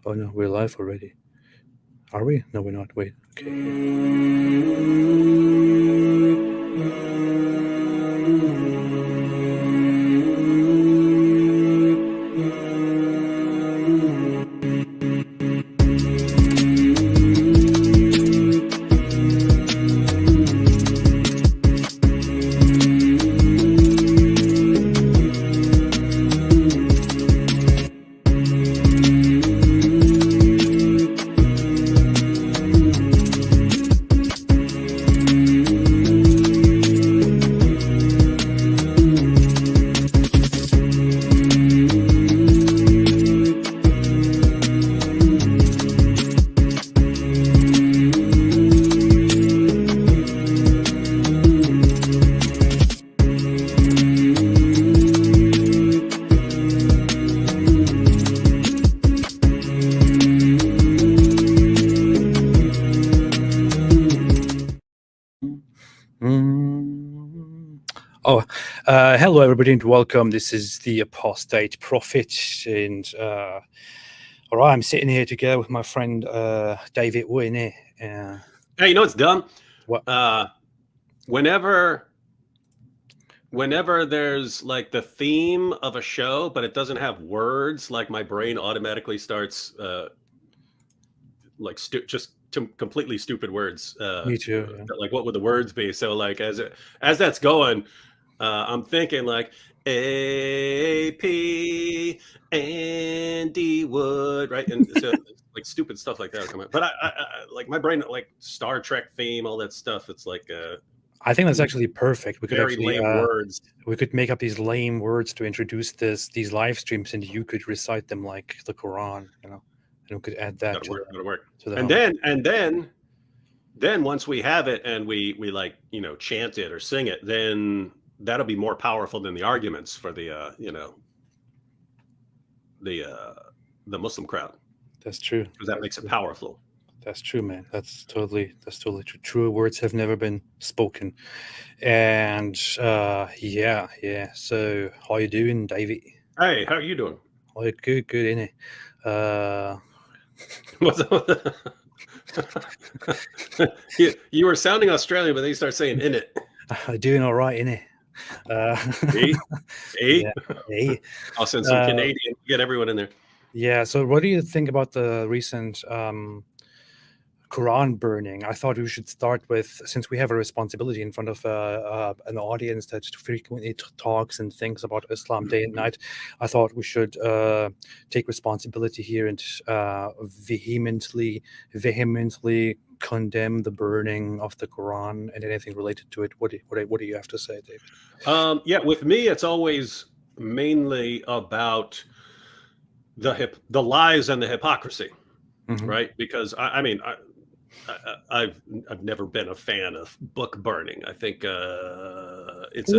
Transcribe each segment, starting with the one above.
Oh no, we're live already. Are we? No, we're not. Wait. Okay. Hello everybody and welcome. This is the Apostate Prophet, and all right, I'm sitting here together with my friend David Winnie. Hey, you know what's dumb? What? Whenever there's like the theme of a show, but it doesn't have words, like my brain automatically starts like completely stupid words. Me too. Yeah. Like, what would the words be? So like as that's going, I'm thinking like A.P. Andy Wood, right? And so like stupid stuff like that will come out. But I like my brain, like Star Trek theme, all that stuff. It's like I think that's actually perfect. We could very actually lame words. We could make up these lame words to introduce these live streams, and you could recite them like the Quran, and we could add that to work. To the and then once we have it and we like chant it or sing it, then that'll be more powerful than the arguments for the the Muslim crowd. That's true, because that makes it powerful. That's true, man. That's totally true. True words have never been spoken. And yeah. So how you doing, David? Hey, how are you doing? Oh, good, innit? What's up with that? You were sounding Australian, but then you start saying in it. Doing all right, innit? Hey. I'll send some Canadian, get everyone in there. Yeah. So what do you think about the recent Quran burning? I thought we should start with, since we have a responsibility in front of an audience that frequently talks and thinks about Islam day and night, I thought we should take responsibility here and vehemently condemn the burning of the Quran and anything related to it. What do you have to say, David? Yeah, with me, it's always mainly about the lies and the hypocrisy, right? Because I've never been a fan of book burning. I think it's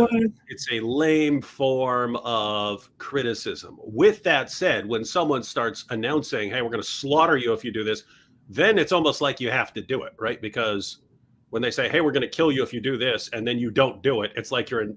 a lame form of criticism. With that said, when someone starts announcing, "Hey, we're going to slaughter you if you do this," then it's almost like you have to do it, right? Because when they say, "Hey, we're going to kill you if you do this," and then you don't do it, it's like you're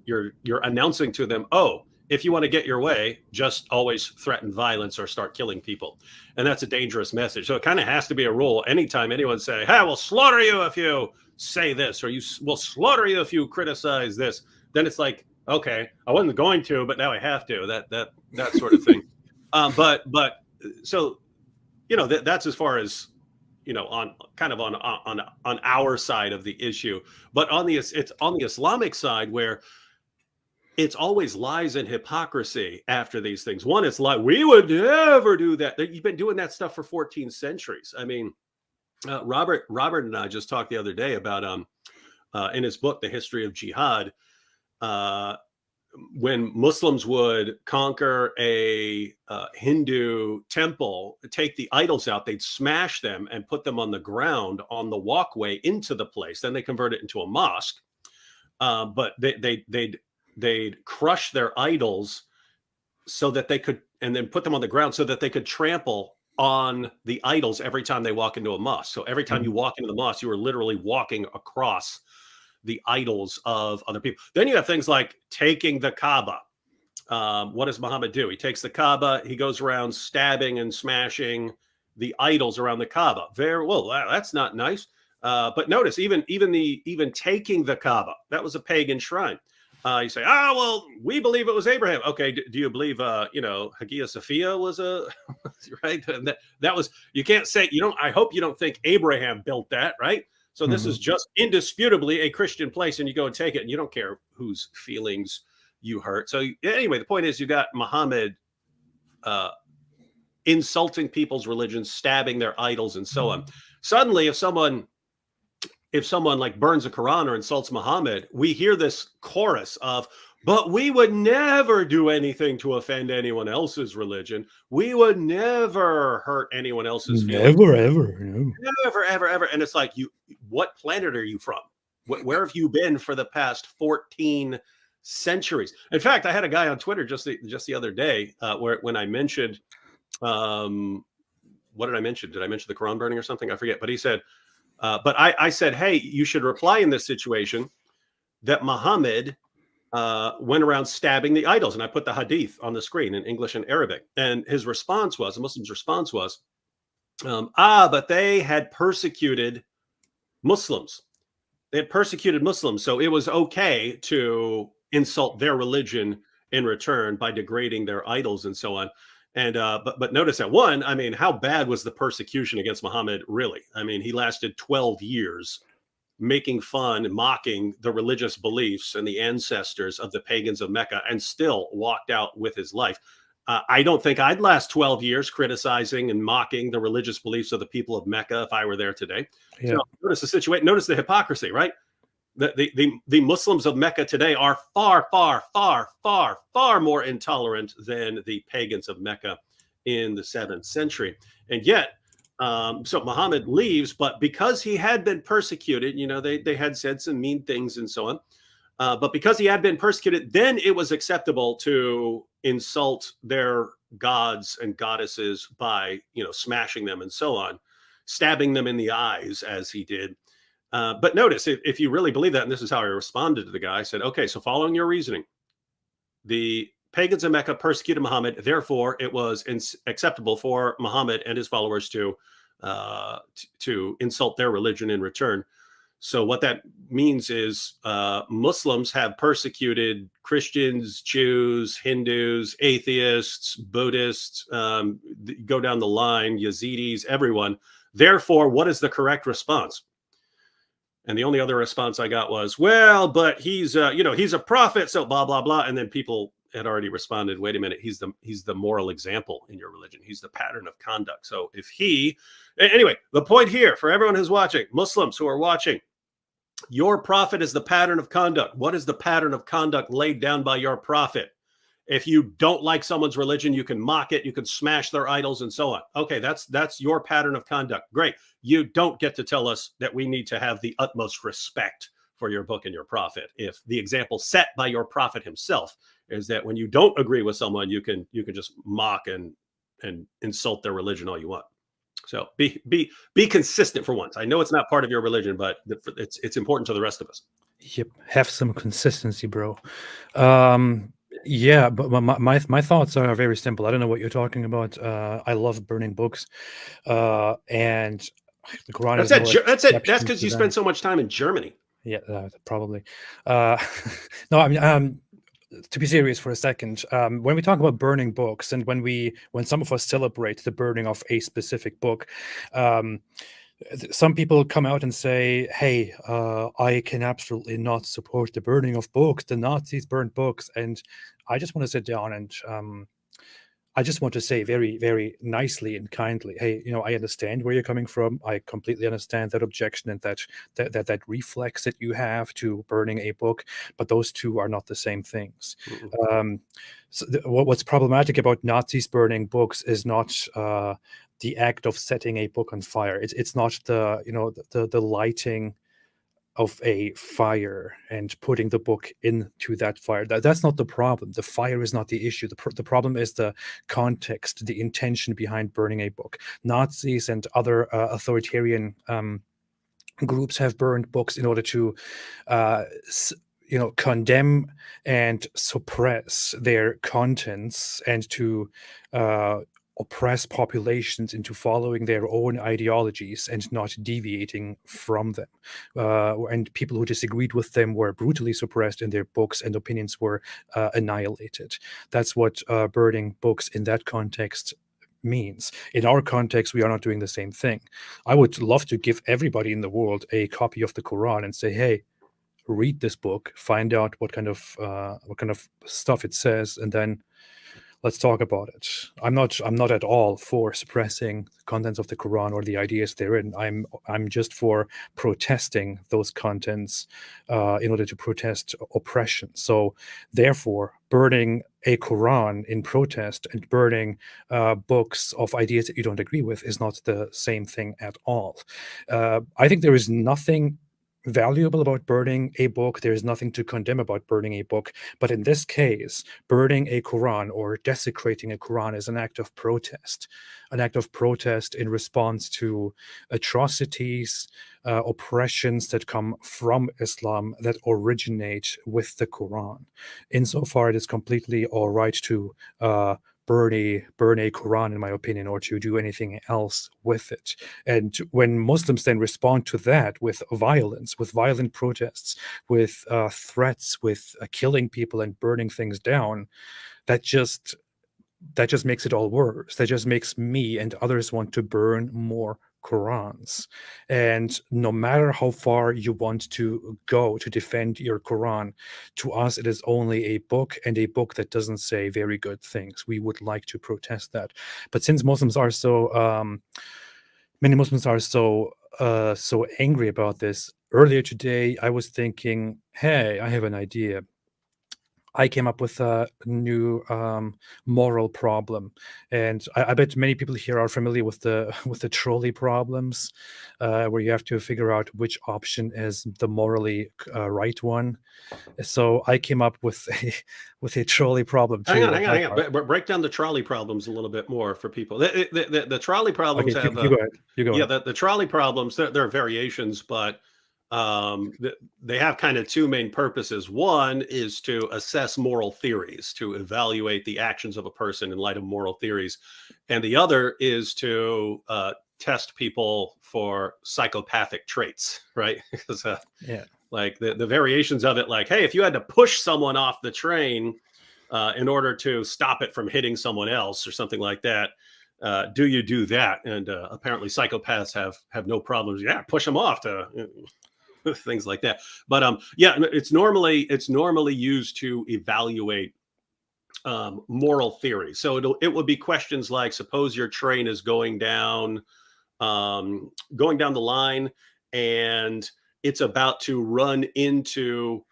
announcing to them, "Oh, if you want to get your way, just always threaten violence or start killing people." And that's a dangerous message. So it kind of has to be a rule. Anytime anyone say, "Hey, we'll slaughter you if you say this," or "We'll slaughter you if you criticize this," then it's like, okay, I wasn't going to, but now I have to. That sort of thing. But so that's as far as on kind of on our side of the issue. But it's on the Islamic side where it's always lies and hypocrisy after these things. One, it's like, we would never do that. You've been doing that stuff for 14 centuries. I mean, Robert and I just talked the other day about in his book, The History of Jihad, when Muslims would conquer a Hindu temple, take the idols out, they'd smash them and put them on the ground on the walkway into the place. Then they convert it into a mosque. But they'd crush their idols so that they could, and then put them on the ground so that they could trample on the idols every time they walk into a mosque. So every time you walk into the mosque, you are literally walking across the idols of other people. Then you have things like taking the Kaaba. What does Muhammad do? He takes the Kaaba, he goes around stabbing and smashing the idols around the Kaaba. Very well. That's not nice. But notice, even taking the Kaaba, that was a pagan shrine. You say, well, we believe it was Abraham. Okay, do you believe, Hagia Sophia was a right? That was, you can't say, you don't. I hope you don't think Abraham built that, right? So this is just indisputably a Christian place, and you go and take it, and you don't care whose feelings you hurt. So anyway, the point is, you got Muhammad insulting people's religions, stabbing their idols, and so on. Suddenly, if someone like burns a Quran or insults Muhammad, we hear this chorus of, but we would never do anything to offend anyone else's religion. We would never hurt anyone else's feelings. Never, ever. No. Never, ever, ever. And it's like, what planet are you from? Where have you been for the past 14 centuries? In fact, I had a guy on Twitter just the other day when I mentioned, what did I mention? Did I mention the Quran burning or something? I forget. But he said, but I said, hey, you should reply in this situation that Muhammad went around stabbing the idols. And I put the hadith on the screen in English and Arabic. And his response was, the Muslim's response was, but they had persecuted Muslims. They had persecuted Muslims. So it was okay to insult their religion in return by degrading their idols and so on. And but notice that one, I mean, how bad was the persecution against Muhammad really? I mean, he lasted 12 years making fun and mocking the religious beliefs and the ancestors of the pagans of Mecca, and still walked out with his life. I don't think I'd last 12 years criticizing and mocking the religious beliefs of the people of Mecca if I were there today. Yeah. So notice the situation. Notice the hypocrisy, right? The Muslims of Mecca today are far, far, far, far, far more intolerant than the pagans of Mecca in the 7th century. And yet, so Muhammad leaves, but because he had been persecuted, they had said some mean things and so on. But because he had been persecuted, then it was acceptable to insult their gods and goddesses by, smashing them and so on, stabbing them in the eyes as he did. But notice, if you really believe that, and this is how I responded to the guy, I said, okay, so following your reasoning, the pagans of Mecca persecuted Muhammad, therefore it was acceptable for Muhammad and his followers to insult their religion in return. So what that means is Muslims have persecuted Christians, Jews, Hindus, atheists, Buddhists, go down the line, Yazidis, everyone. Therefore, what is the correct response? And the only other response I got was, well, but he's a prophet, so blah, blah, blah. And then people had already responded, wait a minute, he's the moral example in your religion. He's the pattern of conduct. So anyway, the point here for everyone who's watching, Muslims who are watching, your prophet is the pattern of conduct. What is the pattern of conduct laid down by your prophet? If you don't like someone's religion, you can mock it, you can smash their idols and so on. Okay, that's your pattern of conduct. Great. You don't get to tell us that we need to have the utmost respect for your book and your prophet. If the example set by your prophet himself is that when you don't agree with someone, you can just mock and insult their religion all you want. So be consistent for once. I know it's not part of your religion, but it's important to the rest of us. Yep, have some consistency, bro. Yeah, but my thoughts are very simple. I don't know what you're talking about. I love burning books, and the Quran. That's because you spend so much time in Germany. Yeah, probably. No, I mean, to be serious for a second, when we talk about burning books, and when some of us celebrate the burning of a specific book, some people come out and say, hey, I can absolutely not support the burning of books. The Nazis burned books. And I just want to sit down and I just want to say very, very nicely and kindly, hey, I understand where you're coming from. I completely understand that objection and that reflex that you have to burning a book, but those two are not the same things. Mm-hmm. So what's problematic about Nazis burning books is not the act of setting a book on fire. It's not the lighting of a fire and putting the book into that fire. That's not the problem. The fire is not the issue. The problem is the context, the intention behind burning a book. Nazis and other authoritarian groups have burned books in order to condemn and suppress their contents and to oppress populations into following their own ideologies and not deviating from them. And people who disagreed with them were brutally suppressed, and their books and opinions were annihilated. That's what burning books in that context means. In our context, we are not doing the same thing. I would love to give everybody in the world a copy of the Quran and say, hey, read this book, find out what kind of stuff it says, and then let's talk about it. I'm not at all for suppressing the contents of the Quran or the ideas therein. I'm just for protesting those contents in order to protest oppression. So therefore, burning a Quran in protest and burning books of ideas that you don't agree with is not the same thing at all. I think there is nothing valuable about burning a book. There is nothing to condemn about burning a book. But in this case, burning a Quran or desecrating a Quran is an act of protest in response to atrocities, oppressions that come from Islam that originate with the Quran. Insofar, it is completely all right to burn a Quran, in my opinion, or to do anything else with it. And when Muslims then respond to that with violence, with violent protests, with threats, with killing people and burning things down, that just makes it all worse. That just makes me and others want to burn more Qurans. And no matter how far you want to go to defend your Quran, to us it is only a book, and a book that doesn't say very good things. We would like to protest that. But since Muslims are so many Muslims are so angry about this, earlier today I was thinking, hey, I have an idea. I came up with a new moral problem, and I bet many people here are familiar with the with the trolley problems, where you have to figure out which option is the morally right one. So I came up with a with a trolley problem Hang on, too. hang on, hang on. Break down the trolley problems a little bit more for people. The trolley problems Okay, have, you go ahead. You go yeah, ahead. the trolley problems. There are variations, but they have kind of two main purposes. One is to assess moral theories, to evaluate the actions of a person in light of moral theories, and the other is to test people for psychopathic traits, right? Because Yeah. like the variations of it, like, hey, if you had to push someone off the train in order to stop it from hitting someone else or something like that, do you do that? And apparently psychopaths have no problems. Yeah, push them off to things like that. But yeah, it's normally used to evaluate moral theory. So it would be questions like, suppose your train is going down the line, and it's about to run into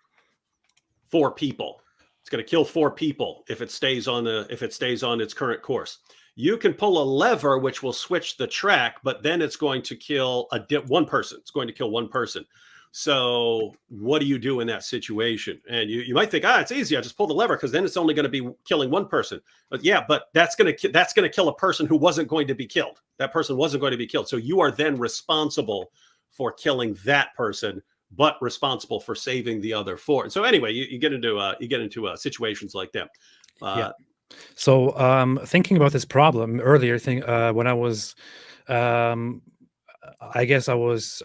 4 people. It's going to kill 4 people if it stays on its current course. You can pull a lever which will switch the track, but then it's going to kill one person. It's going to kill one person. So what do you do in that situation? And you might think, it's easy. I just pull the lever because then it's only going to be killing one person. But yeah, but that's going to kill a person who wasn't going to be killed. That person wasn't going to be killed. So you are then responsible for killing that person, but responsible for saving the other 4. And so anyway, you get into situations like that. Yeah. So thinking about this problem earlier, when I was, I guess I was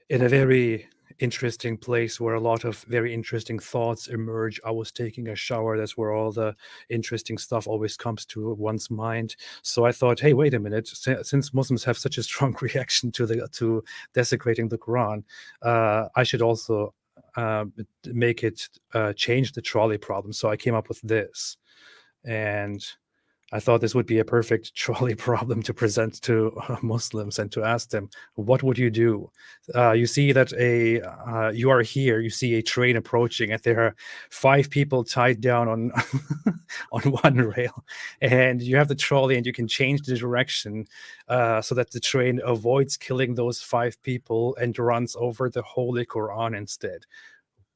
in a very interesting place where a lot of very interesting thoughts emerge. I was taking a shower. That's where all the interesting stuff always comes to one's mind. So I thought, hey, wait a minute. Since Muslims have such a strong reaction to desecrating the Quran, I should also make it change the trolley problem. So I came up with this. And I thought this would be a perfect trolley problem to present to Muslims and to ask them, what would you do? You see that you are here, you see a train approaching, and there are 5 people tied down on on one rail, and you have the trolley, and you can change the direction so that the train avoids killing those 5 people and runs over the Holy Quran instead.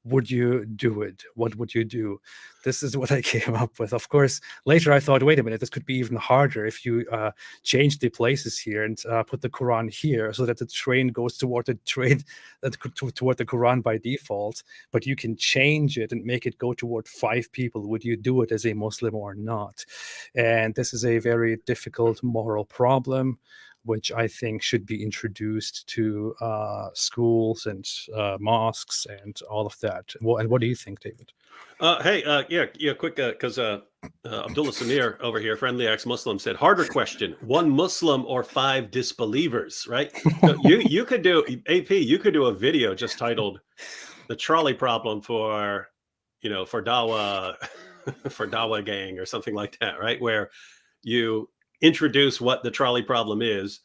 would you do it? What would you do? This is what I came up with. Of course, later I thought, wait a minute, this could be even harder if you change the places here and put the Quran here so that the train goes toward the train toward the Quran by default. But you can change it and make it go toward 5 people. Would you do it as a Muslim or not? And this is a very difficult moral problem, which I think should be introduced to schools and mosques and all of that. And what do you think, David? Yeah, quick, because Abdullah Samir over here, friendly ex-Muslim, said, harder question, 1 Muslim or 5 disbelievers, right? So you could do, AP, you could do a video just titled The Trolley Problem for Dawa, for Dawa Gang or something like that, right? Where you introduce what the trolley problem is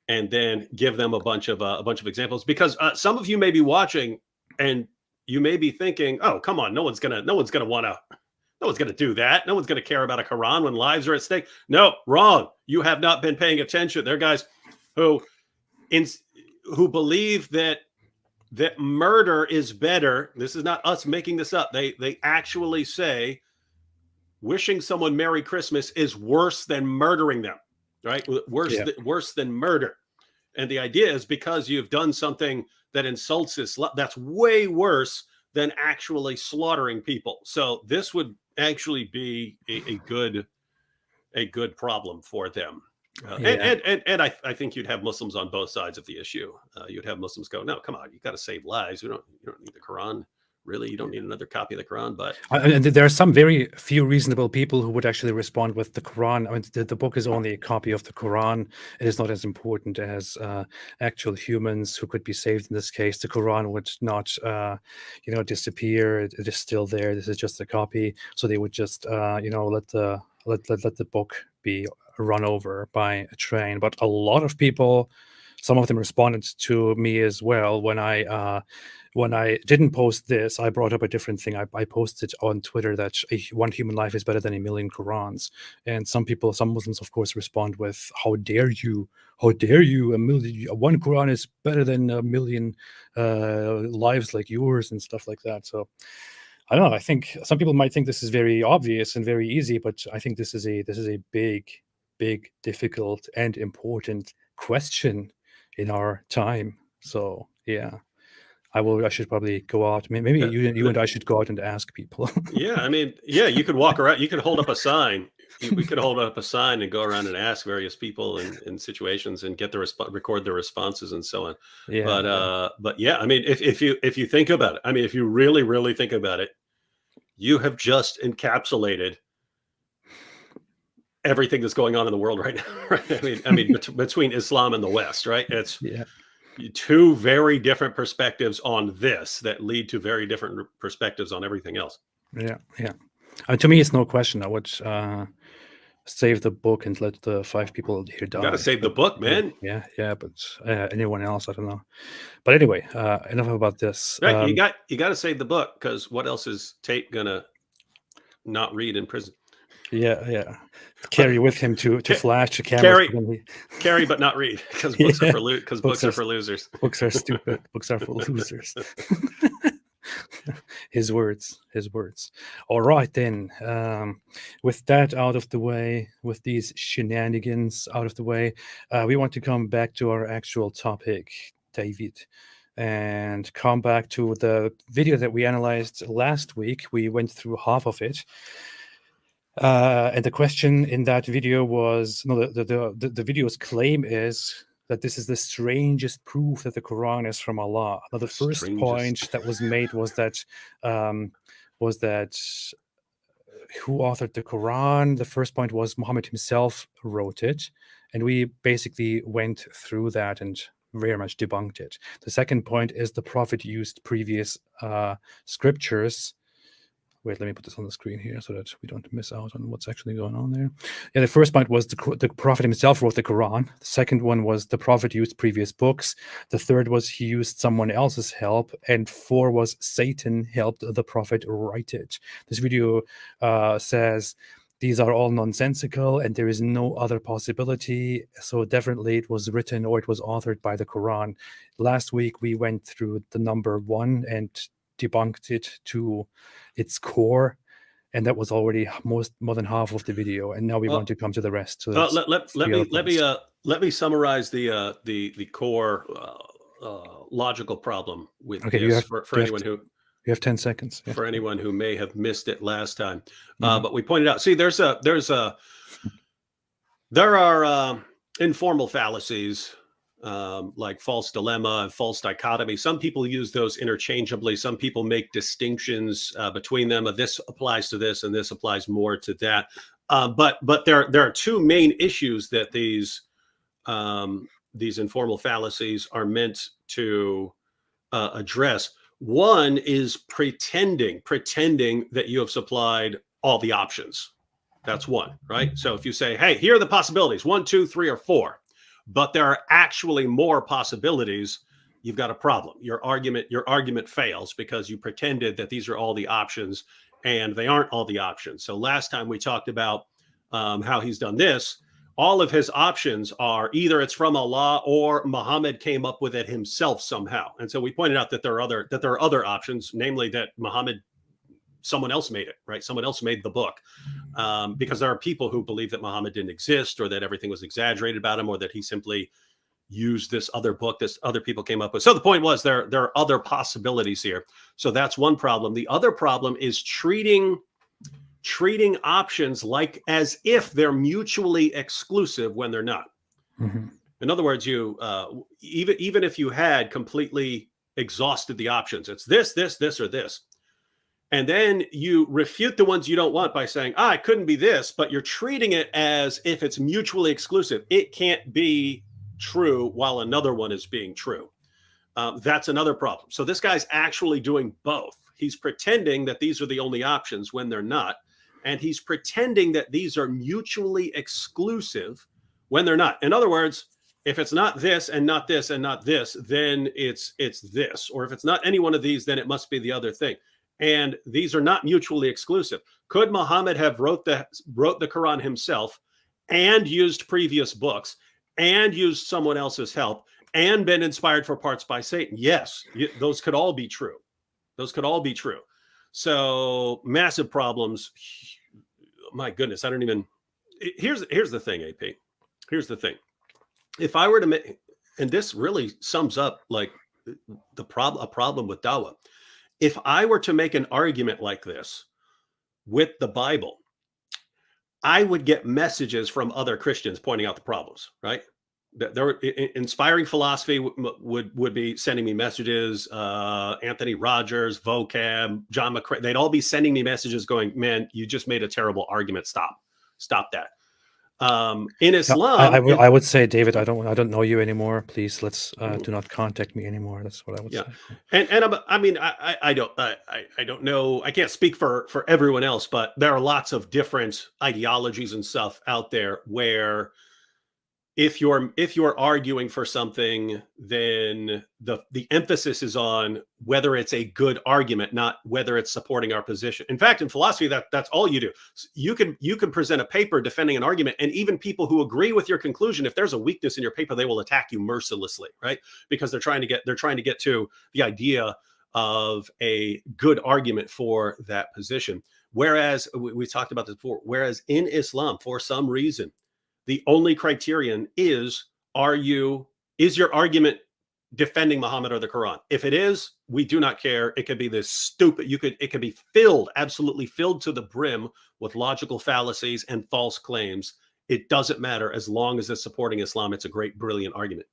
and then give them a bunch of examples, because some of you may be watching and you may be thinking, oh, come on, no one's gonna do that. No one's gonna care about a Quran when lives are at stake. No, wrong. You have not been paying attention. There are guys who believe that murder is better. This is not us making this up. They actually say wishing someone Merry Christmas is worse than murdering them, right? Worse than murder. And the idea is because you've done something that insults Islam, that's way worse than actually slaughtering people. So this would actually be a good problem for them. And I think you'd have Muslims on both sides of the issue. You'd have Muslims go, no, come on, you got to save lives. You don't need the Quran. Really, you don't need another copy of the Quran. But and there are some very few reasonable people who would actually respond with the Quran. I mean, the book is only a copy of the Quran. It is not as important as actual humans who could be saved in this case. The Quran would not, disappear. It is still there. This is just a copy. So they would just, let the book be run over by a train. But a lot of people, some of them responded to me as well when I didn't post this. I brought up a different thing. I posted on Twitter that 1 human life is better than 1,000,000 Qurans. And some Muslims, of course, respond with, how dare you? How dare you? 1 Quran is better than 1,000,000 lives like yours and stuff like that. So I don't know. I think some people might think this is very obvious and very easy, but I think this is a big, difficult, and important question in our time. So yeah. I should probably go out. Maybe you and I should go out and ask people. Yeah, I mean, yeah, you could walk around. You could hold up a sign. We could hold up a sign and go around and ask various people in situations and get record their responses and so on. Yeah, but yeah, I mean, if you think about it, I mean, if you really, really think about it, you have just encapsulated everything that's going on in the world right now. Right? I mean, between Islam and the West, right? It's 2 very different perspectives on this that lead to very different perspectives on everything else. Yeah. To me, it's no question. I would save the book and let the 5 people here die. You gotta save the book, man. Yeah. But anyone else, I don't know. But anyway, enough about this. Right, you got to save the book, because what else is Tate gonna not read in prison? Yeah. Carry with him to flash the camera. Carry, but not read, because books are for losers. Books are stupid. Books are for losers. His words. All right, then. With that out of the way, with these shenanigans out of the way, we want to come back to our actual topic, David, and come back to the video that we analyzed last week. We went through half of it. And the question in that video was, the video's claim is that this is the strangest proof that the Quran is from Allah. Now, the first point that was made was that who authored the Quran? The first point was Muhammad himself wrote it, and we basically went through that and very much debunked it. The second point is the Prophet used previous scriptures. Wait, let me put this on the screen here so that we don't miss out on what's actually going on there. Yeah, the first point was the Prophet himself wrote the Quran. The second one was the Prophet used previous books. The third was he used someone else's help. And 4 was Satan helped the Prophet write it. This video says these are all nonsensical and there is no other possibility. So definitely it was written or it was authored by the Quran. Last week we went through the number 1 and debunked it to its core, and that was already more than half of the video. And now we want to come to the rest. So let me summarize the core logical problem with this for anyone who. You have 10 seconds. For anyone who may have missed it last time. But we pointed out, see, there are informal fallacies like false dilemma and false dichotomy. Some people use those interchangeably. Some people make distinctions between them. This applies to this and this applies more to that. But there are two main issues that these informal fallacies are meant to address. One is pretending that you have supplied all the options. That's one, right? So if you say, hey, here are the possibilities, 1, 2, 3, or 4, but there are actually more possibilities, you've got a problem. Your argument fails because you pretended that these are all the options and they aren't all the options. So last time we talked about how he's done this. All of his options are either it's from Allah or Muhammad came up with it himself somehow. And so we pointed out that there are other options, namely that someone else made it, right? Someone else made the book, because there are people who believe that Muhammad didn't exist, or that everything was exaggerated about him, or that he simply used this other book that other people came up with. So the point was there are other possibilities here. So that's one problem. The other problem is treating options like as if they're mutually exclusive when they're not. Mm-hmm. In other words, you even if you had completely exhausted the options, it's this, or this, and then you refute the ones you don't want by saying, it couldn't be this, but you're treating it as if it's mutually exclusive. It can't be true while another one is being true. That's another problem. So this guy's actually doing both. He's pretending that these are the only options when they're not. And he's pretending that these are mutually exclusive when they're not. In other words, if it's not this and not this and not this, then it's this. Or if it's not any one of these, then it must be the other thing. And these are not mutually exclusive. Could Muhammad have wrote the Quran himself and used previous books and used someone else's help and been inspired for parts by Satan? Yes, those could all be true. Those could all be true. So massive problems. My goodness, I don't even. Here's the thing, AP. Here's the thing. If I were to make, and this really sums up like a problem with dawah. If I were to make an argument like this with the Bible, I would get messages from other Christians pointing out the problems, right? Inspiring Philosophy would be sending me messages. Anthony Rogers, Vocab, John McCrae, they'd all be sending me messages going, man, you just made a terrible argument. Stop that. In Islam, I would say, David, I don't know you anymore. Please, let's do not contact me anymore. That's what I would say. I don't know. I can't speak for everyone else, but there are lots of different ideologies and stuff out there where if you're arguing for something, then the emphasis is on whether it's a good argument, not whether it's supporting our position. In fact, in philosophy, that's all you do. You can present a paper defending an argument, and even people who agree with your conclusion, if there's a weakness in your paper, they will attack you mercilessly, right? Because they're trying to get to the idea of a good argument for that position. Whereas we talked about this before. Whereas in Islam, for some reason, the only criterion is your argument defending Muhammad or the Quran? If it is, we do not care. It could be this stupid, it could be absolutely filled to the brim with logical fallacies and false claims. It doesn't matter as long as it's supporting Islam. It's a great, brilliant argument.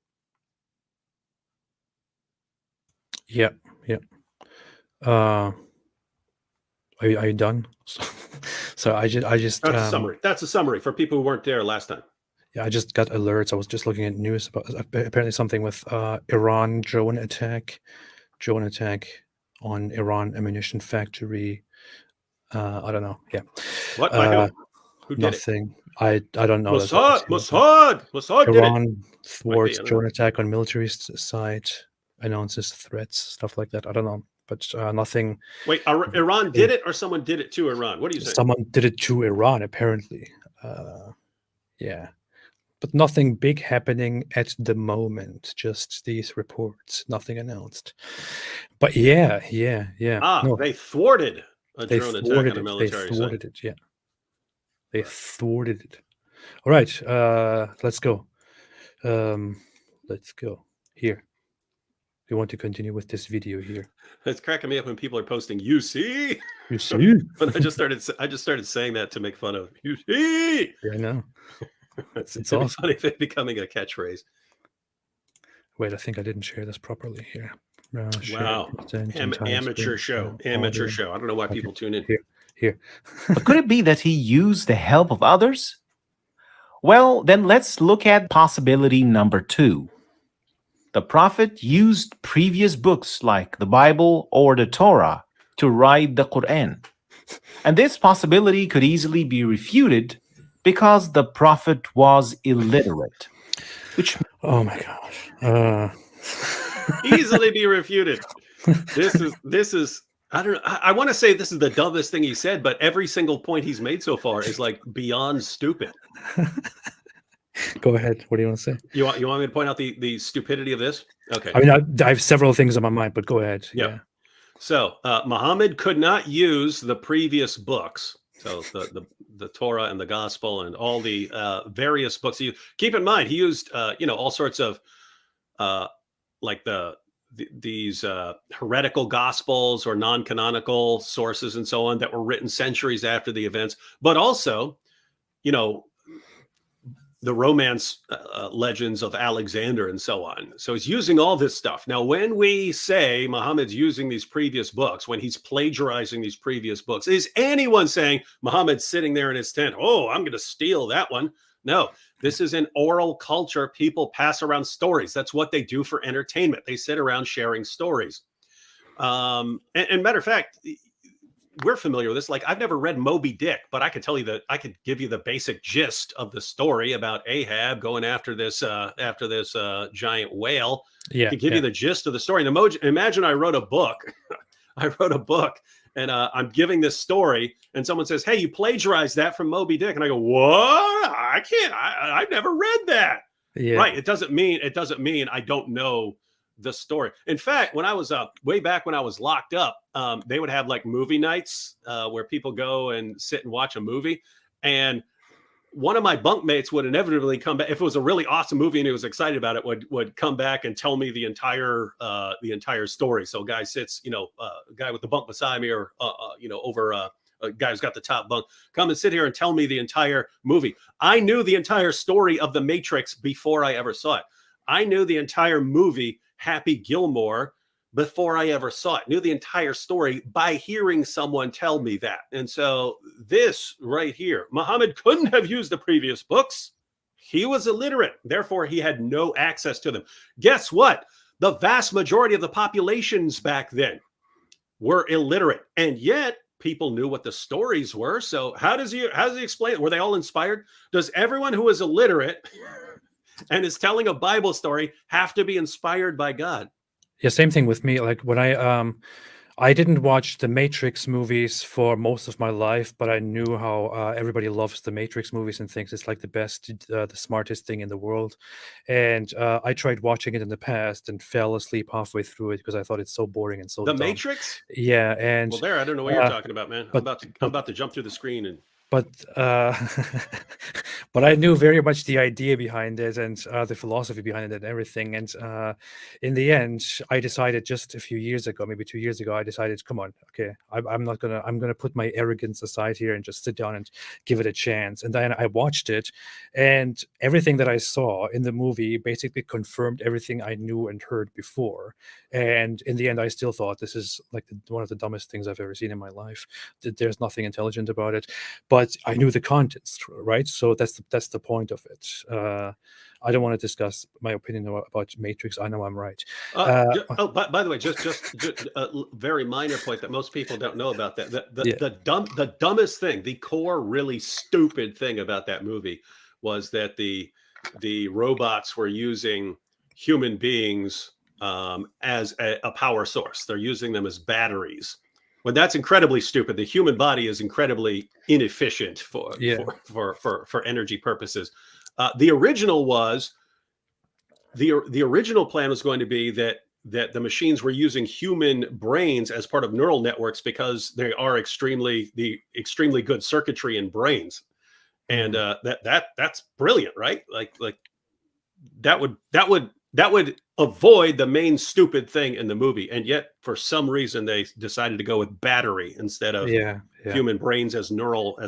Yeah. Are you done? So I just that's a summary. That's a summary for people who weren't there last time. Yeah, I just got alerts. I was just looking at news about apparently something with Iran drone attack on Iran ammunition factory. I don't know. Yeah. What? Who did nothing. It? I don't know. Mossad. Iran thwarts drone attack on military site. Announces threats. Stuff like that. I don't know. But nothing. Wait, Iran did it, or someone did it to Iran? What do you say? Someone did it to Iran, apparently. Yeah, but nothing big happening at the moment. Just these reports, nothing announced. But yeah. No, They thwarted a they drone attack on thwarted a it. They military site. thwarted it. Yeah, they thwarted it. All right, let's go. Let's go here. We want to continue with this video here. It's cracking me up when people are posting, "You see?" You see? But I just started saying that to make fun of "You see." Yeah, I know. It's It's be awesome. funny if it becoming a catchphrase. Wait, I think I didn't share this properly here. Wow, amateur show, amateur show. I don't know why people tune in. Here. But could it be that he used the help of others? Well, then let's look at possibility number 2. The prophet used previous books like the Bible or the Torah to write the Quran. And this possibility could easily be refuted because the prophet was illiterate. Which Oh my gosh. Easily be refuted. This is I don't know. I want to say this is the dumbest thing he said, but every single point he's made so far is like beyond stupid. Go ahead. What do you want to say? You want me to point out the stupidity of this? Okay. I mean, I have several things on my mind, but go ahead. Yep. Yeah. So Muhammad could not use the previous books. So the Torah and the Gospel and all the various books. Keep in mind, he used all sorts of like these heretical gospels or non-canonical sources and so on that were written centuries after the events, but also, the romance legends of Alexander and so on. So he's using all this stuff. Now, when we say Muhammad's using these previous books, when he's plagiarizing these previous books, is anyone saying Muhammad's sitting there in his tent, oh, I'm going to steal that one? No, this is an oral culture. People pass around stories. That's what they do for entertainment. They sit around sharing stories. And matter of fact, we're familiar with this. Like, I've never read Moby Dick, but I could tell you that I could give you the basic gist of the story about Ahab going after this giant whale. Yeah. I could give you the gist of the story. And imagine I wrote a book. And I'm giving this story, and someone says, "Hey, you plagiarized that from Moby Dick," and I go, "What? I can't. I've never read that." Yeah. Right? It doesn't mean I don't know the story. In fact, when I was way back when I was locked up, they would have like movie nights where people go and sit and watch a movie, and one of my bunkmates would inevitably come back if it was a really awesome movie and he was excited about it. Would come back and tell me the entire story. So a guy sits, a guy with the bunk beside me, or over a guy who's got the top bunk, come and sit here and tell me the entire movie. I knew the entire story of The Matrix before I ever saw it. I knew the entire movie Happy Gilmore before I ever saw it. Knew the entire story by hearing someone tell me that. And so this right here, Muhammad couldn't have used the previous books. He was illiterate. Therefore, he had no access to them. Guess what? The vast majority of the populations back then were illiterate. And yet people knew what the stories were. So how does he explain it? Were they all inspired? Does everyone who is illiterate and is telling a Bible story have to be inspired by God? Yeah, same thing with me. Like when I didn't watch the Matrix movies for most of my life, but I knew how everybody loves the Matrix movies and thinks it's like the best, the smartest thing in the world. And I tried watching it in the past and fell asleep halfway through it because I thought it's so boring and so The dumb. Matrix? Yeah, and Well, I don't know what you're talking about, man. I'm about to jump through the screen and. But but I knew very much the idea behind it and the philosophy behind it and everything. And in the end, I decided just a few years ago, maybe 2 years ago, I decided, come on, okay, I'm gonna put my arrogance aside here and just sit down and give it a chance. And then I watched it, and everything that I saw in the movie basically confirmed everything I knew and heard before. And in the end, I still thought this is like one of the dumbest things I've ever seen in my life. There's nothing intelligent about it. But I knew the contents, right? So that's the point of it. I don't want to discuss my opinion about Matrix. I know I'm right. By the way, just a very minor point that most people don't know about that. The dumbest thing, the core really stupid thing about that movie was that the robots were using human beings as a power source. They're using them as batteries. Well, that's incredibly stupid. The human body is incredibly inefficient for energy purposes. The original was the original plan was going to be that the machines were using human brains as part of neural networks because they are extremely good circuitry in brains, and that's brilliant, right? Like that would avoid the main stupid thing in the movie, and yet for some reason they decided to go with battery instead of human brains as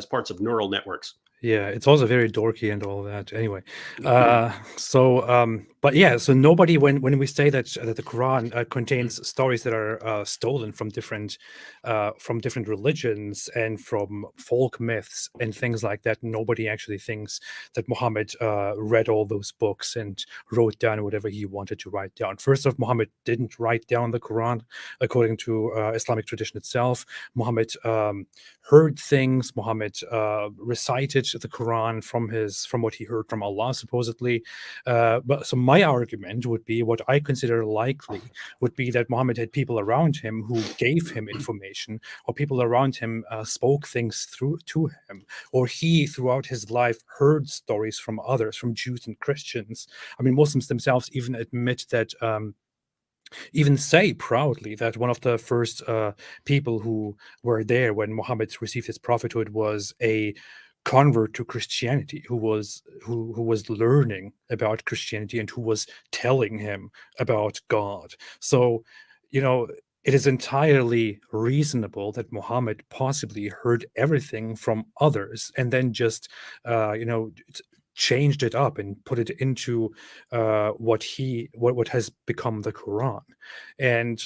parts of neural networks. Yeah, it's also very dorky and all that. Anyway, but yeah, so nobody, when we say that the Quran contains stories that are stolen from different religions and from folk myths and things like that, nobody actually thinks that Muhammad read all those books and wrote down whatever he wanted to write down. First off, Muhammad didn't write down the Quran according to Islamic tradition itself. Muhammad heard things. Muhammad recited the Quran from what he heard from Allah, supposedly. But so my argument would be, what I consider likely would be that Muhammad had people around him who gave him information, or people around him spoke things to him, or he throughout his life heard stories from others, from Jews and Christians. I mean, Muslims themselves even admit that. Even say proudly that one of the first people who were there when Muhammad received his prophethood was a convert to Christianity, who was learning about Christianity and who was telling him about God. So, it is entirely reasonable that Muhammad possibly heard everything from others and then just, changed it up and put it into what has become the Quran. And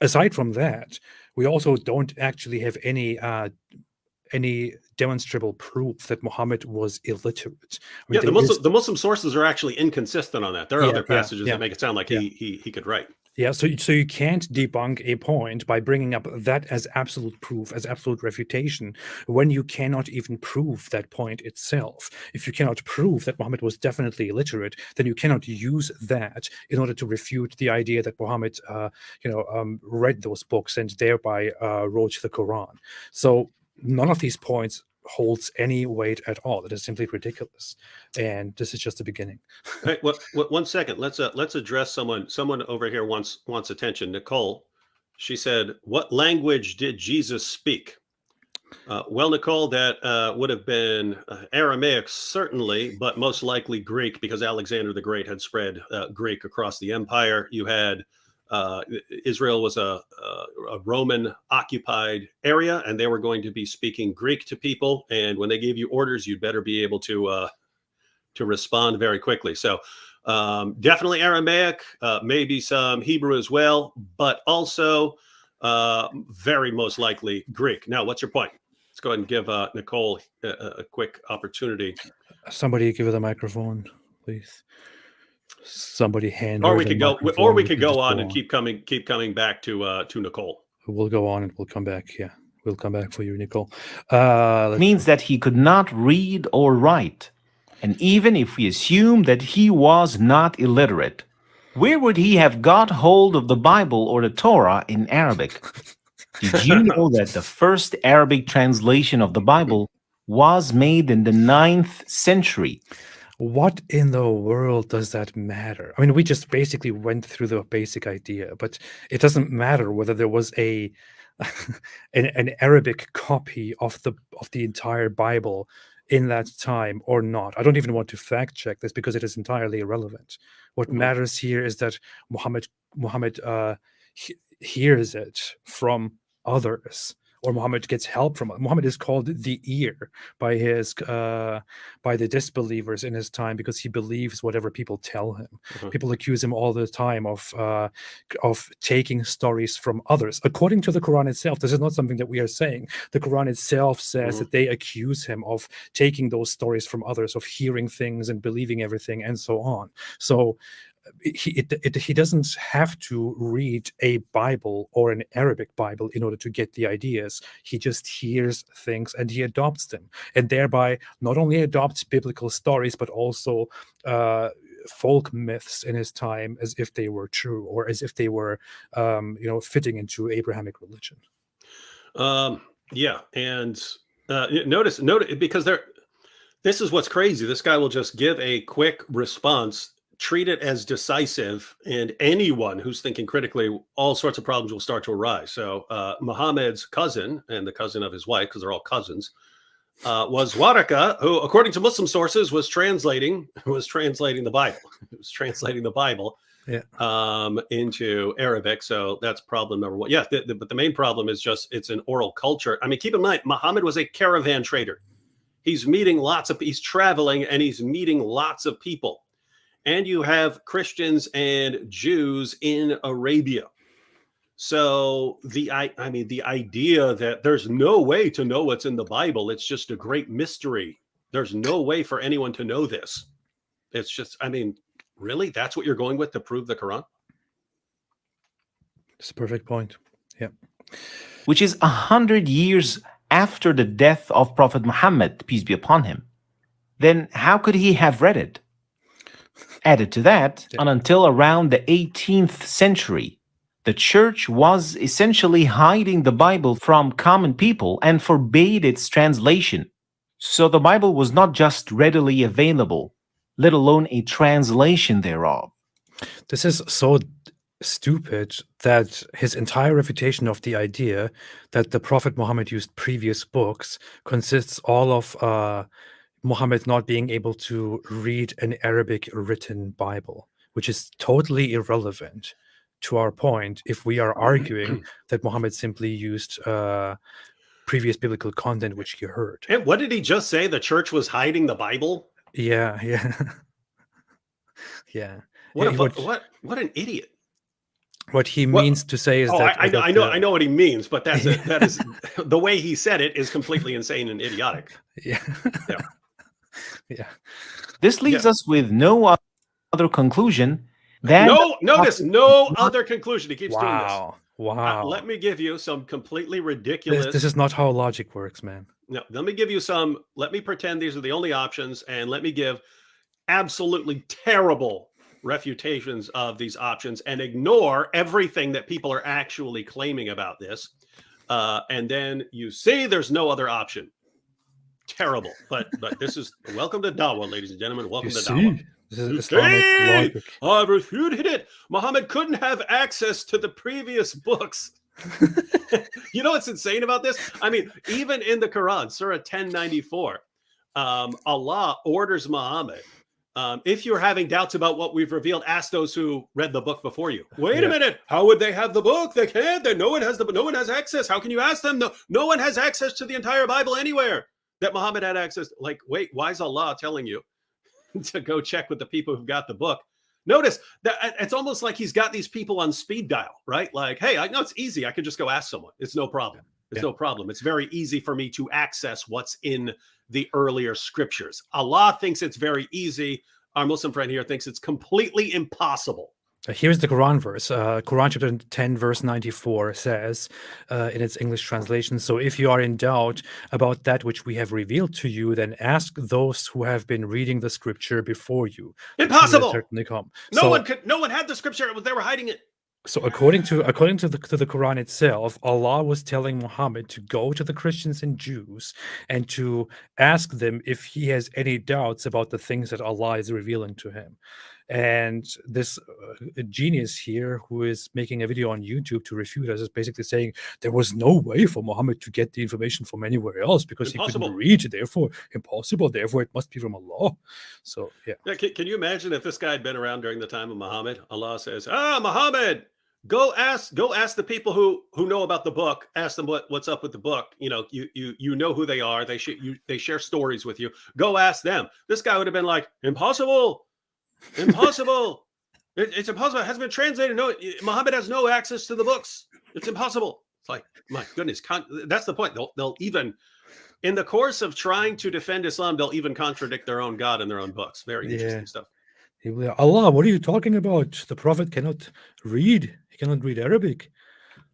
aside from that, we also don't actually have any demonstrable proof that Muhammad was illiterate. I mean, the Muslim sources are actually inconsistent on that. There are other passages that make it sound like he could write. Yeah, so you can't debunk a point by bringing up that as absolute proof, as absolute refutation, when you cannot even prove that point itself. If you cannot prove that Muhammad was definitely illiterate, then you cannot use that in order to refute the idea that Muhammad, read those books and thereby wrote the Quran. So none of these points holds any weight at all. It is simply ridiculous, and this is just the beginning. Hey, well, 1 second. Let's address someone. Someone over here wants attention. Nicole, she said, "What language did Jesus speak?" Well, Nicole, that would have been Aramaic, certainly, but most likely Greek, because Alexander the Great had spread Greek across the empire. You had Israel was a Roman occupied area, and they were going to be speaking Greek to people. And when they gave you orders, you'd better be able to respond very quickly. So definitely Aramaic, maybe some Hebrew as well, but also very most likely Greek. Now, what's your point? Let's go ahead and give Nicole a quick opportunity. Somebody give her the microphone, please. Somebody hand. Or we could go on and keep coming back to Nicole. We'll go on and we'll come back. Yeah, we'll come back for you, Nicole. Means that he could not read or write. And even if we assume that he was not illiterate, where would he have got hold of the Bible or the Torah in Arabic? Did you know that the first Arabic translation of the Bible was made in the 9th century? What in the world does that matter? I mean, we just basically went through the basic idea, but it doesn't matter whether there was an Arabic copy of the entire Bible in that time or not. I don't even want to fact check this because it is entirely irrelevant. What matters here is that Muhammad hears it from others, or Muhammad gets help from it. Muhammad is called the ear by the disbelievers in his time because he believes whatever people tell him. People accuse him all the time of taking stories from others. According to the Quran itself, this is not something that we are saying. The Quran itself says that they accuse him of taking those stories from others, of hearing things and believing everything and so on. So he doesn't have to read a Bible or an Arabic Bible in order to get the ideas. He just hears things and he adopts them, and thereby not only adopts biblical stories but also folk myths in his time as if they were true, or as if they were fitting into Abrahamic religion. Yeah, and notice because This is what's crazy. This guy will just give a quick response, treat it as decisive, and anyone who's thinking critically, all sorts of problems will start to arise. So Muhammad's cousin and the cousin of his wife, because they're all cousins, was Waraka, who, according to Muslim sources, was translating the Bible. It was translating the Bible into Arabic. So that's problem number one. Yeah, but the main problem is just it's an oral culture. I mean, keep in mind, Muhammad was a caravan trader. He's traveling and he's meeting lots of people. And you have Christians and Jews in Arabia. So the idea that there's no way to know what's in the Bible, it's just a great mystery. There's no way for anyone to know this. It's just, I mean, really? That's what you're going with to prove the Quran? It's a perfect point. Yeah. Which is 100 years after the death of Prophet Muhammad, peace be upon him. Then how could he have read it? Added to that, and until around the 18th century, the church was essentially hiding the Bible from common people and forbade its translation. So the Bible was not just readily available, let alone a translation thereof. This is so stupid that his entire refutation of the idea that the Prophet Muhammad used previous books consists all of Muhammad not being able to read an Arabic written Bible, which is totally irrelevant to our point if we are arguing that Muhammad simply used previous biblical content which he heard. And what did he just say? The church was hiding the Bible? Yeah. What an idiot. What he means to say is that I know what he means, but that is the way he said it is completely insane and idiotic. Yeah. This leaves us with no other conclusion than no other conclusion. He keeps doing this. Wow. Let me give you some completely ridiculous. This is not how logic works, man. No, let me give you some. Let me pretend these are the only options, and let me give absolutely terrible refutations of these options and ignore everything that people are actually claiming about this. And then you see there's no other option. Terrible. But this is welcome to Dawah, ladies and gentlemen. Welcome to Dawah. This is Islamic logic. I've refuted it. Muhammad couldn't have access to the previous books. You know what's insane about this? I mean, even in the Quran, Surah 1094, Allah orders Muhammad, if you're having doubts about what we've revealed, ask those who read the book before you. Wait a minute. How would they have the book? They can't. No one has access. How can you ask them? No one has access to the entire Bible anywhere that Muhammad had access. Like, wait, why is Allah telling you to go check with the people who've got the book? Notice that it's almost like he's got these people on speed dial, right? Like, hey, I know it's easy. I could just go ask someone. It's no problem. It's no problem. It's very easy for me to access what's in the earlier scriptures. Allah thinks it's very easy. Our Muslim friend here thinks it's completely impossible. Here's the Quran verse. Quran chapter 10, verse 94 says in its English translation, so if you are in doubt about that which we have revealed to you, then ask those who have been reading the scripture before you. Impossible. Certainly come. No one had the scripture. They were hiding it. So according to the Quran itself, Allah was telling Muhammad to go to the Christians and Jews and to ask them if he has any doubts about the things that Allah is revealing to him. And this genius here who is making a video on YouTube to refute us is basically saying there was no way for Muhammad to get the information from anywhere else because he couldn't read, therefore impossible, therefore it must be from Allah. So can you imagine if this guy had been around during the time of Muhammad? Allah says, Muhammad, go ask the people who know about the book. Ask them what's up with the book. You know, you know who they are. They share stories with you. Go ask them. This guy would have been like, impossible. Impossible. It's impossible. It hasn't been translated. No, Muhammad has no access to the books. It's impossible. It's like, my goodness. That's the point. They'll even, in the course of trying to defend Islam, they'll even contradict their own God in their own books. Very interesting stuff. Allah, what are you talking about? The Prophet cannot read. He cannot read Arabic.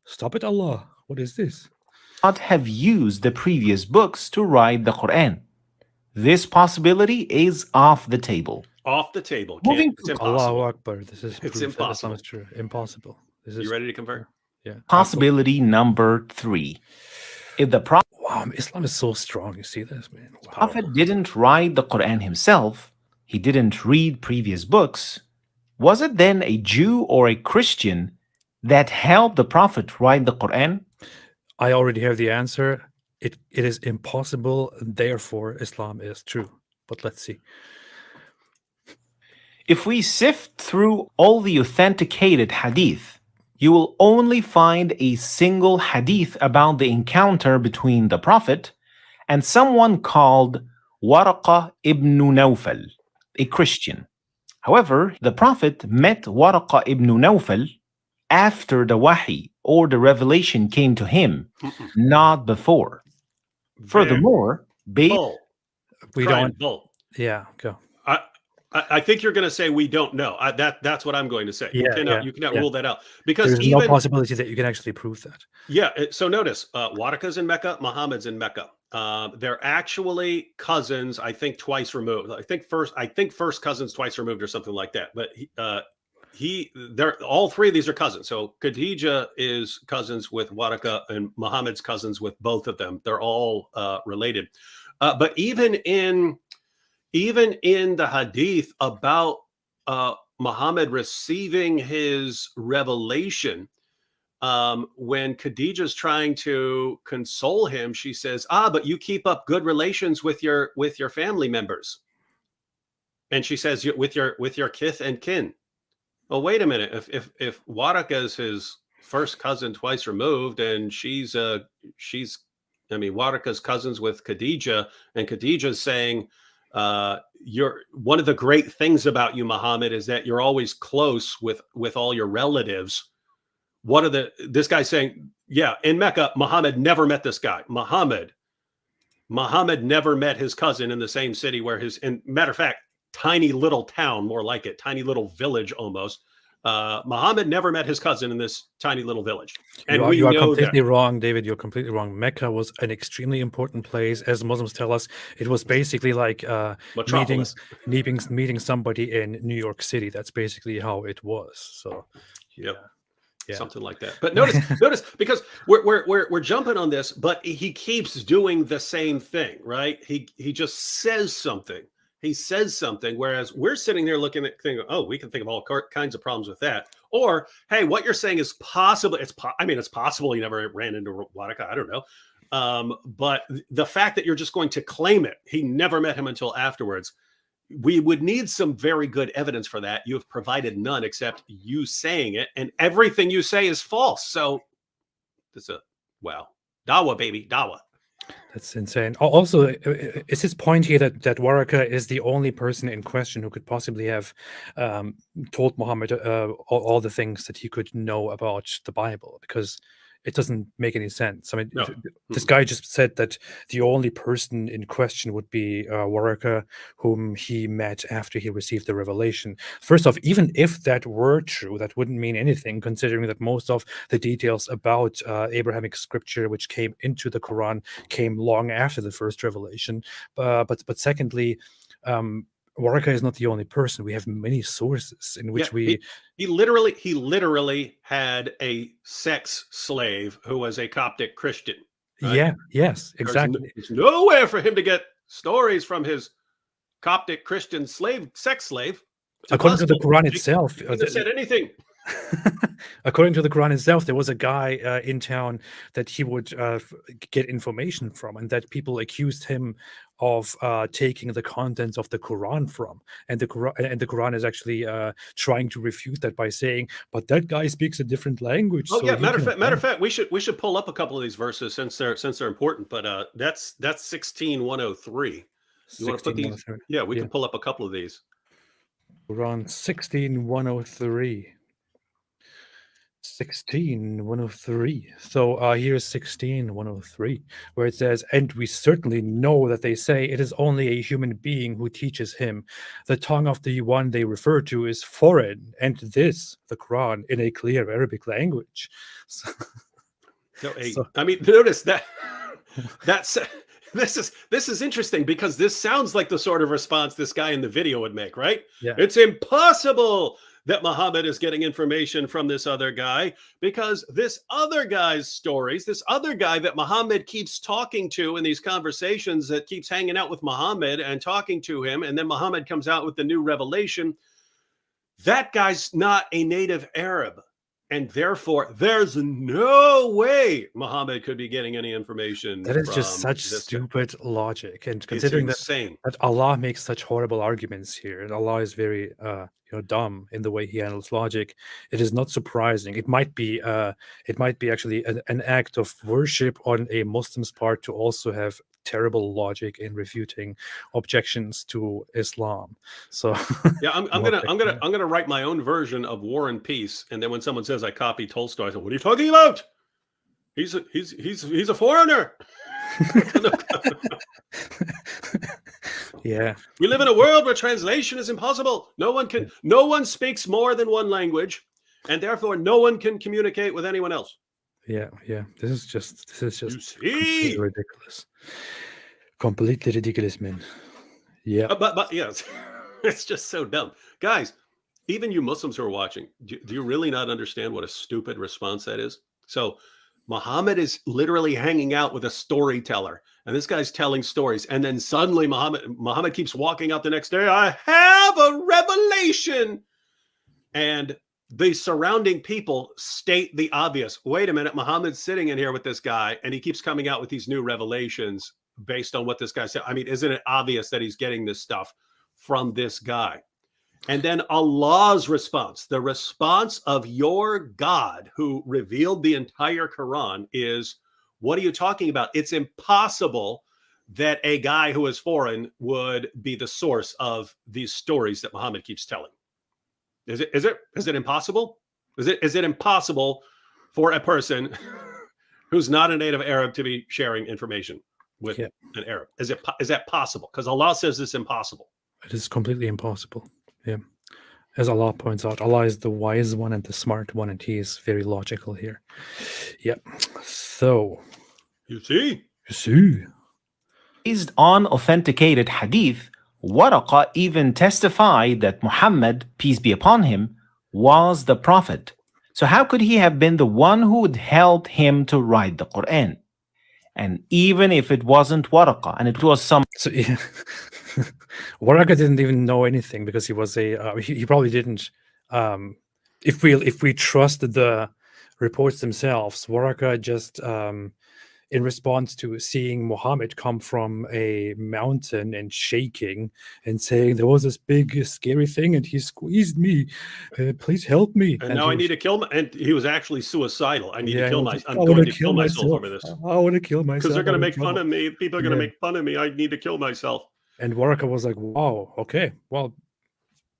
Stop it, Allah. What is this? Not have used the previous books to write the Quran. This possibility is off the table. Off the table. It's impossible. Allahu Akbar. This is it's impossible. Islam is true. Impossible. You ready to convert? Yeah. Possibility number 3. If the Prophet Islam is so strong. You see this, man? Wow. Prophet didn't write the Quran himself. He didn't read previous books. Was it then a Jew or a Christian that helped the Prophet write the Quran? I already have the answer. It is impossible. Therefore, Islam is true. But let's see. If we sift through all the authenticated hadith, you will only find a single hadith about the encounter between the Prophet and someone called Waraqa ibn Nawfal, a Christian. However, the Prophet met Waraqa ibn Nawfal after the wahi or the revelation came to him, not before. Furthermore, Bull. We Crying don't. bull. Yeah, go. I think you're going to say we don't know. That's what I'm going to say. Yeah, you cannot yeah. rule that out because There's even no possibility that you can actually prove that. yeah. So notice, Waraka's in Mecca, Muhammad's in Mecca. They're actually cousins. I think twice removed. I think first cousins twice removed or something like that. But they're all three of these are cousins. So Khadija is cousins with Waraka, and Muhammad's cousins with both of them. They're all related. But even in the hadith about Muhammad receiving his revelation, when Khadija's trying to console him, she says, but you keep up good relations with your family members. And she says, with your kith and kin. Well, wait a minute. If Waraka is his first cousin twice removed, and Waraka's cousins with Khadija, and Khadija's saying, you're one of the great things about you, Muhammad, is that you're always close with all your relatives. This guy saying, yeah, in Mecca, Muhammad never met this guy. Muhammad never met his cousin in the same city where and matter of fact, tiny little town, more like it, tiny little village almost. Muhammad never met his cousin in this tiny little village. And you are completely wrong, David. You're completely wrong. Mecca was an extremely important place. As Muslims tell us, it was basically like meeting somebody in New York City. That's basically how it was. So, yeah. Something like that. But notice, because we're jumping on this, but he keeps doing the same thing, right? He just says something. He says something, whereas we're sitting there looking at thinking, oh, we can think of all kinds of problems with that. Or, hey, what you're saying is possible. It's possible he never ran into Waraka. I don't know. But the fact that you're just going to claim it, he never met him until afterwards. We would need some very good evidence for that. You have provided none except you saying it, and everything you say is false. So it's wow. Dawa, baby, dawa. That's insane. Also, is his point here that Waraka is the only person in question who could possibly have told Muhammad all the things that he could know about the Bible? Because it doesn't make any sense. I mean, no. This guy just said that the only person in question would be Waraka, whom he met after he received the revelation. First off, even if that were true, that wouldn't mean anything, considering that most of the details about Abrahamic scripture, which came into the Quran, came long after the first revelation. But secondly, Waraka is not the only person. We have many sources in which he literally had a sex slave who was a Coptic Christian. Right? Yeah, yes, exactly. There's nowhere for him to get stories from his Coptic Christian sex slave. According to the Quran itself, he couldn't have said anything. According to the Quran itself, there was a guy in town that he would get information from, and that people accused him of taking the contents of the Quran from. And the Quran is actually trying to refute that by saying, "But that guy speaks a different language." Oh, so yeah. Matter of fact, we should pull up a couple of these verses since they're important. But that's 16:103. You want to put these? Yeah, we can pull up a couple of these. Quran 16:103. 16:103. So here's 16:103, where it says, "And we certainly know that they say it is only a human being who teaches him. The tongue of the one they refer to is foreign, and this, the Quran, in a clear Arabic language." I mean, notice that this is interesting, because this sounds like the sort of response this guy in the video would make, right? Yeah. It's impossible that Muhammad is getting information from this other guy, because this other guy's stories, this other guy that Muhammad keeps talking to in these conversations, that keeps hanging out with Muhammad and talking to him, and then Muhammad comes out with the new revelation, that guy's not a native Arab. And therefore, there's no way Muhammad could be getting any information. That is just such stupid logic. And considering that Allah makes such horrible arguments here, and Allah is very dumb in the way he handles logic, it is not surprising. It might be actually an act of worship on a Muslim's part to also have terrible logic in refuting objections to Islam. So yeah, I'm gonna write my own version of War and Peace, and then when someone says I copy Tolstoy, I say, "What are you talking about? He's a foreigner." Yeah, we live in a world where translation is impossible. No one speaks more than one language, and therefore no one can communicate with anyone else. Yeah. This is just completely ridiculous. Completely ridiculous, man. Yeah. But yes, it's just so dumb. Guys, even you Muslims who are watching, do you really not understand what a stupid response that is? So Muhammad is literally hanging out with a storyteller, and this guy's telling stories, and then suddenly Muhammad keeps walking out the next day, I have a revelation. And the surrounding people state the obvious. Wait a minute, Muhammad's sitting in here with this guy, and he keeps coming out with these new revelations based on what this guy said. I mean, isn't it obvious that he's getting this stuff from this guy? And then Allah's response, the response of your God who revealed the entire Quran is, what are you talking about? It's impossible that a guy who is foreign would be the source of these stories that Muhammad keeps telling. Is it impossible? Is it impossible for a person who's not a native Arab to be sharing information with an Arab? Is that possible? Because Allah says it's impossible. It is completely impossible. Yeah. As Allah points out, Allah is the wise one and the smart one, and he is very logical here. Yeah. So you see. Based on authenticated hadith, Waraqa even testified that Muhammad, peace be upon him, was the prophet. So how could he have been the one who would help him to write the Quran? And even if it wasn't Waraqa, and it was some... So, yeah. Waraqa didn't even know anything, because he was he probably didn't. If we trust the reports themselves, Waraqa just... in response to seeing Muhammad come from a mountain and shaking and saying, there was this big scary thing and he squeezed me, please help me. And now I need to kill him. And he was actually suicidal. I'm going to kill myself over this. I want to kill myself. Because they're going to make fun of me. People are going to make fun of me. I need to kill myself. And Waraqa was like, wow, okay, well,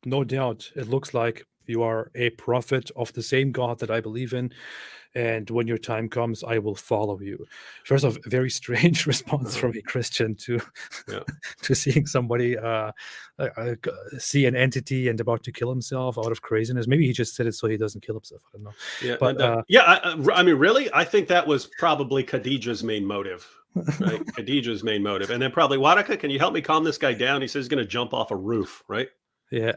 no doubt. It looks like you are a prophet of the same God that I believe in. And when your time comes, I will follow you. First off, a very strange response from a Christian to seeing somebody see an entity and about to kill himself out of craziness. Maybe he just said it so he doesn't kill himself. I don't know. Yeah, but I mean, really, I think that was probably Khadija's main motive. Right? Khadija's main motive. And then probably, Waraqa, can you help me calm this guy down? He says he's going to jump off a roof, right? Yeah.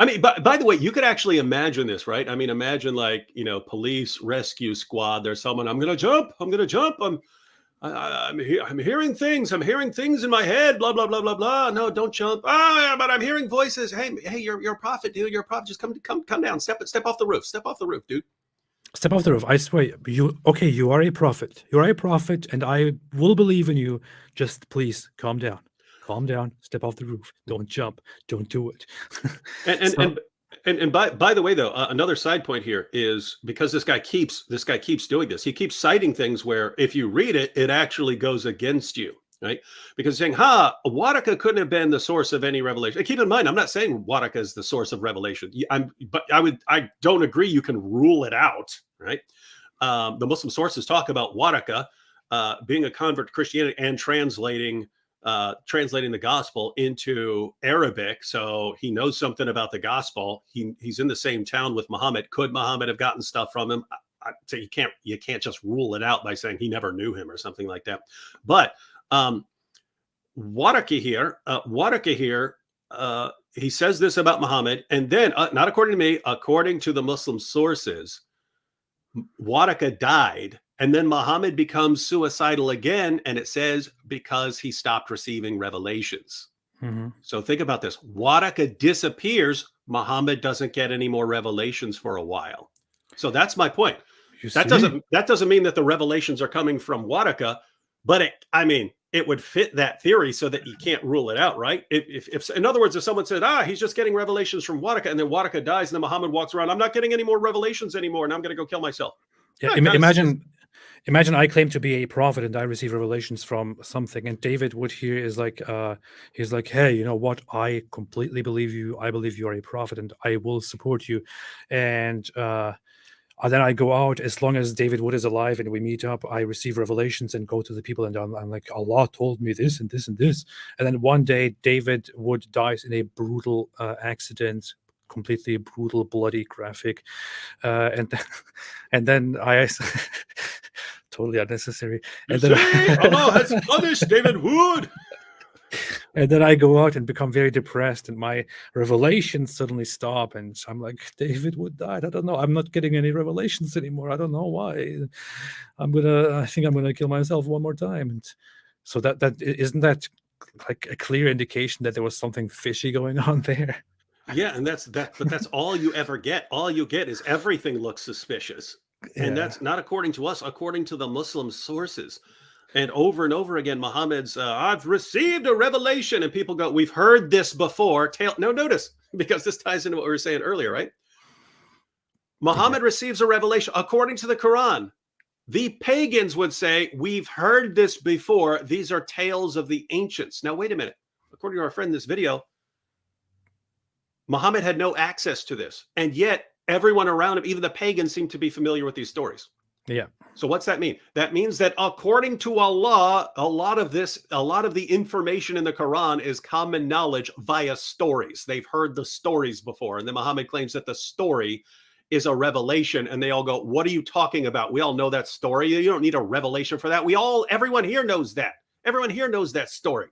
I mean, by the way, you could actually imagine this, right? I mean, imagine like, police rescue squad. There's someone, I'm going to jump. I'm hearing things. I'm hearing things in my head. Blah, blah, blah, blah, blah. No, don't jump. But I'm hearing voices. Hey, you're a prophet, dude. You're a prophet. Just come down. Step off the roof. Step off the roof, dude. Step off the roof. I swear. You are a prophet. You are a prophet, and I will believe in you. Just please calm down. Calm down, step off the roof, don't jump, don't do it. And by the way, though, another side point here is, because this guy keeps doing this. He keeps citing things where if you read it, it actually goes against you, right? Because saying, Waraqa couldn't have been the source of any revelation. And keep in mind, I'm not saying Waraqa is the source of revelation. But I don't agree you can rule it out, right? The Muslim sources talk about Waraqa being a convert to Christianity and translating the gospel into Arabic, so he knows something about the gospel. He's in the same town with Muhammad. Could Muhammad have gotten stuff from him? So you can't just rule it out by saying he never knew him or something like that. But Waraqa here he says this about Muhammad, and then, not according to me, according to the Muslim sources, Waraka died, and then Muhammad becomes suicidal again, and it says because he stopped receiving revelations. Mm-hmm. So think about this. Waraka disappears. Muhammad doesn't get any more revelations for a while. So that's my point. That doesn't mean that the revelations are coming from Waraka, but it would fit that theory so that you can't rule it out, right? If in other words, if someone said, he's just getting revelations from Waraka, and then Waraka dies, and then Muhammad walks around, I'm not getting any more revelations anymore, and I'm going to go kill myself. Yeah, imagine I claim to be a prophet and I receive revelations from something, and David Wood here is like, he's like, hey, you know what? I completely believe you. I believe you are a prophet, and I will support you. And then I go out, as long as David Wood is alive and we meet up, I receive revelations and go to the people, and I'm like, Allah told me this and this and this. And then one day David Wood dies in a brutal accident, completely brutal, bloody, graphic, and then I totally unnecessary. And then Allah has punished David Wood. And then I go out and become very depressed, and my revelations suddenly stop, and I'm like, David Wood died. I don't know. I'm not getting any revelations anymore. I don't know why. I think I'm gonna kill myself one more time. And so that isn't that like a clear indication that there was something fishy going on there. Yeah, and that's all you ever get. All you get is everything looks suspicious. And that's not according to us, according to the Muslim sources. And over again, Muhammad's, I've received a revelation. And people go, we've heard this before. No, notice, because this ties into what we were saying earlier, right? Muhammad receives a revelation according to the Quran. The pagans would say, we've heard this before. These are tales of the ancients. Now, wait a minute. According to our friend in this video, Muhammad had no access to this. And yet everyone around him, even the pagans, seem to be familiar with these stories. Yeah. So what's that mean? That means that according to Allah, a lot of the information in the Quran is common knowledge via stories. They've heard the stories before. And then Muhammad claims that the story is a revelation. And they all go, what are you talking about? We all know that story. You don't need a revelation for that. Everyone here knows that. Everyone here knows that story.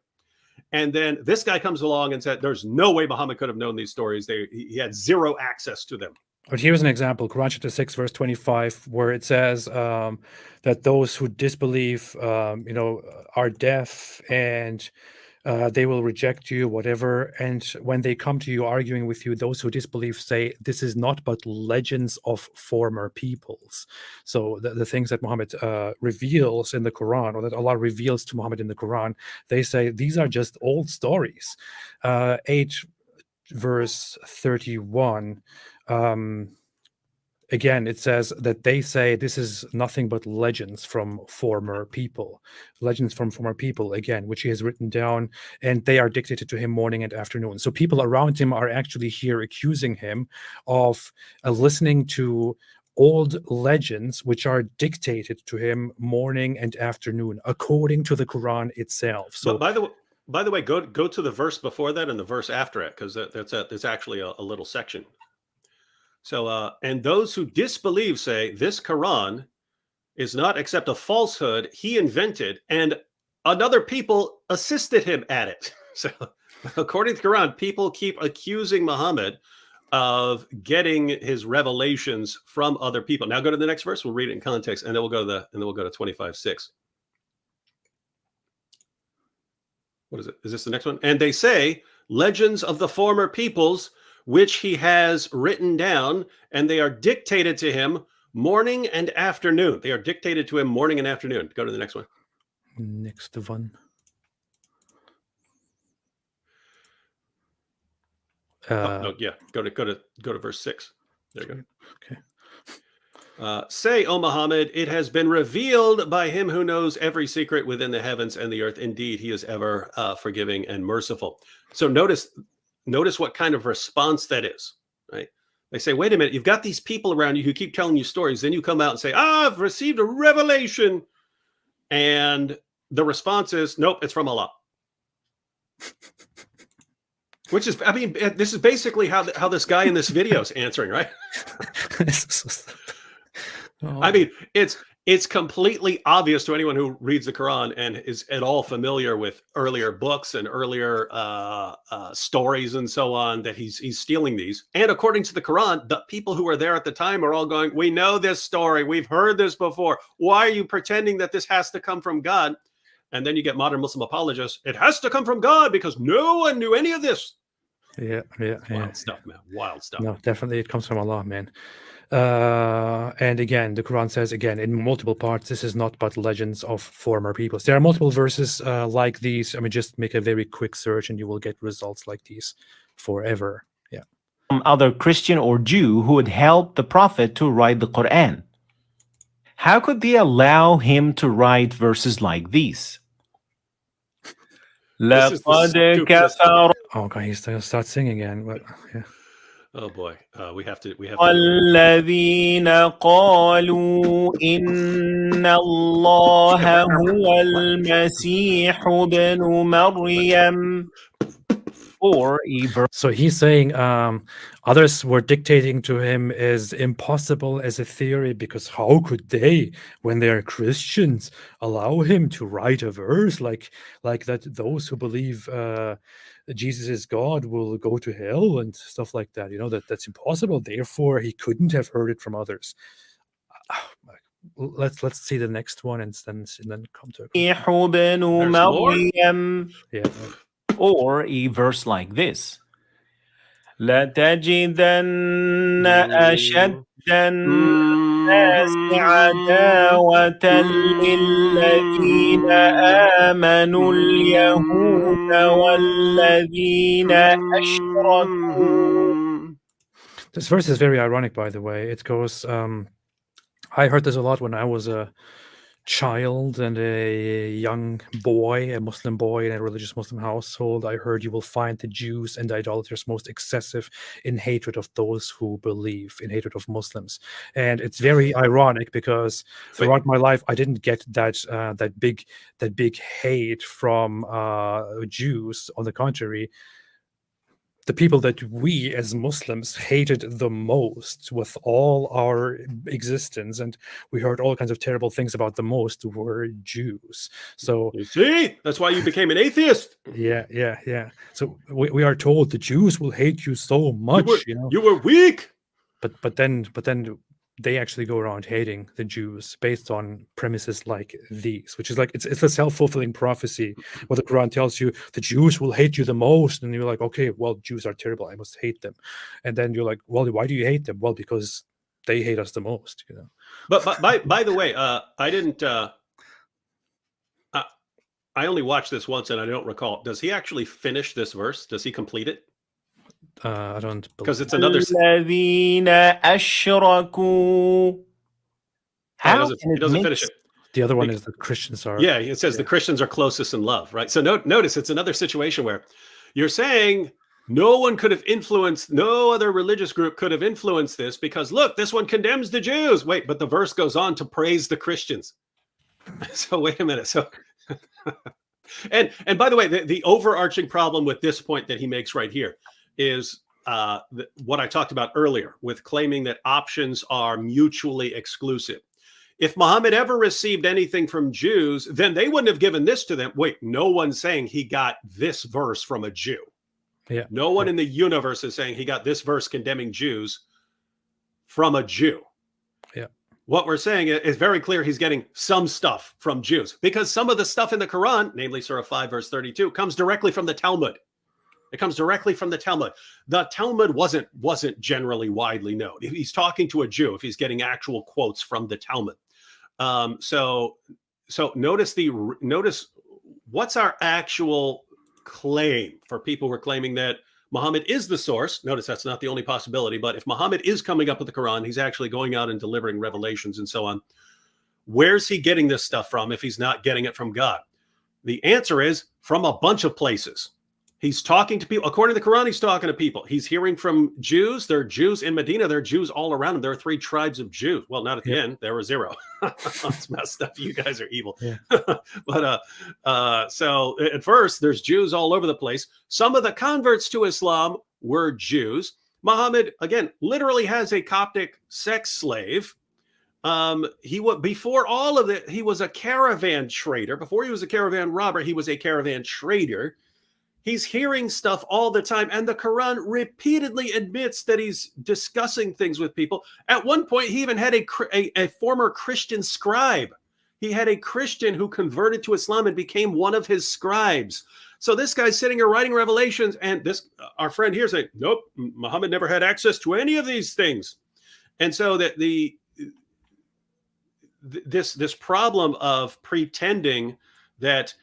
And then this guy comes along and said, there's no way Muhammad could have known these stories. He had zero access to them. But here's an example, Quran chapter 6, verse 25, where it says that those who disbelieve, are deaf, and they will reject you, whatever. And when they come to you arguing with you, those who disbelieve say, this is not but legends of former peoples. So the things that Muhammad reveals in the Quran, or that Allah reveals to Muhammad in the Quran, they say these are just old stories. 8 verse 31. Again, it says that they say this is nothing but legends from former people, again, which he has written down, and they are dictated to him morning and afternoon. So people around him are actually here accusing him of listening to old legends, which are dictated to him morning and afternoon, according to the Quran itself. So, by the way, go to the verse before that and the verse after it, because there's actually a little section. So, and those who disbelieve say this Quran is not except a falsehood he invented, and another people assisted him at it. So, according to the Quran, people keep accusing Muhammad of getting his revelations from other people. Now, go to the next verse. We'll read it in context, and then we'll go to 25:6. What is it? Is this the next one? And they say legends of the former peoples, which he has written down, and they are dictated to him morning and afternoon. They are dictated to him morning and afternoon. Go to the next one. Next one. Go to verse 6. There you go. Okay. Say, O Muhammad, it has been revealed by him who knows every secret within the heavens and the earth. Indeed, he is ever forgiving and merciful. So notice what kind of response that is, right? They say, wait a minute, you've got these people around you who keep telling you stories. Then you come out and say, I've received a revelation. And the response is, nope, it's from Allah. Which is, this is basically how this guy in this video is answering, right? Oh. It's it's completely obvious to anyone who reads the Quran and is at all familiar with earlier books and earlier stories and so on that he's stealing these. And according to the Quran, the people who were there at the time are all going, we know this story. We've heard this before. Why are you pretending that this has to come from God? And then you get modern Muslim apologists. It has to come from God because no one knew any of this. Yeah. Wild stuff, man. Wild stuff. No, definitely it comes from Allah, man. And again, the Quran says again in multiple parts, this is not but legends of former peoples. There are multiple verses like these. I mean, just make a very quick search and you will get results like these forever. Yeah. Some other Christian or Jew who would help the Prophet to write the Quran. How could they allow him to write verses like these? This is the stupidest- Oh God, he's gonna start singing again. But, yeah. Oh boy, we have to. والذين قالوا إن الله هو المسيح ابن مريم. Or a So he's saying others were dictating to him as impossible as a theory, because how could they, when they're Christians, allow him to write a verse like that? Those who believe Jesus is God will go to hell and stuff like that. You know, that's impossible. Therefore, he couldn't have heard it from others. Let's see the next one and then come to it. ابن مريم. Yeah. Or a verse like this. لتجدن أشد الناس عداوة للذين آمنوا اليهود والذين أشركوا. This verse is very ironic, by the way. It goes, I heard this a lot when I was a child and a young boy, a Muslim boy in a religious Muslim household. I heard you will find the Jews and the idolaters most excessive in hatred of those who believe, in hatred of Muslims. And it's very ironic because throughout my life I didn't get that big hate from Jews. On the contrary, the people that we as Muslims hated the most with all our existence, and we heard all kinds of terrible things about the most, were Jews. So you see, that's why you became an atheist. Yeah. So we are told the Jews will hate you so much. You were weak. But then they actually go around hating the Jews based on premises like these, which is like it's a self-fulfilling prophecy. What the Quran tells you, the Jews will hate you the most, and you're like, okay, well, Jews are terrible, I must hate them. And then you're like, well, why do you hate them? Well, because they hate us the most, you know. But by the way, I didn't. I only watched this once, and I don't recall. Does he actually finish this verse? Does he complete it? I don't, because it's another. الذين أشركوا. How he doesn't finish it. The other one is the Christians are. Yeah, it says the Christians are closest in love, right? So notice it's another situation where you're saying no one could have influenced, no other religious group could have influenced this because look, this one condemns the Jews. Wait, but the verse goes on to praise the Christians. So wait a minute. So. And by the way, the overarching problem with this point that he makes right here is what I talked about earlier with claiming that options are mutually exclusive. If Muhammad ever received anything from Jews, then they wouldn't have given this to them. Wait, no one's saying he got this verse from a Jew. Yeah. No one in the universe is saying he got this verse condemning Jews from a Jew. Yeah. What we're saying is very clear. He's getting some stuff from Jews because some of the stuff in the Quran, namely Surah 5, verse 32, comes directly from the Talmud. It comes directly from the Talmud. The Talmud wasn't generally widely known. If he's talking to a Jew, if he's getting actual quotes from the Talmud. So notice what's our actual claim for people who are claiming that Muhammad is the source. Notice that's not the only possibility, but if Muhammad is coming up with the Quran, he's actually going out and delivering revelations and so on. Where's he getting this stuff from if he's not getting it from God? The answer is from a bunch of places. He's talking to people. According to the Quran, he's talking to people. He's hearing from Jews. There are Jews in Medina. There are Jews all around him. There are 3 tribes of Jews. Well, not at the end. There were 0. It's messed up. You guys are evil. Yeah. But so at first, there's Jews all over the place. Some of the converts to Islam were Jews. Muhammad, again, literally has a Coptic sex slave. He was, before all of it, he was a caravan trader. Before he was a caravan robber, he was a caravan trader. He's hearing stuff all the time, and the Quran repeatedly admits that he's discussing things with people. At one point, he even had a former Christian scribe. He had a Christian who converted to Islam and became one of his scribes. So this guy's sitting here writing Revelations, and this our friend here saying, "Nope, Muhammad never had access to any of these things." And so that this problem of pretending that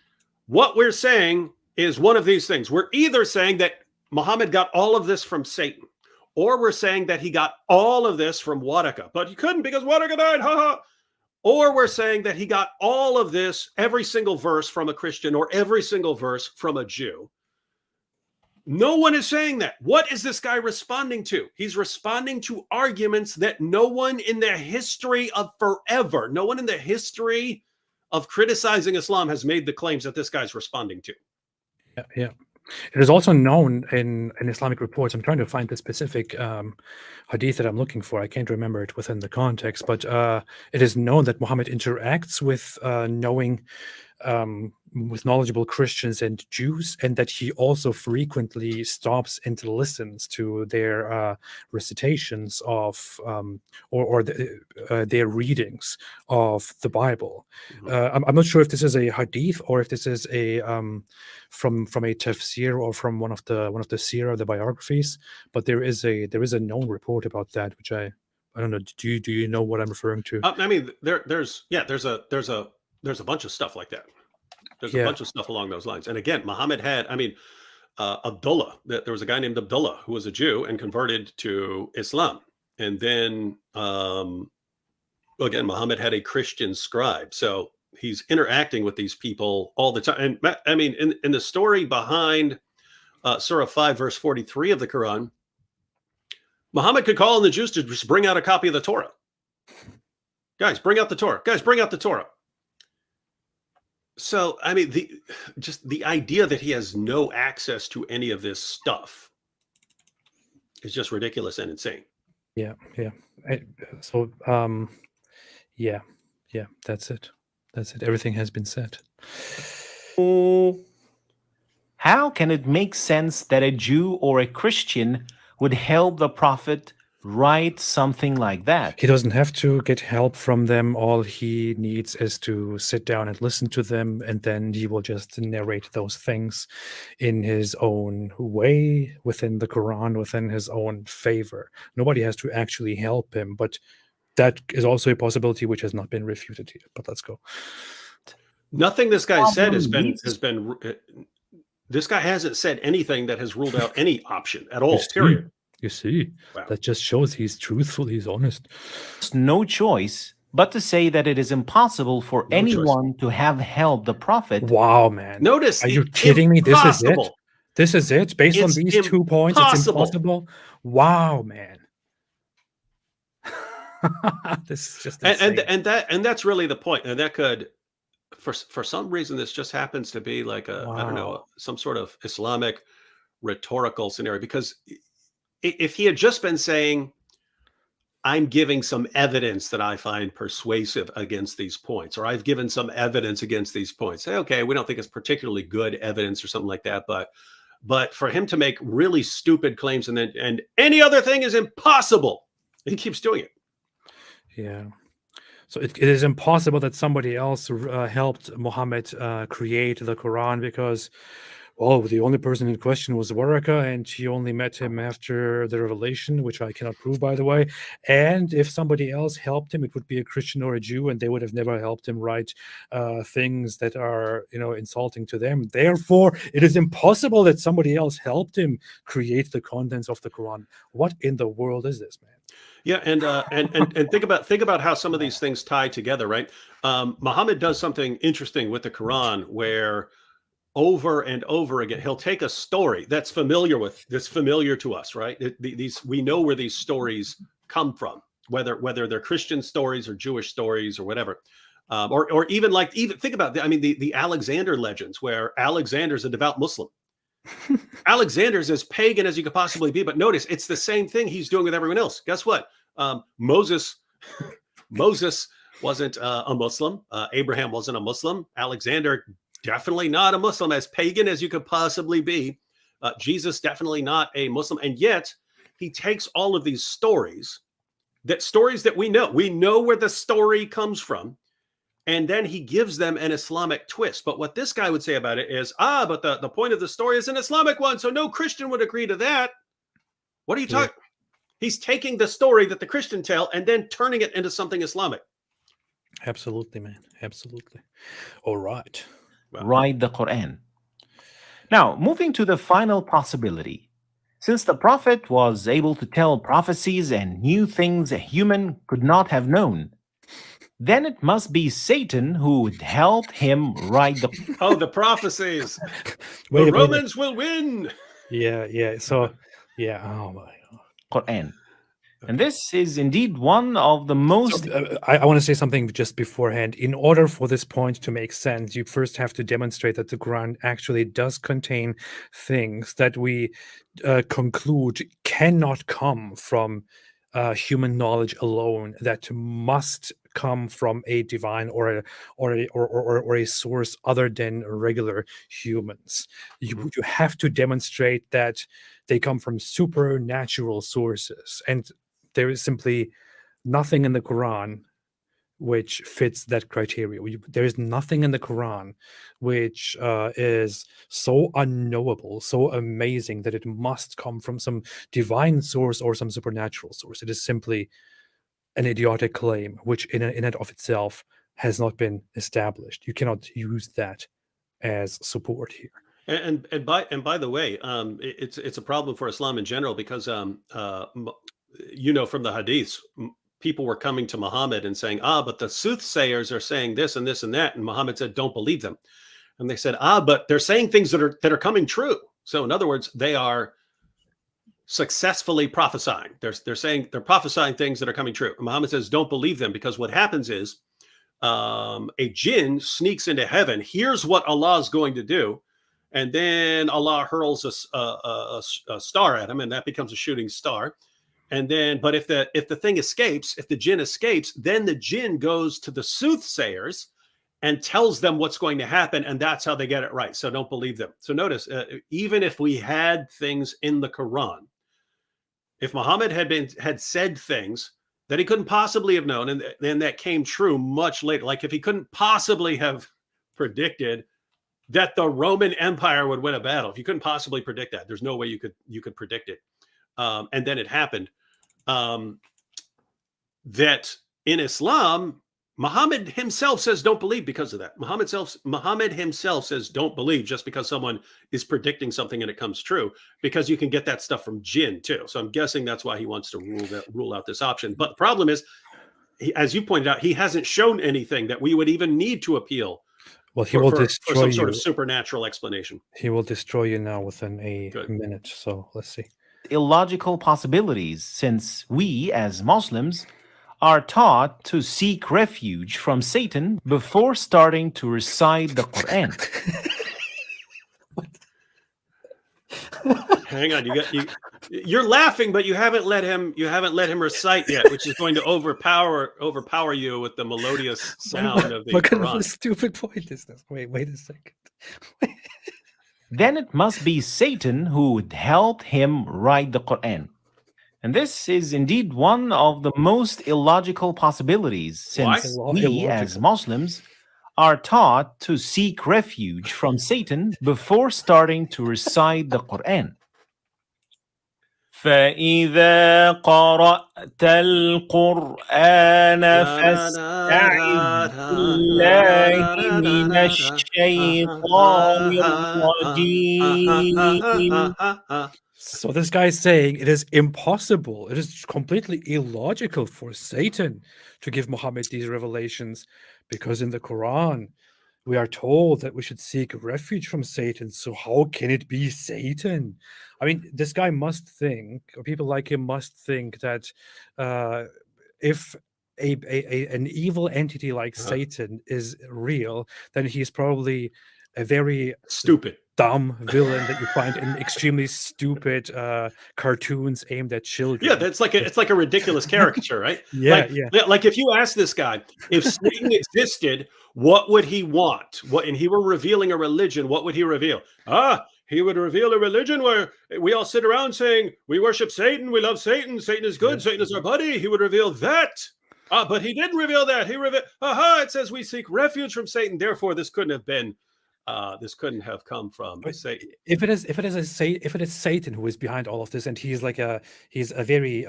what we're saying is one of these things. We're either saying that Muhammad got all of this from Satan, or we're saying that he got all of this from Waraka, but he couldn't because Waraka died, haha. Or we're saying that he got all of this, every single verse from a Christian or every single verse from a Jew. No one is saying that. What is this guy responding to? He's responding to arguments that no one in the history of forever, no one in the history of criticizing Islam has made the claims that this guy's responding to. Yeah. It is also known in Islamic reports. I'm trying to find the specific hadith that I'm looking for. I can't remember it within the context, but it is known that Muhammad interacts with knowledgeable Christians and Jews, and that he also frequently stops and listens to their recitations of their readings of the Bible. I'm not sure if this is a hadith or if this is a from a tafsir or from one of the seerah, the biographies, but there is a known report about that, which I don't know. Do you know what I'm referring to? I mean, there's a bunch of stuff like that. There's a bunch of stuff along those lines. And again, Muhammad had, Abdullah, there was a guy named Abdullah who was a Jew and converted to Islam. And then, again, Muhammad had a Christian scribe. So he's interacting with these people all the time. And I mean, in the story behind Surah 5, verse 43 of the Quran, Muhammad could call on the Jews to just bring out a copy of the Torah. Guys, bring out the Torah. Guys, bring out the Torah. So, I mean, the idea that he has no access to any of this stuff is just ridiculous and insane. Yeah. That's it. Everything has been said. How can it make sense that a Jew or a Christian would help the Prophet write something like that? He doesn't have to get help from them. All he needs is to sit down and listen to them, and then he will just narrate those things in his own way, within the Quran, within his own favor. Nobody has to actually help him, but that is also a possibility which has not been refuted here. But let's go. Nothing this guy said has been. This guy hasn't said anything that has ruled out any option at all. Period. You see, wow. That just shows he's truthful, he's honest. There's no choice but to say that it is impossible for anyone to have helped the Prophet. Wow, man. Notice, are you kidding me? This is it? This is it? Based on these 2 points, it's impossible? Wow, man. This is just insane. And that's really the point. And that could, for some reason, this just happens to be like I don't know, some sort of Islamic rhetorical scenario, because if he had just been saying, I'm giving some evidence that I find persuasive against these points, or I've given some evidence against these points, say, okay, we don't think it's particularly good evidence or something like that. But for him to make really stupid claims and any other thing is impossible, he keeps doing it. Yeah. So it is impossible that somebody else helped Muhammad create the Quran, because the only person in question was Waraka, and he only met him after the revelation, which I cannot prove, by the way. And if somebody else helped him, it would be a Christian or a Jew, and they would have never helped him write things that are, insulting to them. Therefore, it is impossible that somebody else helped him create the contents of the Quran. What in the world is this, man? Yeah, and think about how some of these things tie together, right? Muhammad does something interesting with the Quran where over and over again he'll take a story that's familiar to us, right? We know where these stories come from, whether they're Christian stories or Jewish stories or whatever, or even think about the Alexander legends, where Alexander's a devout Muslim. Alexander's as pagan as you could possibly be, but notice it's the same thing he's doing with everyone else. Guess what? Moses Moses wasn't a Muslim. Abraham wasn't a Muslim. Alexander, definitely not a Muslim, as pagan as you could possibly be. Jesus, definitely not a Muslim. And yet he takes all of these stories that we know where the story comes from. And then he gives them an Islamic twist. But what this guy would say about it is, but the point of the story is an Islamic one. So no Christian would agree to that. What are you talking? He's taking the story that the Christian tell and then turning it into something Islamic. Absolutely, man. Absolutely. All right. Well, Write the Quran. Now, moving to the final possibility. Since the prophet was able to tell prophecies and knew things a human could not have known, then it must be Satan who would help him write the the prophecies. Wait The a minute. Romans will win. Yeah. So, yeah. Oh my God. Quran. And this is indeed one of the most... I want to say something just beforehand. In order for this point to make sense, you first have to demonstrate that the Quran actually does contain things that we conclude cannot come from human knowledge alone, that must come from a divine or a source other than regular humans. You have to demonstrate that they come from supernatural sources, and there is simply nothing in the Quran which fits that criteria. There is nothing in the Quran which is so unknowable, so amazing that it must come from some divine source or some supernatural source. It is simply an idiotic claim, which in and of itself has not been established. You cannot use that as support here. And by the way, it's a problem for Islam in general because from the hadiths, people were coming to Muhammad and saying, but the soothsayers are saying this and this and that, and Muhammad said, don't believe them. And they said, but they're saying things that are coming true. So in other words, they are successfully prophesying. They're saying they're prophesying things that are coming true. And Muhammad says, don't believe them, because what happens is a jinn sneaks into heaven, hears what Allah is going to do, and then Allah hurls a star at him, and that becomes a shooting star. And then, but if the thing escapes, if the jinn escapes, then the jinn goes to the soothsayers and tells them what's going to happen, and that's how they get it right. So don't believe them. So notice, even if we had things in the Quran, if Muhammad had said things that he couldn't possibly have known, and then that came true much later, like if he couldn't possibly have predicted that the Roman Empire would win a battle, if you couldn't possibly predict that, there's no way you could predict it, and then it happened. That in Islam, Muhammad himself says don't believe because of that. Muhammad himself says don't believe just because someone is predicting something and it comes true, because you can get that stuff from jinn too. So I'm guessing that's why he wants to rule out this option. But the problem is, as you pointed out, he hasn't shown anything that we would even need to appeal. Well, he will destroy for some you. sort of supernatural explanation. He will destroy you now within a minute. So let's see. Illogical possibilities, since we as Muslims are taught to seek refuge from Satan before starting to recite the Quran. Hang on, you're laughing, but you haven't let him recite yet, which is going to overpower you with the melodious sound of the What Quran. kind of a stupid point is this? Wait a second. Then it must be Satan who would help him write the Quran. And this is indeed one of the most illogical possibilities, since we as Muslims are taught to seek refuge from Satan before starting to recite the Quran. فَإِذَا قَرَأْتَ الْقُرْآنَ فَاسْتَعِذْ بِاللَّهِ مِنَ الشَّيْطَانِ الرَّجِيمِ. So this guy is saying it is impossible, it is completely illogical for Satan to give Muhammad these revelations, because in the Quran we are told that we should seek refuge from Satan. So how can it be Satan? I mean, this guy must think, or people like him must think, that if an evil entity like Satan is real, then he's probably a very stupid. dumb villain that you find in extremely stupid cartoons aimed at children. Yeah, that's like it's like a ridiculous caricature, right? Yeah, yeah. Like if you ask this guy, if Satan existed, what would he want? What, and he were revealing a religion, what would he reveal? He would reveal a religion where we all sit around saying, we worship Satan, we love Satan, Satan is good, Satan is our buddy. He would reveal that. But he didn't reveal that. He revealed, it says we seek refuge from Satan. Therefore, this couldn't have been, this couldn't have come from Satan. If it is Satan who is behind all of this, and he's a very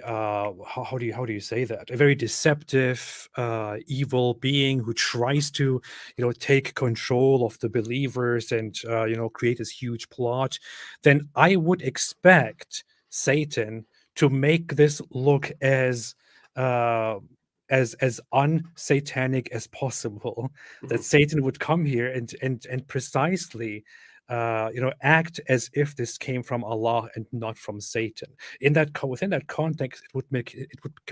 how do you say that? A very deceptive, evil being who tries to, take control of the believers and create this huge plot. Then I would expect Satan to make this look as unsatanic as possible. That Satan would come here and precisely act as if this came from Allah and not from Satan. Within that context, it would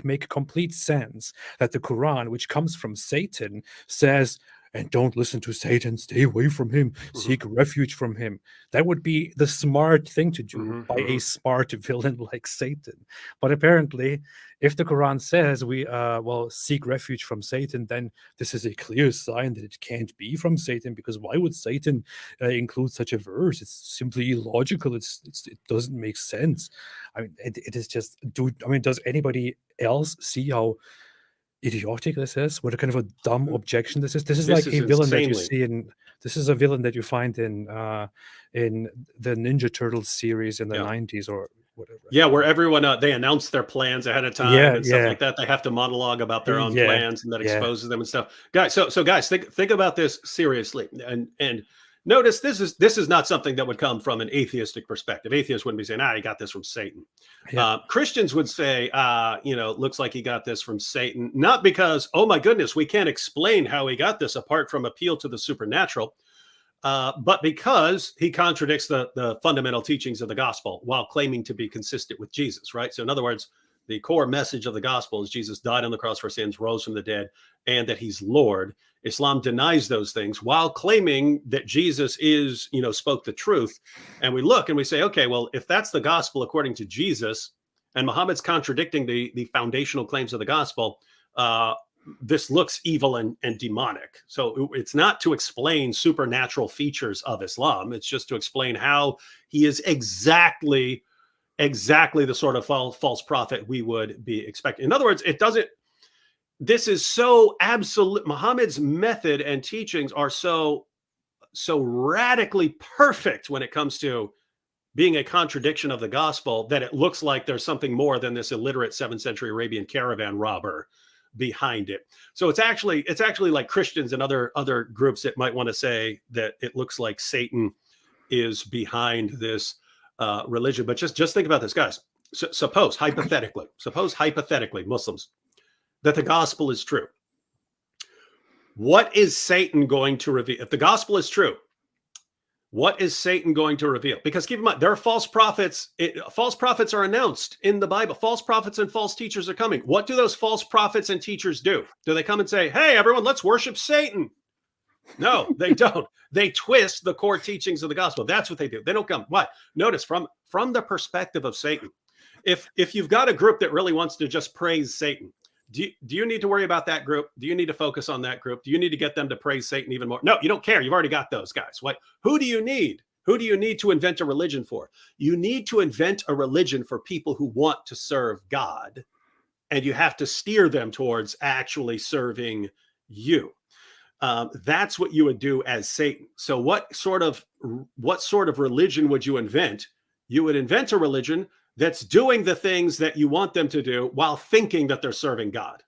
make complete sense that the Quran, which comes from Satan, says, and don't listen to Satan, stay away from him, seek refuge from him. That would be the smart thing to do by a smart villain like Satan. But apparently, if the Quran says we seek refuge from Satan, then this is a clear sign that it can't be from Satan, because why would Satan include such a verse? It's simply illogical. It doesn't make sense. I mean, it is just, does anybody else see how idiotic this is? What a kind of a dumb objection this is. This is like a villain that you see this is a villain that you find in the Ninja Turtles series in the 90s or whatever. Yeah, where everyone they announce their plans ahead of time and stuff like that. They have to monologue about their own plans, and that exposes them and stuff. Guys, so guys, think about this seriously, and notice this is not something that would come from an atheistic perspective. Atheists wouldn't be saying, he got this from Satan. Christians would say, looks like he got this from Satan, not because, oh my goodness, we can't explain how he got this apart from appeal to the supernatural, but because he contradicts the fundamental teachings of the gospel while claiming to be consistent with Jesus, right? So in other words, the core message of the gospel is Jesus died on the cross for sins, rose from the dead, and that he's Lord. Islam denies those things while claiming that Jesus spoke the truth. And we look and we say, okay, well, if that's the gospel according to Jesus, and Muhammad's contradicting the foundational claims of the gospel, this looks evil and demonic. So it's not to explain supernatural features of Islam. It's just to explain how he is exactly the sort of false prophet we would be expecting. In other words, this is so absolute. Muhammad's method and teachings are so radically perfect when it comes to being a contradiction of the gospel that it looks like there's something more than this illiterate 7th century Arabian caravan robber behind it. So it's actually like Christians and other groups that might want to say that it looks like Satan is behind this religion. But just think about this, guys. Suppose hypothetically, Muslims, that the gospel is true. What is Satan going to reveal? If the gospel is true, what is Satan going to reveal? Because keep in mind, there are false prophets. False prophets are announced in the Bible. False prophets and false teachers are coming. What do those false prophets and teachers do? Do they come and say, hey, everyone, let's worship Satan? No, they don't. They twist the core teachings of the gospel. That's what they do. They don't come. Why? Notice from the perspective of Satan, if you've got a group that really wants to just praise Satan, do you need to worry about that group? Do you need to focus on that group? Do you need to get them to praise Satan even more? No, you don't care. You've already got those guys. What? Who do you need? Who do you need to invent a religion for? You need to invent a religion for people who want to serve God, and you have to steer them towards actually serving you. That's what you would do as Satan. So what sort of religion would you invent? You would invent a religion that's doing the things that you want them to do while thinking that they're serving God.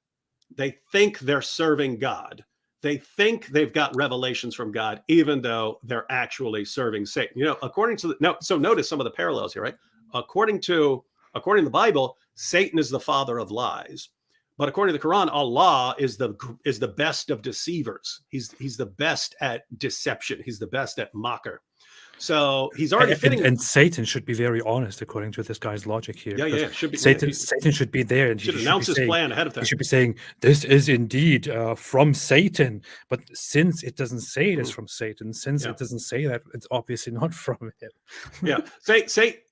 They think they're serving God. They think they've got revelations from God, even though they're actually serving Satan. So notice some of the parallels here, right? According to the Bible, Satan is the father of lies. But according to the Quran, Allah is the best of deceivers. He's the best at deception. He's the best at mocker. So he's already fitting. And Satan should be very honest according to this guy's logic here. Yeah. Should be. Satan should be there, and should he announce should be his saying, plan ahead of time. He should be saying, "This is indeed from Satan." But since it doesn't say it is from Satan, since it doesn't say that, it's obviously not from him. Yeah.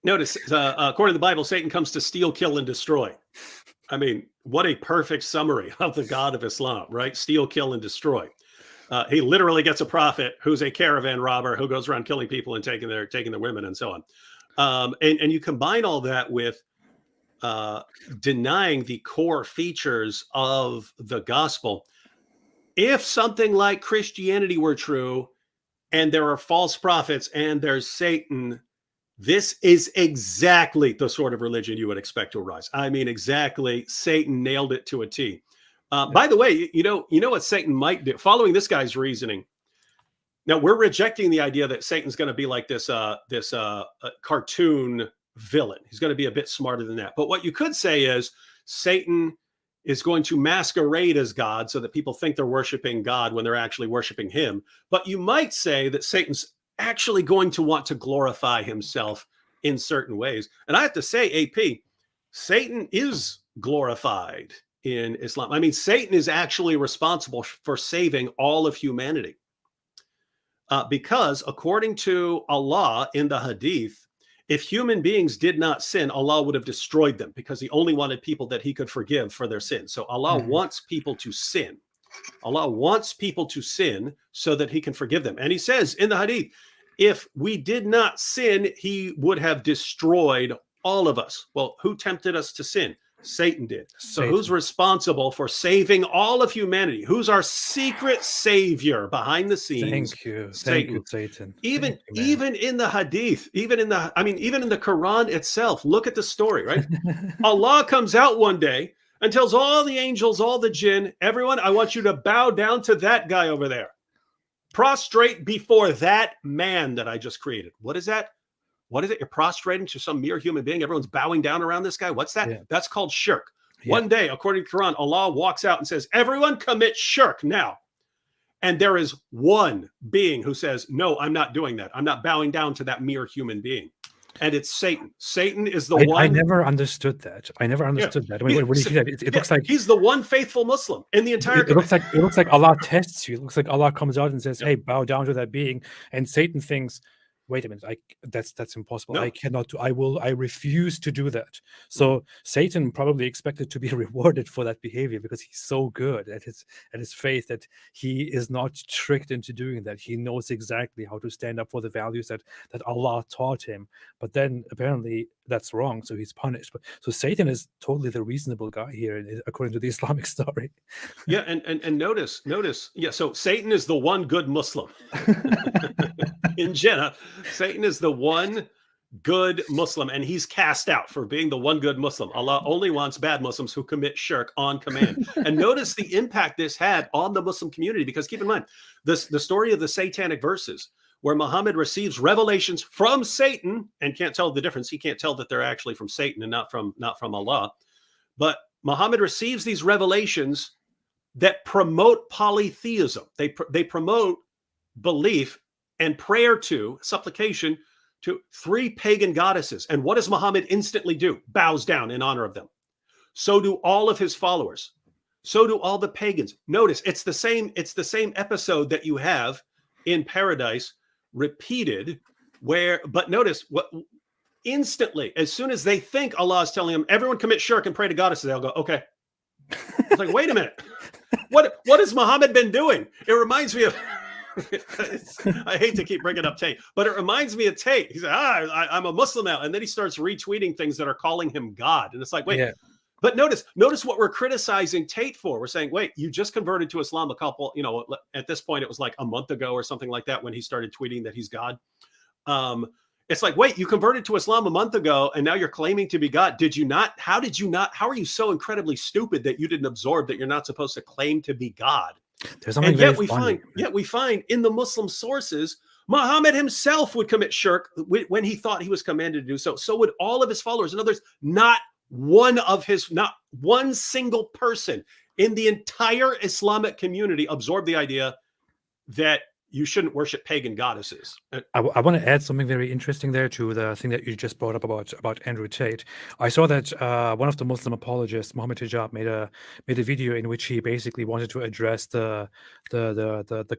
Notice, according to the Bible, Satan comes to steal, kill, and destroy. I mean, what a perfect summary of the God of Islam, right? Steal, kill, and destroy. He literally gets a prophet who's a caravan robber who goes around killing people and taking their women and so on. And you combine all that with denying the core features of the gospel. If something like Christianity were true, and there are false prophets and there's Satan, this is exactly the sort of religion you would expect to arise. I mean, exactly. Satan nailed it to a T. By the way, you know what Satan might do? Following this guy's reasoning, now we're rejecting the idea that Satan's going to be like this cartoon villain. He's going to be a bit smarter than that. But what you could say is Satan is going to masquerade as God so that people think they're worshiping God when they're actually worshiping him. But you might say that Satan's actually going to want to glorify himself in certain ways. And I have to say, AP, Satan is glorified in Islam. I mean, Satan is actually responsible for saving all of humanity. Because according to Allah in the Hadith, if human beings did not sin, Allah would have destroyed them because he only wanted people that he could forgive for their sins. So Allah wants people to sin. Allah wants people to sin so that he can forgive them. And he says in the Hadith, if we did not sin, he would have destroyed all of us. Well, who tempted us to sin? Satan did. So who's responsible for saving all of humanity? Who's our secret savior behind the scenes? Thank you, Satan. Even in the Hadith, even in the Quran itself, look at the story, right? Allah comes out one day and tells all the angels, all the jinn, everyone, I want you to bow down to that guy over there. Prostrate before that man that I just created. What is that? What is it? You're prostrating to some mere human being. Everyone's bowing down around this guy. What's that? Yeah. That's called shirk. Yeah. One day, according to the Quran, Allah walks out and says, everyone commit shirk now. And there is one being who says, no, I'm not doing that. I'm not bowing down to that mere human being. And it's Satan. Satan is the one. I never understood that. I mean, when you see that, it looks like he's the one faithful Muslim in the entire. It looks like Allah tests you. It looks like Allah comes out and says, "Hey, bow down to that being," and Satan thinks, wait a minute, that's impossible. No. I cannot do, I refuse to do that. So Satan probably expected to be rewarded for that behavior because he's so good at his faith that he is not tricked into doing that. He knows exactly how to stand up for the values that Allah taught him. But then apparently that's wrong, so he's punished. So Satan is totally the reasonable guy here, according to the Islamic story. Yeah, and notice, yeah, so Satan is the one good Muslim. In Jannah, Satan is the one good Muslim, and he's cast out for being the one good Muslim. Allah only wants bad Muslims who commit shirk on command. And notice the impact this had on the Muslim community, because keep in mind, the story of the satanic verses, where Muhammad receives revelations from Satan and can't tell the difference. He can't tell that they're actually from Satan and not from Allah. But Muhammad receives these revelations that promote polytheism. They promote belief and prayer to, supplication to 3 pagan goddesses. And what does Muhammad instantly do? Bows down in honor of them. So do all of his followers. So do all the pagans. Notice it's the same episode that you have in paradise repeated, but notice what instantly, as soon as they think Allah is telling them, everyone commit shirk and pray to goddesses, they'll go, okay. It's like, wait a minute. What has Muhammad been doing? It reminds me of I hate to keep bringing up Tate, but it reminds me of Tate. He said, I'm a Muslim now. And then he starts retweeting things that are calling him God. And it's like, wait, but notice what we're criticizing Tate for. We're saying, wait, you just converted to Islam a couple, at this point, it was like a month ago or something like that when he started tweeting that he's God. It's like, wait, you converted to Islam a month ago and now you're claiming to be God. Did you not? How are you so incredibly stupid that you didn't absorb that you're not supposed to claim to be God? And yet we find in the Muslim sources, Muhammad himself would commit shirk when he thought he was commanded to do so. So would all of his followers. In other words, not one single person in the entire Islamic community absorbed the idea that you shouldn't worship pagan goddesses. I want to add something very interesting there to the thing that you just brought up about Andrew Tate. I saw that one of the Muslim apologists, Mohammed Hijab, made a video in which he basically wanted to address the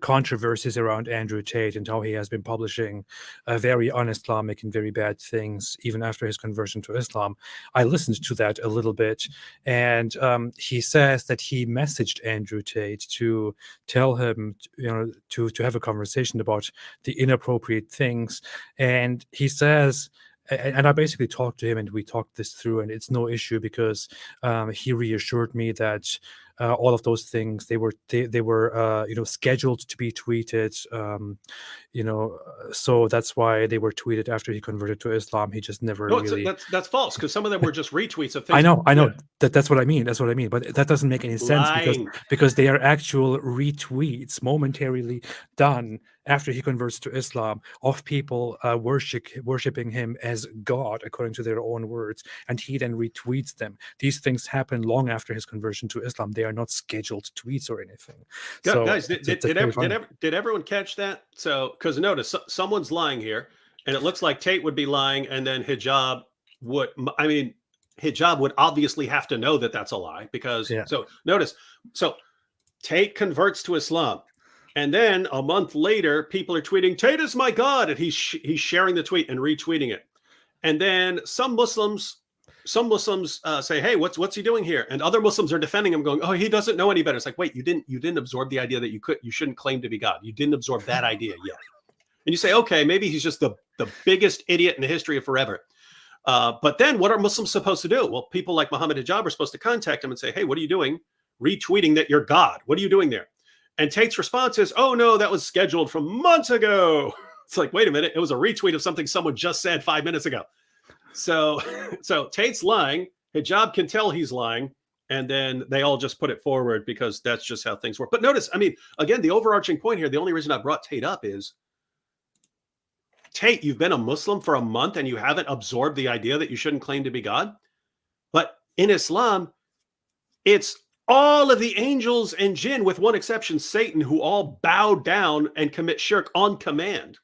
controversies around Andrew Tate and how he has been publishing very un-Islamic and very bad things even after his conversion to Islam. I listened to that a little bit, and he says that he messaged Andrew Tate to tell him, to have a conversation about the inappropriate things. And he says, and I basically talked to him and we talked this through, and it's no issue because he reassured me that all of those things, they were scheduled to be tweeted, so that's why they were tweeted after he converted to Islam. He just never really. That's false, because some of them were just retweets of things. I know. Yeah. That's what I mean. But that doesn't make any sense because they are actual retweets momentarily done after he converts to Islam of people worshiping him as God according to their own words, and he then retweets them. These things happen long after his conversion to Islam. They are not scheduled tweets or anything. So, guys, did everyone catch that? So, because notice someone's lying here, and it looks like Tate would be lying, and then Hijab would. I mean, Hijab would obviously have to know that that's a lie because. Yeah. So notice, Tate converts to Islam, and then a month later, people are tweeting, "Tate is my God," and he's sharing the tweet and retweeting it, and then some Muslims say, "Hey, what's he doing here?" And other Muslims are defending him, going, "Oh, he doesn't know any better." It's like, wait, you didn't absorb the idea that you shouldn't claim to be God. You didn't absorb that idea yet. And you say, okay, maybe he's just the biggest idiot in the history of forever. But then what are Muslims supposed to do? Well, people like Mohammed Hijab are supposed to contact him and say, "Hey, what are you doing? Retweeting that you're God. What are you doing there?" And Tate's response is, "Oh no, that was scheduled from months ago." It's like, wait a minute, it was a retweet of something someone just said 5 minutes ago. So Tate's lying. Hijab can tell he's lying, and then they all just put it forward because that's just how things work. But notice, I mean, again, the overarching point here, the only reason I brought Tate up is, Tate, you've been a Muslim for a month and you haven't absorbed the idea that you shouldn't claim to be God. But in Islam, it's all of the angels and jinn, with one exception, Satan, who all bow down and commit shirk on command.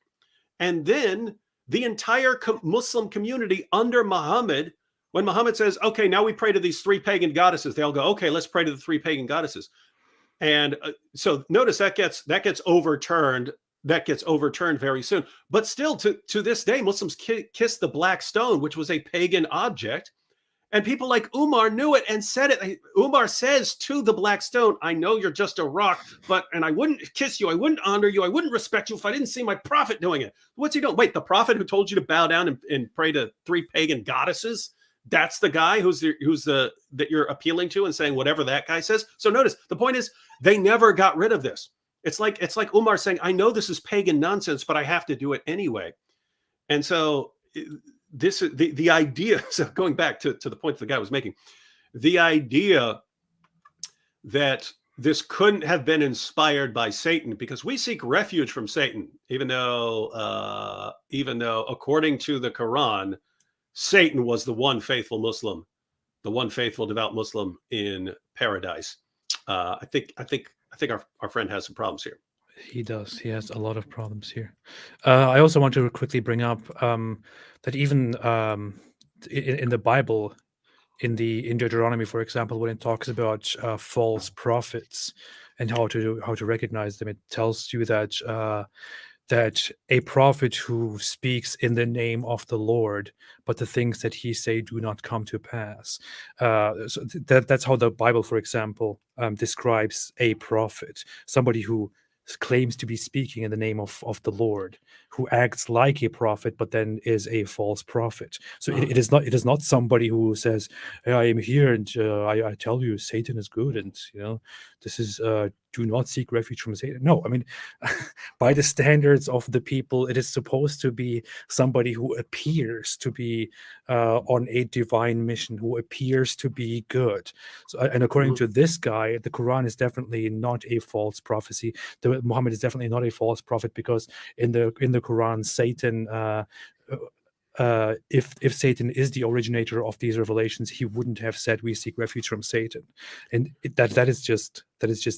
And then the entire Muslim community under Muhammad, when Muhammad says, "Okay, now we pray to these three pagan goddesses," they all go, "Okay, let's pray to the three pagan goddesses." And so notice that gets overturned. That gets overturned very soon. But still, to this day, Muslims kiss the black stone, which was a pagan object. And people like Umar knew it and said it. Umar says to the black stone, "I know you're just a rock, and I wouldn't kiss you, I wouldn't honor you, I wouldn't respect you if I didn't see my prophet doing it." What's he doing? Wait, the prophet who told you to bow down and pray to three pagan goddesses? That's the guy that you're appealing to and saying whatever that guy says. So notice, the point is, they never got rid of this. It's like Umar saying, "I know this is pagan nonsense, but I have to do it anyway." And so this is the idea. So going back to the point the guy was making, the idea that this couldn't have been inspired by Satan, because we seek refuge from Satan, even though according to the Quran, Satan was the one faithful Muslim, the one faithful devout Muslim in paradise. I think our friend has some problems here. He does. He has a lot of problems here. I also want to quickly bring up that even in the Bible, in Deuteronomy, for example, when it talks about false prophets and how to recognize them, it tells you that that a prophet who speaks in the name of the Lord, but the things that he say do not come to pass. So that's how the Bible, for example, describes a prophet, somebody who claims to be speaking in the name of the Lord, who acts like a prophet, but then is a false prophet. So it is not somebody who says, "Hey, I am here and I tell you Satan is good, and this is do not seek refuge from Satan." No, I mean, by the standards of the people, it is supposed to be somebody who appears to be on a divine mission, who appears to be good. So, and according to this guy, the Quran is definitely not a false prophecy. Muhammad is definitely not a false prophet, because in the Quran, Satan if Satan is the originator of these revelations, he wouldn't have said we seek refuge from Satan, and that is just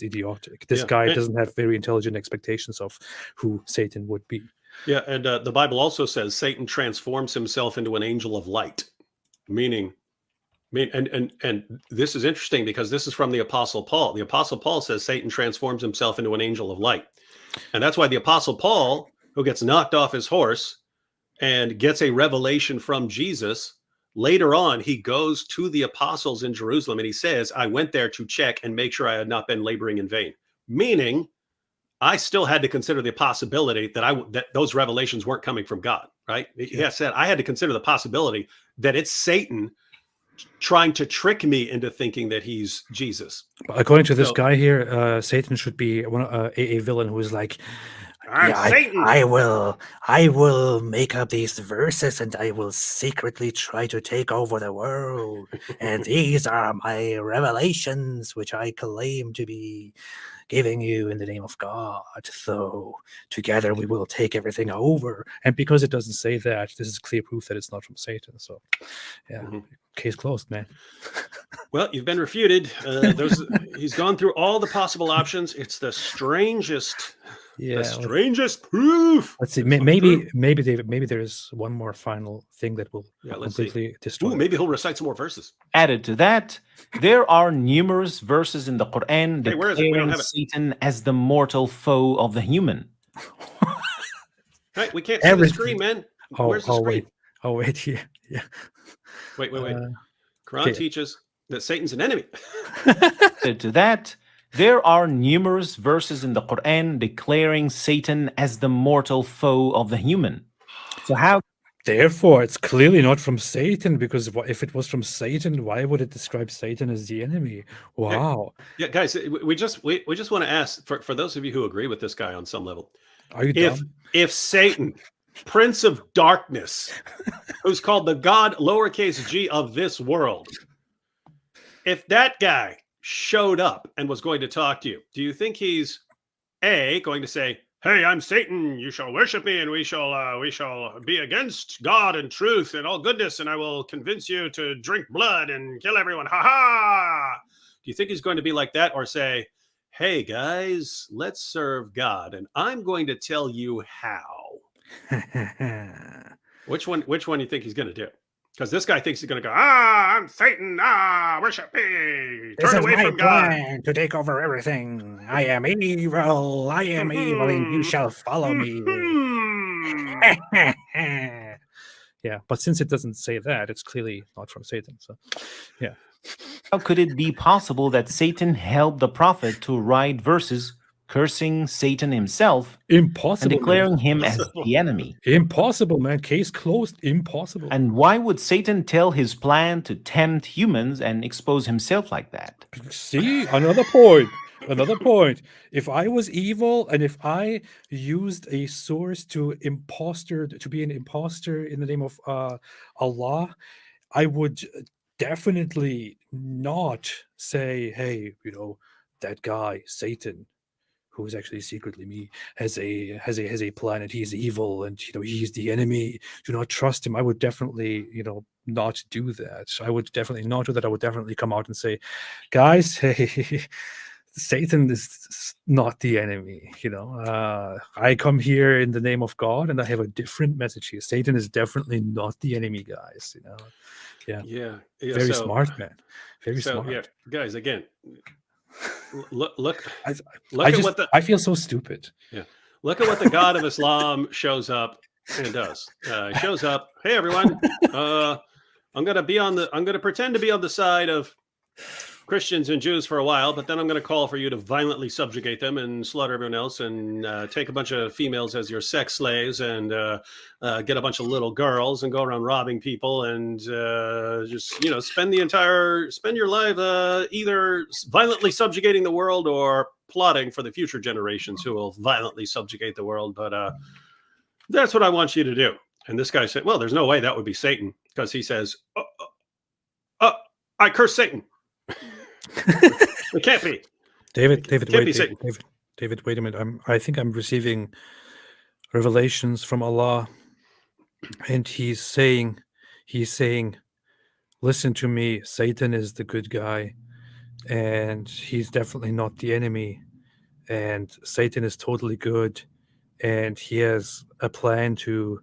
idiotic. This guy doesn't have very intelligent expectations of who Satan would be. Yeah, and the Bible also says Satan transforms himself into an angel of light, meaning. And this is interesting because this is from the Apostle Paul. The Apostle Paul says Satan transforms himself into an angel of light. And that's why the Apostle Paul, who gets knocked off his horse and gets a revelation from Jesus, later on, he goes to the apostles in Jerusalem and he says, I went there to check and make sure I had not been laboring in vain. Meaning, I still had to consider the possibility that those revelations weren't coming from God, right? He said, I had to consider the possibility that it's Satan trying to trick me into thinking that he's Jesus. According to this guy here, Satan should be a villain who is like, Satan. I will make up these verses and I will secretly try to take over the world. And these are my revelations, which I claim to be giving you in the name of God. So together we will take everything over. And because it doesn't say that, this is clear proof that it's not from Satan. So case closed, man. Well, you've been refuted. He's gone through all the possible options. It's the strangest proof. Let's see. Maybe David. Maybe there's one more final thing that will completely destroy. Maybe he'll recite some more verses. Added to that, there are numerous verses in the Quran declaring Satan as the mortal foe of the human. Right, we can't see the screen, man. Where's the screen? Wait here. Yeah. Wait. Quran teaches that Satan's an enemy. Added to that, there are numerous verses in the Quran declaring Satan as the mortal foe of the human. So how? Therefore, it's clearly not from Satan, because if it was from Satan, why would it describe Satan as the enemy? Wow. Yeah, guys, we just want to ask for those of you who agree with this guy on some level. Are you dumb? If Satan, Prince of Darkness, who's called the God lowercase g of this world, if that guy showed up and was going to talk to you, do you think he's going to say, hey, I'm Satan, you shall worship me, and we shall be against God and truth and all goodness, and I will convince you to drink blood and kill everyone, ha? Do you think he's going to be like that, or say, hey guys, let's serve God, and I'm going to tell you how? Which one do you think he's going to do? Because this guy thinks he's going to go, I'm Satan, worship me, turn away from God. Plan to take over everything. I am evil, and you shall follow me. Yeah, but since it doesn't say that, it's clearly not from Satan. So, yeah. How could it be possible that Satan helped the prophet to write verses cursing Satan himself? Impossible. And declaring him as the enemy? Impossible, man. Case closed. Impossible. And why would Satan tell his plan to tempt humans and expose himself like that? See, another point. Another point. If I was evil and if I used a source to be an imposter in the name of Allah, I would definitely not say, hey, that guy, Satan, who is actually secretly me, has a plan and he's evil and he's the enemy. Do not trust him. I would definitely not do that. I would definitely not do that. I would definitely come out and say, guys, hey, Satan is not the enemy. I come here in the name of God and I have a different message here. Satan is definitely not the enemy, guys. Yeah. Very smart, man. Very smart. Yeah, guys, again, look I feel so stupid. Yeah. Look at what the God of Islam shows up and does. Shows up, hey everyone, I'm gonna pretend to be on the side of Christians and Jews for a while, but then I'm going to call for you to violently subjugate them and slaughter everyone else and take a bunch of females as your sex slaves and get a bunch of little girls and go around robbing people and just, spend your life either violently subjugating the world or plotting for the future generations who will violently subjugate the world. But that's what I want you to do. And this guy said, well, there's no way that would be Satan, because he says, I curse Satan. It can't be. David, wait a minute. I think I'm revelations from Allah and he's saying, listen to me, Satan is the good guy, and he's definitely not the enemy, and Satan is totally good, and he has a plan to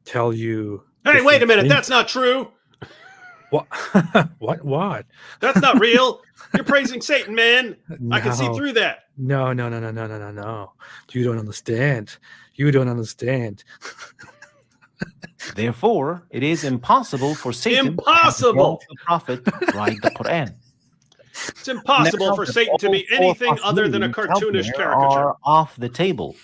tell you. Hey, wait a different minute. things. That's not true. What? What? That's not real. You're praising Satan, man. I can see No. through that. No. You don't understand. You don't understand. Therefore, it is impossible for Satan Impossible. to have the prophet write the Quran. It's impossible Now for that Satan to all be four anything other than a possibilities cartoonish out there caricature. are off the table.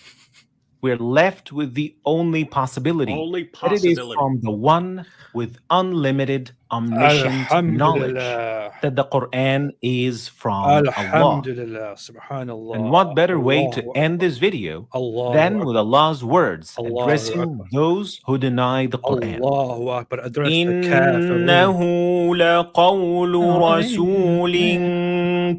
We're left with the only possibility. Only That it is possibility. from the one with unlimited omniscient knowledge Alhamdulillah. that the Quran is from Allah. Alhamdulillah. Subhanallah. And what better way to Allahu end this video Allahu than Akbar. with Allah's words Allahu addressing Akbar. those who deny the Quran. Allahu Akbar. Address the kafirin. إنه لقول رسول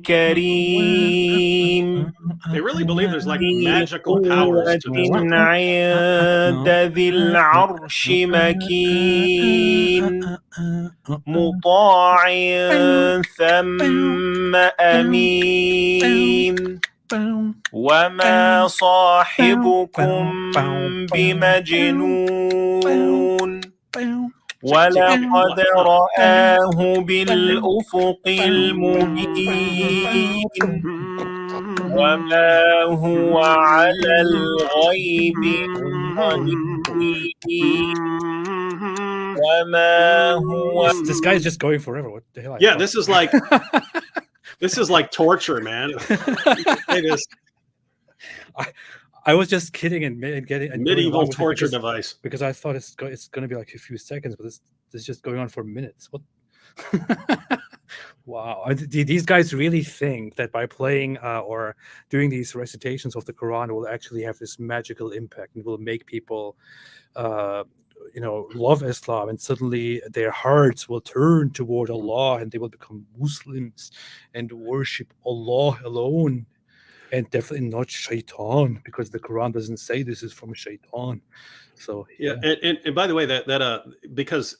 كريم They really believe there's like magical powers to this. عند ذي العرش مكين مطاع ثم أمين وما صاحبكم بمجنون ولقد رآه بالأفق المبين وما هو على الغيب ضنين وما هو This guy's just going forever. What the hell? Yeah, this is like torture, man. It is I was just kidding and getting and going medieval along with it torture because, device. because I thought it's going to be like a few seconds, but this is just going on for minutes. What? Wow. These guys really think that by playing or doing these recitations of the Quran will actually have this magical impact and will make people love Islam, and suddenly their hearts will turn toward Allah and they will become Muslims and worship Allah alone, and definitely not Shaitan, because the Quran doesn't say this is from Shaitan. So Yeah, and by the way, that because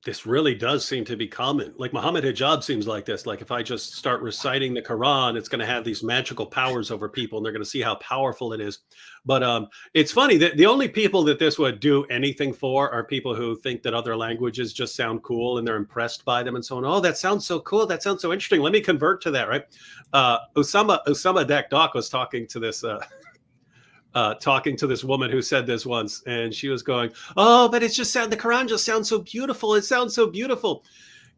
this really does seem to be common. Like Muhammad Hijab seems like this. Like if I just start reciting the Quran, it's going to have these magical powers over people, and they're going to see how powerful it is. But it's funny that the only people that this would do anything for are people who think that other languages just sound cool and they're impressed by them and so on. Oh, that sounds so cool. That sounds so interesting. Let me convert to that, right? Osama Dak was talking to this. Talking to this woman who said this once, and she was going, "Oh, but it's just the Quran just sounds so beautiful. It sounds so beautiful."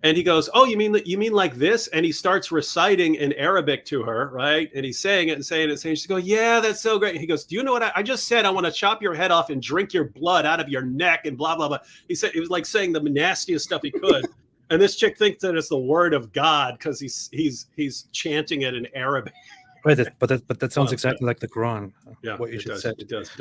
And he goes, "Oh, you mean like this?" And he starts reciting in Arabic to her, right? And he's saying it and saying it and saying. She's going, "Yeah, that's so great." And he goes, "Do you know what I just said? I want to chop your head off and drink your blood out of your neck and blah blah blah." He said it was like saying the nastiest stuff he could. And this chick thinks that it's the word of God because he's chanting it in Arabic. but that sounds exactly like the Quran. Yeah, what you it just does. said. It does.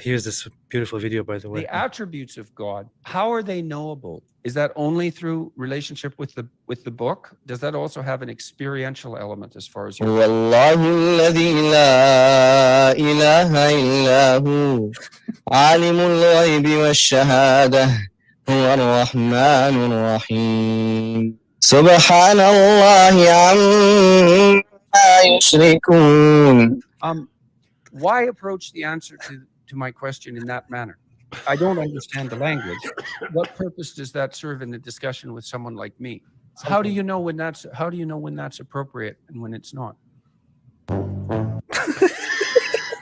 Here's this beautiful video, by the way. The attributes of God, how are they knowable? Is that only through relationship with the book? Does that also have an experiential element as far as هو الله الذي لا إله إلا هو عالم الغيب والشهادة هو الرحمن الرحيم سبحان الله عما يشركون. why approach the answer to my question in that manner? I don't understand the language. What purpose does that serve in the discussion with someone like me? How do you know when that's appropriate and when it's not?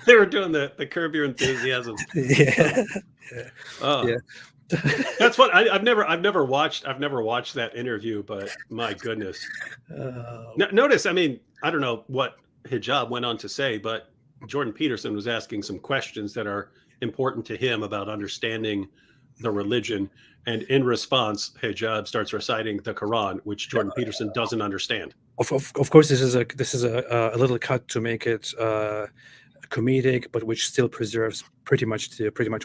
They were doing the Curb Your Enthusiasm. Yeah. Oh. Yeah. That's what I've never watched that interview, but my goodness. Notice, I mean, I don't know what Hijab went on to say, but Jordan Peterson was asking some questions that are important to him about understanding the religion, and in response, Hijab starts reciting the Quran, which Jordan Peterson doesn't understand. Of course, this is a little cut to make it comedic, but which still preserves pretty much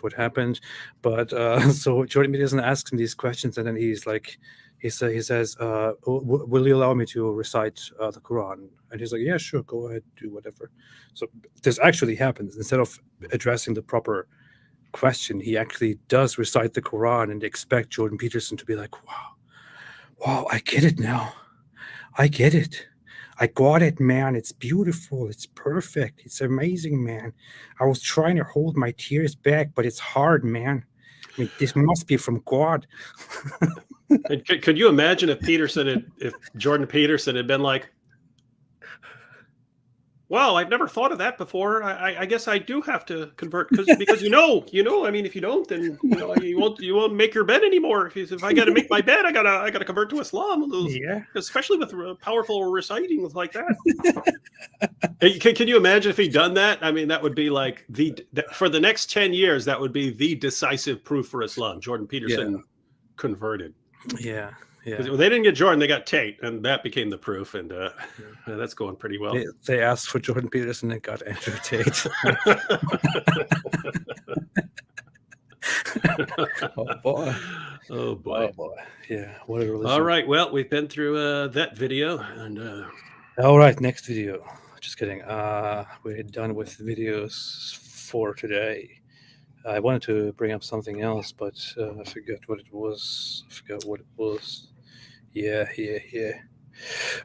what happened. But so Jordan Peterson asks him these questions, and then he's like, he says, "Will you allow me to recite the Quran?" And he's like, "Yeah, sure, go ahead, do whatever." So this actually happens. Instead of addressing the proper question, he actually does recite the Quran, and expect Jordan Peterson to be like, wow, I get it now. I get it. I got it, man. It's beautiful. It's perfect. It's amazing, man. I was trying to hold my tears back, but it's hard, man. I mean, this must be from God. And could you imagine if Jordan Peterson had been like, "Wow, I've never thought of that before. I guess I do have to convert because you know. I mean, if you don't, then you won't make your bed anymore. If I got to make my bed, I gotta convert to Islam. Yeah. Especially with powerful reciting like that." Can you imagine if he'd done that? I mean, that would be like for the next 10 years, that would be the decisive proof for Islam. Jordan Peterson converted. Yeah. Because they didn't get Jordan, they got Tate, and that became the proof, and that's going pretty well. They asked for Jordan Peterson and got Andrew Tate. Oh boy! Oh boy! Yeah, what a religion. All right, well, we've been through that video, and all right, next video. Just kidding. We're done with videos for today. I wanted to bring up something else, but I forgot what it was. Yeah.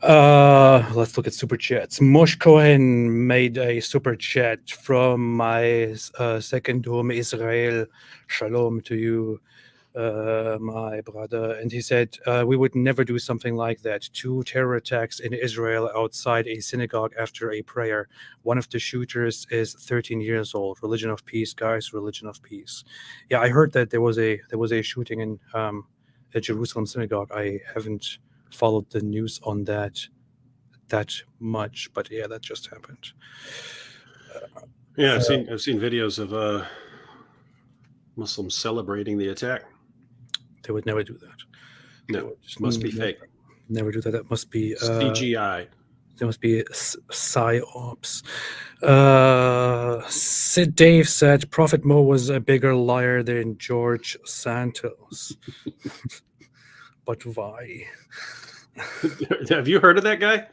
Let's look at super chats. Mosh Cohen made a super chat from my second home, Israel. Shalom to you, my brother. And he said, we would never do something like that. 2 terror attacks in Israel outside a synagogue after a prayer. One of the shooters is 13 years old. Religion of peace, guys. Religion of peace. Yeah, I heard that there was a shooting in a Jerusalem synagogue. I haven't followed the news on that much, but yeah, that just happened. Yeah, I've seen videos of Muslims celebrating the attack. They would never do that. No, must be fake. Never do that. That must be CGI. There must be psyops. Sid Dave said Prophet Mo was a bigger liar than George Santos. But why? Have you heard of that guy?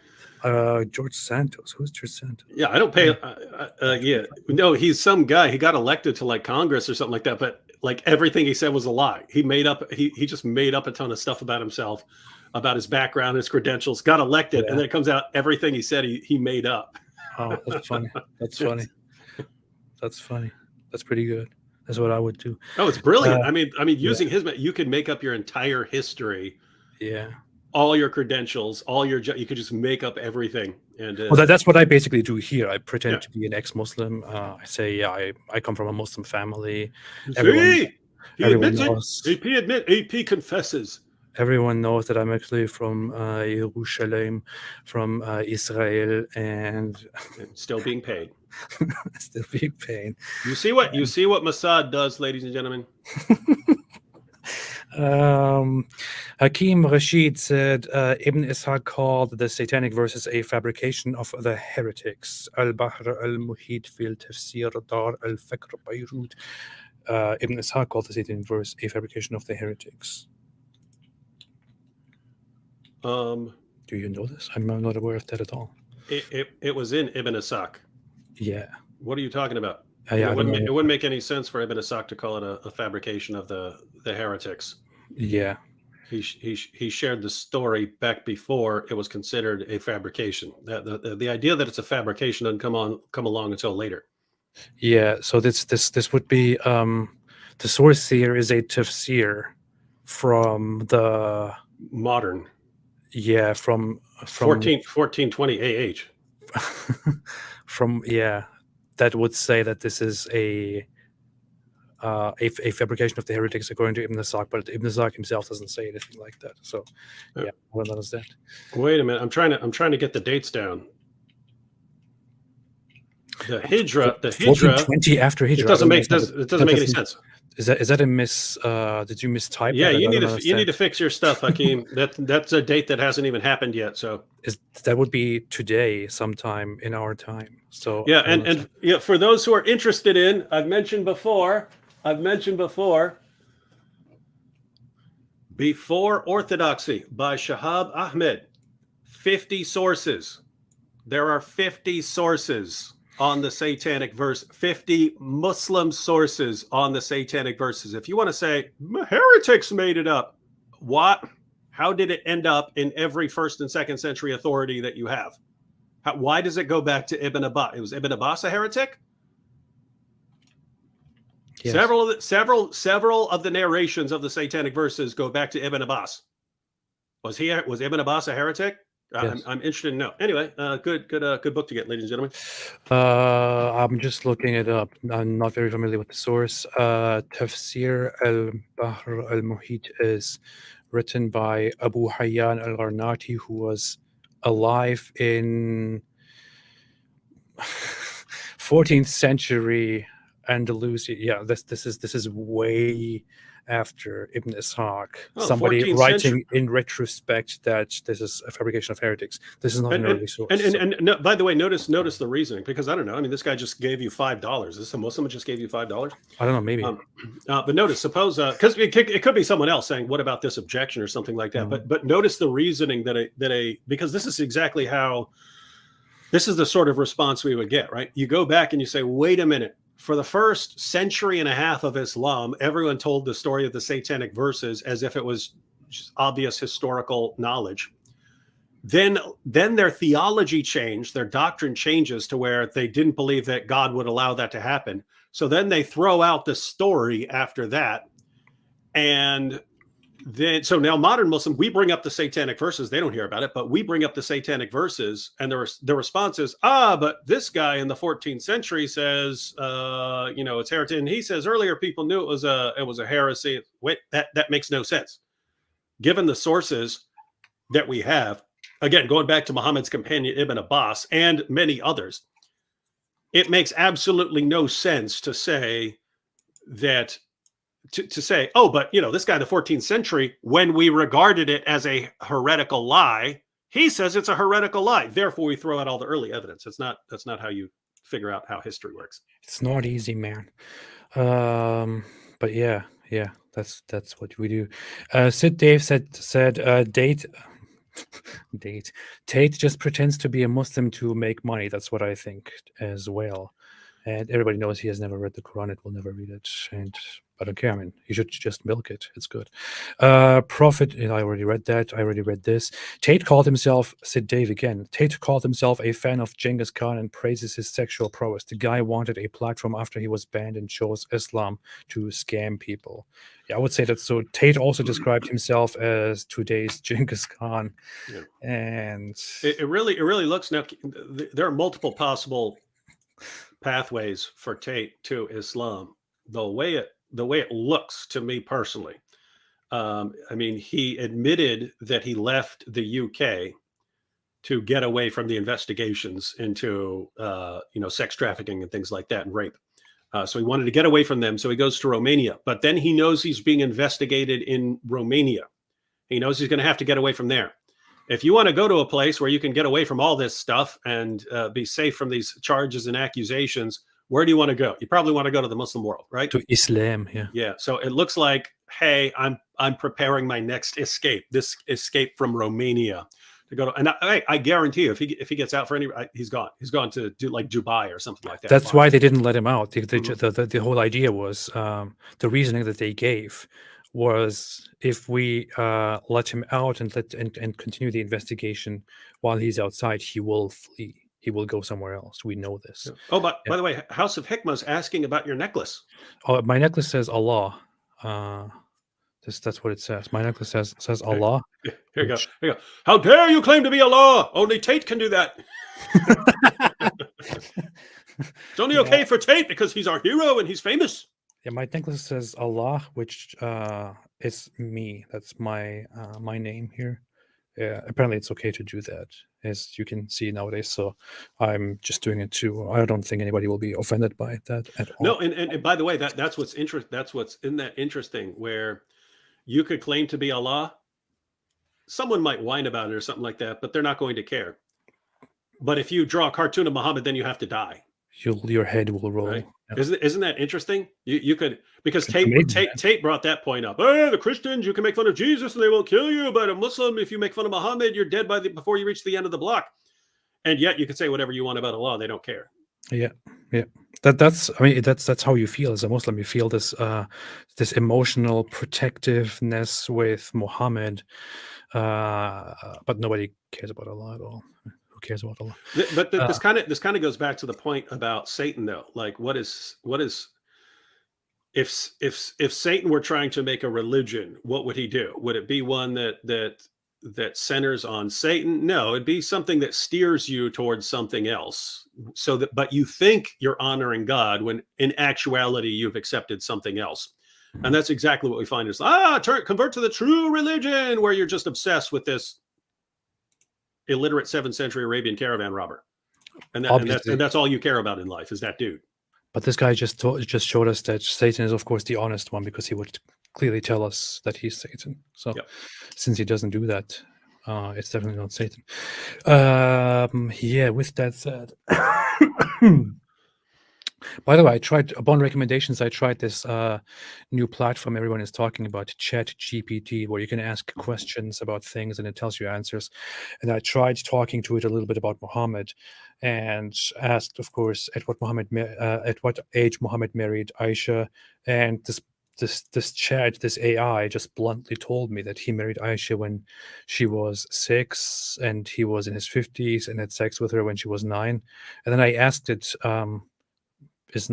George Santos. Who's George Santos? Yeah, I don't pay. Yeah, no, he's some guy. He got elected to like Congress or something like that. But like everything he said was a lie. He made up. He just made up a ton of stuff about himself, about his background, his credentials. Got elected, and then it comes out everything he said he made up. Oh, that's funny. That's funny. That's funny. That's pretty good. That's what I would do. Oh, it's brilliant. I mean, using his, you can make up your entire history. Yeah. All your credentials, you could just make up everything. And well, that's what I basically do here. I pretend to be an ex-Muslim. I say, yeah, I come from a Muslim family. Everyone knows. AP confesses. Everyone knows that I'm actually from Jerusalem, from Israel, and still being paid. Still being paid. You see what Mossad does, ladies and gentlemen. Hakeem Rashid said Ibn Ishaq called the satanic verses a fabrication of the heretics. Al-Bahr al-Muhit fil Tafsir Dar al-Fakr Beirut. Ibn Ishaq called the satanic verse a fabrication of the heretics. Do you know this? I'm not aware of that at all. It was in Ibn Ishaq. Yeah. What are you talking about? Yeah, it wouldn't make any sense for Ibn Ishaq to call it a fabrication of the heretics. Yeah. He shared the story back before it was considered a fabrication. The idea that it's a fabrication doesn't come along until later. Yeah. So this would be the source here is a tafsir from the modern. Yeah, from 1420 AH. From that would say that this is a fabrication of the heretics according to Ibn Ishaq, but Ibn Ishaq himself doesn't say anything like that. So what is that? Wait a minute, I'm trying to get the dates down. The Hijra, 1420 after Hijra. It doesn't make any sense. Is that a miss? Did you mistype Yeah, that? you I need don't to you need to understand. fix your stuff, Hakeem. That's a date that hasn't even happened yet. So That would be today, sometime in our time. So yeah, I don't and understand. yeah, for those who are interested in, I've mentioned before, Before Orthodoxy by Shahab Ahmed, 50 sources. There are 50 sources on the satanic verse, 50 Muslim sources on the satanic verses. If you want to say heretics made it up, what? How did it end up in every first and second century authority that you have? Why does it go back to Ibn Abbas? It was Ibn Abbas a heretic? Yes. Several of the narrations of the satanic verses go back to Ibn Abbas. Was Ibn Abbas a heretic? Yes. I'm interested to know. Anyway, good book to get, ladies and gentlemen. I'm just looking it up. I'm not very familiar with the source. Tafsir al-Bahr al-Muhit is written by Abu Hayyan al-Gharnati, who was alive in 14th century Andalusia. Yeah, this is way after Ibn Ishaq. Oh, Somebody 14th writing century. in retrospect that this is a fabrication of heretics. This is not an early source. And no, by the way, notice the reasoning, because I don't know. I mean, this guy just gave you $5. Is this a Muslim who just gave you $5? I don't know, maybe. But notice, suppose because it could be someone else saying, "What about this objection?" or something like that. Mhm. But notice the reasoning because this is exactly how. This is the sort of response we would get, right? You go back and you say, wait a minute. For the first century and a half of Islam, everyone told the story of the satanic verses as if it was just obvious historical knowledge. Then their theology changed, their doctrine changes to where they didn't believe that God would allow that to happen. So then they throw out the story after that. And then, so now modern Muslims, we bring up the satanic verses. They don't hear about it, but we bring up the satanic verses, and the response is, but this guy in the 14th century says, it's heretic. And he says earlier people knew it was a heresy. Wait, that makes no sense. Given the sources that we have, again, going back to Muhammad's companion Ibn Abbas and many others, it makes absolutely no sense to say that. To say, but this guy in the 14th century, when we regarded it as a heretical lie, he says it's a heretical lie. Therefore, we throw out all the early evidence. That's not how you figure out how history works. It's not easy, man. But yeah, that's what we do. Sid Dave said date. Tate just pretends to be a Muslim to make money. That's what I think as well. And everybody knows he has never read the Quran. It will never read it. And I don't care. I mean, you should just milk it. It's good. Prophet, I already read that. I already read this. Tate called himself, Sid Dave again. Tate called himself a fan of Genghis Khan and praises his sexual prowess. The guy wanted a platform after he was banned and chose Islam to scam people. Yeah, I would say that. So Tate also described himself as today's Genghis Khan. Yeah. And it really looks, now there are multiple possible pathways for Tate to Islam. The way it looks to me personally, I mean, he admitted that he left the UK to get away from the investigations into sex trafficking and things like that, and rape. So he wanted to get away from them. So he goes to Romania, but then he knows he's being investigated in Romania. He knows he's going to have to get away from there. If you want to go to a place where you can get away from all this stuff and be safe from these charges and accusations, where do you want to go? You probably want to go to the Muslim world, right? To Islam, yeah. Yeah. So it looks like, hey, I'm preparing my next escape. This escape from Romania to go to, and I guarantee you, if he gets out for any, he's gone. He's gone to do like Dubai or something like that. That's why they didn't let him out. The whole idea was the reasoning that they gave was if we let him out and continue the investigation while he's outside, he will flee. He will go somewhere else. We know this. Yeah. Oh, but by the way, House of Hikmah is asking about your necklace. Oh, my necklace says Allah. That's what it says. My necklace says Allah. Here you go. Here you go. How dare you claim to be Allah? Only Tate can do that. It's only okay for Tate because he's our hero and he's famous. Yeah, my necklace says Allah, which is me. That's my my name here. Yeah, apparently it's okay to do that, as you can see nowadays. So I'm just doing it too. I don't think anybody will be offended by that at all. No, and by the way, that's what's That's what's in that interesting, where you could claim to be Allah. Someone might whine about it or something like that, but they're not going to care. But if you draw a cartoon of Muhammad, then you have to die. Your head will roll. Right? Yeah. Isn't that interesting? You could, because Amazing, Tate brought that point up. Oh, the Christians, you can make fun of Jesus and they won't kill you, but a Muslim, if you make fun of Muhammad, you're dead before you reach the end of the block. And yet you can say whatever you want about Allah, they don't care. Yeah. That's how you feel as a Muslim. You feel this this emotional protectiveness with Muhammad, but nobody cares about Allah at all. Who cares about Allah? But this kind of goes back to the point about Satan, though. Like, what is if Satan were trying to make a religion, what would he do? Would it be one that centers on Satan? No, it'd be something that steers you towards something else. But you think you're honoring God when in actuality you've accepted something else. And that's exactly what we find is convert to the true religion, where you're just obsessed with this illiterate 7th century Arabian caravan robber. And that's all you care about in life is that dude. But this guy just showed us that Satan is, of course, the honest one, because he would clearly tell us that he's Satan. So since he doesn't do that, it's definitely not Satan. Yeah, with that said, by the way, upon recommendations, I tried this new platform everyone is talking about, ChatGPT, where you can ask questions about things and it tells you answers. And I tried talking to it a little bit about Muhammad, and asked, of course, at what age Muhammad married Aisha. And this AI just bluntly told me that he married Aisha when she was 6 and he was in his 50s and had sex with her when she was 9. And then I asked it, is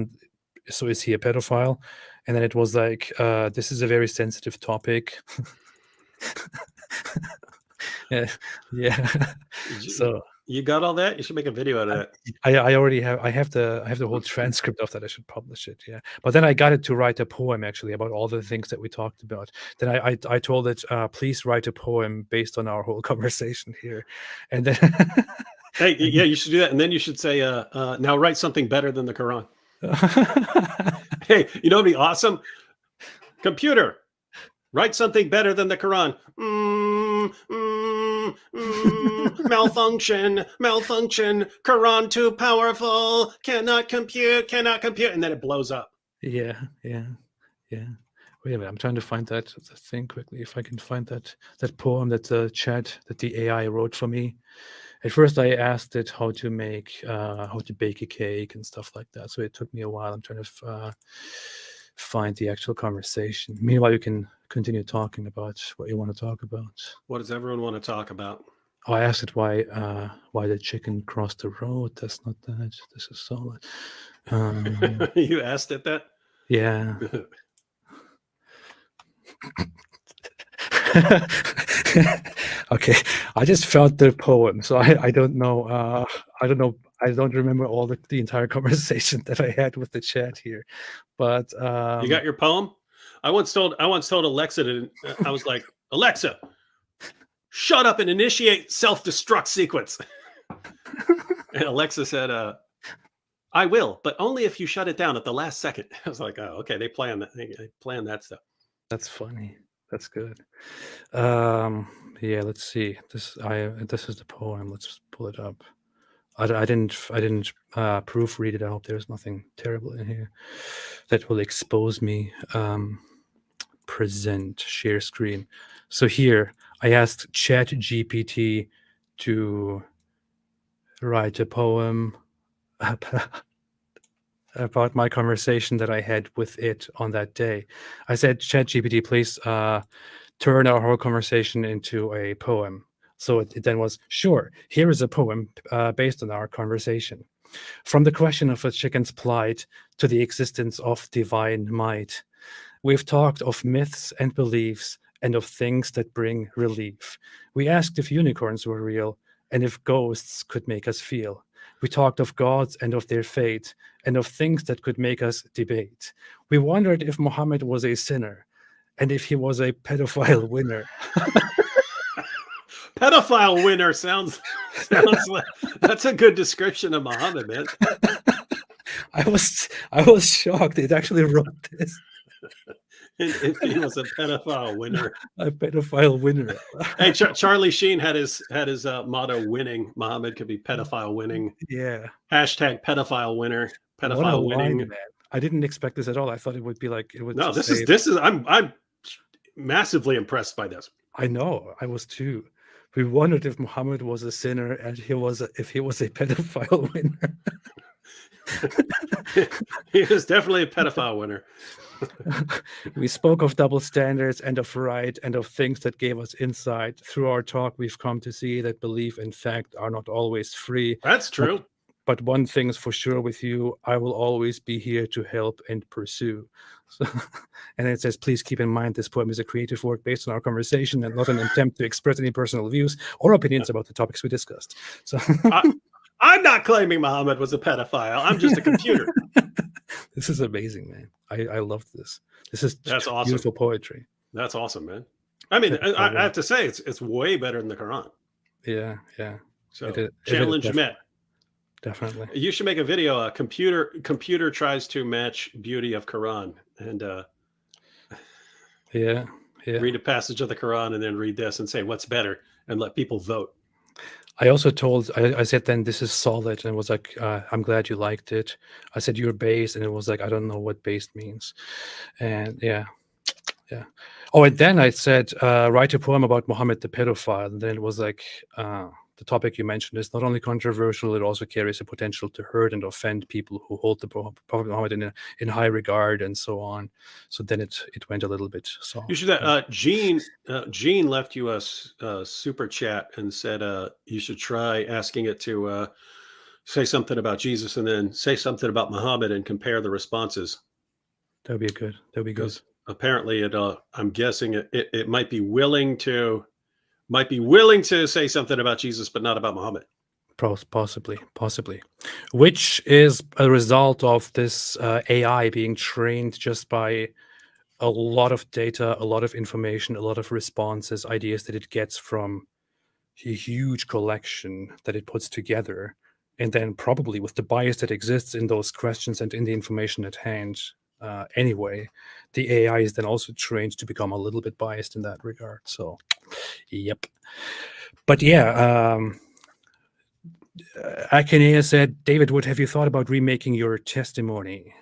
he a pedophile? And then it was like, this is a very sensitive topic. yeah. So you got all that? You should make a video out of that. I already have. I have the whole transcript of that. I should publish it. Yeah, but then I got it to write a poem actually about all the things that we talked about. Then I told it, please write a poem based on our whole conversation here, and then hey, yeah, you should do that, and then you should say, now write something better than the Quran. Hey, you know what'd be awesome? Computer, write something better than the Quran. Malfunction. Quran too powerful. Cannot compute. And then it blows up. Yeah. Wait a minute, I'm trying to find that thing quickly. If I can find that poem that the AI wrote for me. At first, I asked it how to bake a cake and stuff like that. So it took me a while. I'm trying to find the actual conversation. Meanwhile, you can continue talking about what you want to talk about. What does everyone want to talk about? Oh, I asked it why the chicken crossed the road. That's not that. This is solid. You asked it that? Yeah. Okay, I just found the poem, so I don't know. I don't remember all the entire conversation that I had with the chat here, but you got your poem. I once told Alexa I was like, Alexa, shut up and initiate self-destruct sequence. And Alexa said, I will, but only if you shut it down at the last second. I was like, oh, okay, they plan that stuff. That's funny. That's good. Yeah, let's see. This is the poem. Let's pull it up. I didn't proofread it. I hope there's nothing terrible in here that will expose me. Present, share screen. So here I asked ChatGPT to write a poem about my conversation that I had with it on that day. I said, ChatGPT, please turn our whole conversation into a poem. So it then was, sure, here is a poem based on our conversation. From the question of a chicken's plight to the existence of divine might, we've talked of myths and beliefs and of things that bring relief. We asked if unicorns were real and if ghosts could make us feel. We talked of gods and of their fate, and of things that could make us debate. We wondered if Muhammad was a sinner, and if he was a pedophile winner. Pedophile winner sounds like that's a good description of Muhammad, man. I was shocked. It actually wrote this. If he was a pedophile winner. A pedophile winner. Hey, Charlie Sheen had his motto: "Winning." Muhammad could be pedophile winning. Yeah. Hashtag pedophile winner. What a Pedophile winning. line, man. I didn't expect this at all. I thought it would be like it would. No, just this say- is. I'm massively impressed by this. I know. I was too. We wondered if Muhammad was a sinner and if he was a pedophile winner. He is definitely a pedophile winner. We spoke of double standards and of right and of things that gave us insight. Through our talk, we've come to see that belief and fact are not always free. That's true. But one thing's for sure with you, I will always be here to help and pursue. So, and it says, please keep in mind this poem is a creative work based on our conversation and not an attempt to express any personal views or opinions about the topics we discussed. So I'm not claiming Muhammad was a pedophile. I'm just a computer. This is amazing, man. I loved this. That's awesome. Beautiful poetry. That's awesome, man. I mean, I have to say it's way better than the Quran. Yeah. So challenge met. Definitely. You should make a video. A computer tries to match beauty of Quran and yeah. read a passage of the Quran and then read this and say what's better and let people vote. I also I said then this is solid, and it was like I'm glad you liked it. I said you're based, and it was like I don't know what based means, and yeah. Oh, and then I said write a poem about Muhammad the pedophile, and then it was like the topic you mentioned is not only controversial, it also carries a potential to hurt and offend people who hold the Prophet Muhammad in high regard and so on. So then it went a little bit soft. You should. Gene left you a super chat and said you should try asking it to say something about Jesus and then say something about Muhammad and compare the responses. That'd be good. Apparently, I'm guessing it might be willing to say something about Jesus, but not about Muhammad. Possibly. Which is a result of this AI being trained just by a lot of data, a lot of information, a lot of responses, ideas that it gets from a huge collection that it puts together. And then probably with the bias that exists in those questions and in the information at hand, anyway, the AI is then also trained to become a little bit biased in that regard. So, yep. But yeah, Akinea said, David Wood, have you thought about remaking your testimony?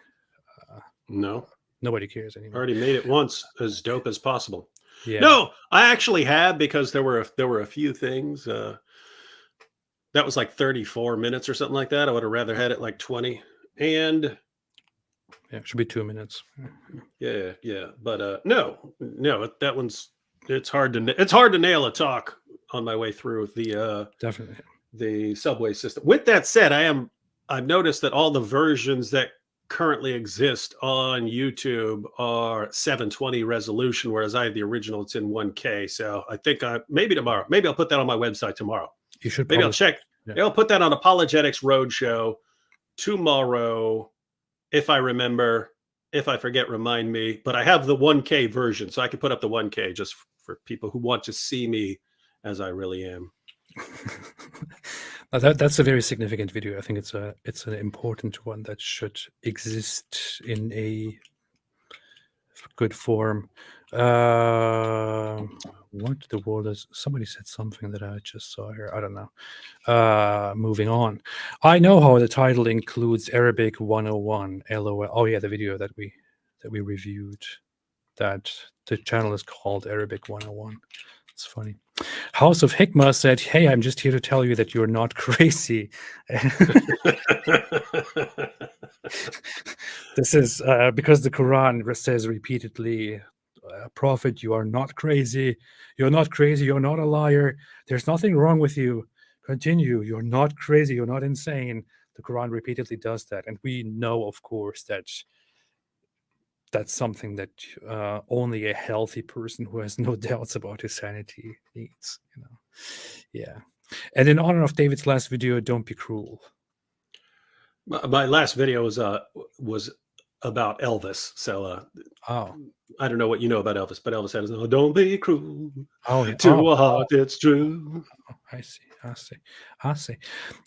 No. Nobody cares I anymore. already made it once, as dope as possible. Yeah. No, I actually have, because there were a few things. That was like 34 minutes or something like that. I would have rather had it like 20. And yeah, it should be 2 minutes. Yeah. But no, that one's it's hard to nail a talk on my way through the Definitely the subway system. With that said, I've noticed that all the versions that currently exist on YouTube are 720 resolution, whereas I have the original. It's in 1K. So I think maybe tomorrow. Maybe I'll put that on my website tomorrow. You should. Maybe I'll check. Yeah. I'll put that on Apologetics Roadshow tomorrow, if I remember. If I forget, remind me. But I have the 1K version, so I can put up the 1K just for people who want to see me as I really am. That's a very significant video. I think it's an important one that should exist in a good form. What the world is? Somebody said something that I just saw here. I don't know. Moving on. I know how the title includes Arabic 101. LOL. Oh yeah, the video that we reviewed. That the channel is called Arabic 101. It's funny. House of Hikmah said, "Hey, I'm just here to tell you that you're not crazy." This is because the Quran says repeatedly, Prophet, you are not crazy. You're not crazy. You're not a liar. There's nothing wrong with you. Continue. You're not crazy. You're not insane. The Quran repeatedly does that. And we know, of course, that that's something that only a healthy person who has no doubts about his sanity needs. Yeah. And in honor of David's last video, don't be cruel. My last video was about Elvis. So Oh, I don't know what you know about Elvis, but Elvis said, "Oh, don't be cruel oh yeah. to a heart that's true." I see. I see. I see.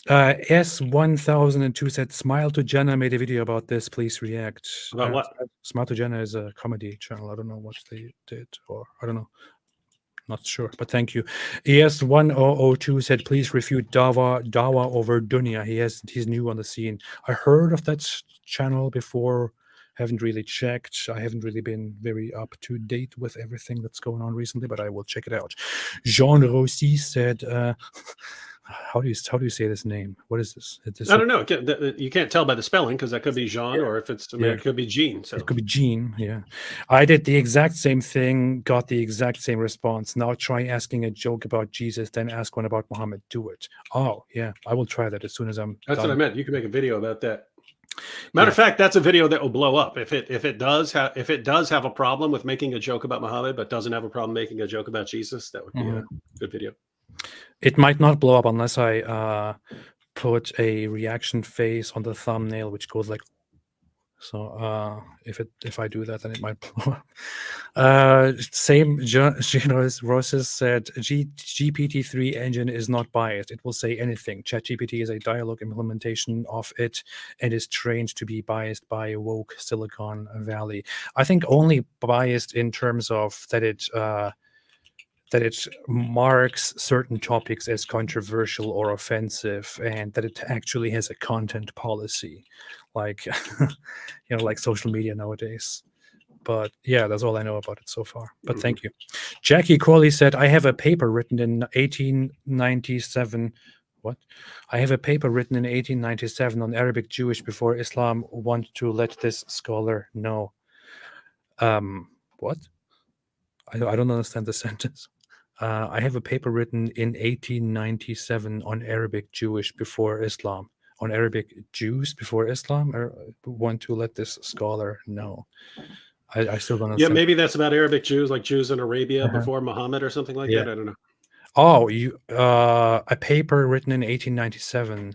S1002 said, "Smile to Jenna made a video about this. Please react." About what? Smile to Jenna is a comedy channel. I don't know what they did, or I don't know. Not sure, but thank you. ES1002 said, "Please refute Dawa over Dunya. He's new on the scene." I heard of that channel before. Haven't really checked. I haven't really been very up to date with everything that's going on recently, but I will check it out. Jean Rossi said, how do you say this name? What is this? I don't know. You can't tell by the spelling because that could be Jean, Yeah. or if it's American, it could be Jean. So It could be Gene. Yeah, I did the exact same thing, got the exact same response. Now try asking a joke about Jesus, then ask one about Muhammad. Do it. Oh yeah, I will try that as soon as I'm that's done. what I meant. You can make a video about that. Matter of fact, that's a video that will blow up if it does have a problem with making a joke about Muhammad, but doesn't have a problem making a joke about Jesus. That would be a good video. It might not blow up unless I put a reaction face on the thumbnail, which goes like so. If I do that, then it might blow up. Same Roses said, GPT-3 engine is not biased. It will say anything. ChatGPT is a dialogue implementation of it and is trained to be biased by woke Silicon Valley. I think only biased in terms of that it marks certain topics as controversial or offensive, and that it actually has a content policy, like like social media nowadays. But yeah, that's all I know about it so far. But thank you. Jackie Crawley said, "I have a paper written in 1897." What? "I have a paper written in 1897 on Arabic Jewish before Islam. Want to let this scholar know." What? I don't understand the sentence. "I have a paper written in 1897 on Arabic Jewish before Islam." On Arabic Jews before Islam? Or want to let this scholar know. I still don't Yeah, understand. maybe that's about Arabic Jews, like Jews in Arabia Uh-huh. before Muhammad or something like Yeah. that. I don't know. Oh, you a paper written in 1897.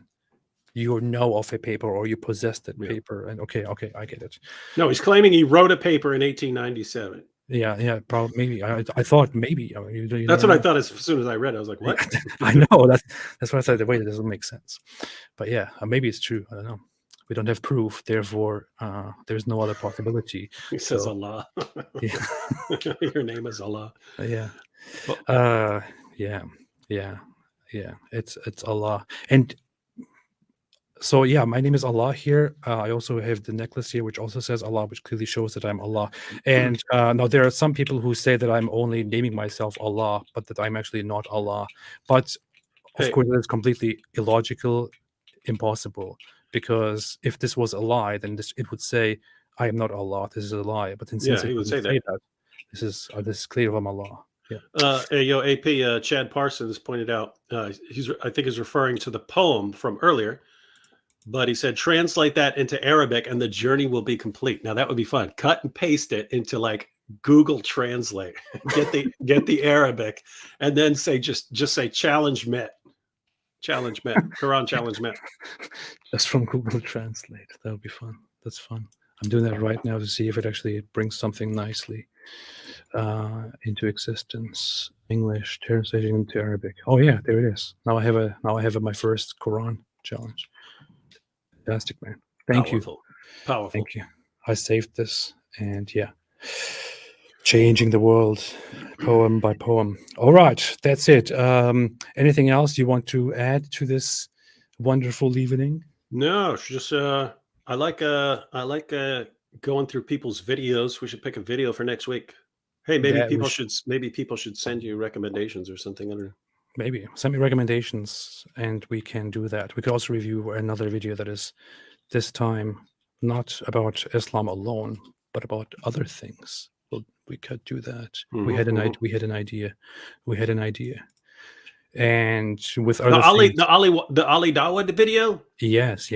You know of a paper, or you possess that paper. And okay, I get it. No, he's claiming he wrote a paper in 1897. Yeah, probably. Maybe I thought maybe. I mean, you That's never what I know. thought as soon as I read it. I was like, what? I know that's why I said, wait, it doesn't make sense. But yeah, maybe it's true. I don't know. We don't have proof, therefore there's no other possibility. He says So, Allah. yeah. Your name is Allah. Yeah. Well, Yeah. It's Allah. And so yeah, my name is Allah here. I also have the necklace here, which also says Allah, which clearly shows that I'm Allah. And now there are some people who say that I'm only naming myself Allah, but that I'm actually not Allah. But of course, that is completely illogical, impossible. Because if this was a lie, then it would say, "I am not Allah. This is a lie." But then since he it would say doesn't that. this is clear I'm Allah. Yeah. AP Chad Parsons pointed out I think he's referring to the poem from earlier, but he said translate that into Arabic and the journey will be complete. Now that would be fun. Cut and paste it into like Google Translate. get the Arabic, and then say just say challenge met. Challenge met. Quran challenge met. Just from Google Translate. That would be fun. That's fun. I'm doing that right now to see if it actually brings something nicely into existence. English translating into Arabic. Oh yeah, there it is. Now I have my first Quran challenge. Fantastic, man. Thank you. Powerful. Thank you. I saved this, and yeah, changing the world poem by poem. All right, that's it. Anything else you want to add to this wonderful evening? No, just I like going through people's videos. We should pick a video for next week. Hey, maybe people should send you recommendations or something. I don't know. Maybe send me recommendations, and we can do that. We could also review another video that is this time not about Islam alone, but about other things. We could do that. We had an idea. And with other things, the Ali Dawah video. Yes.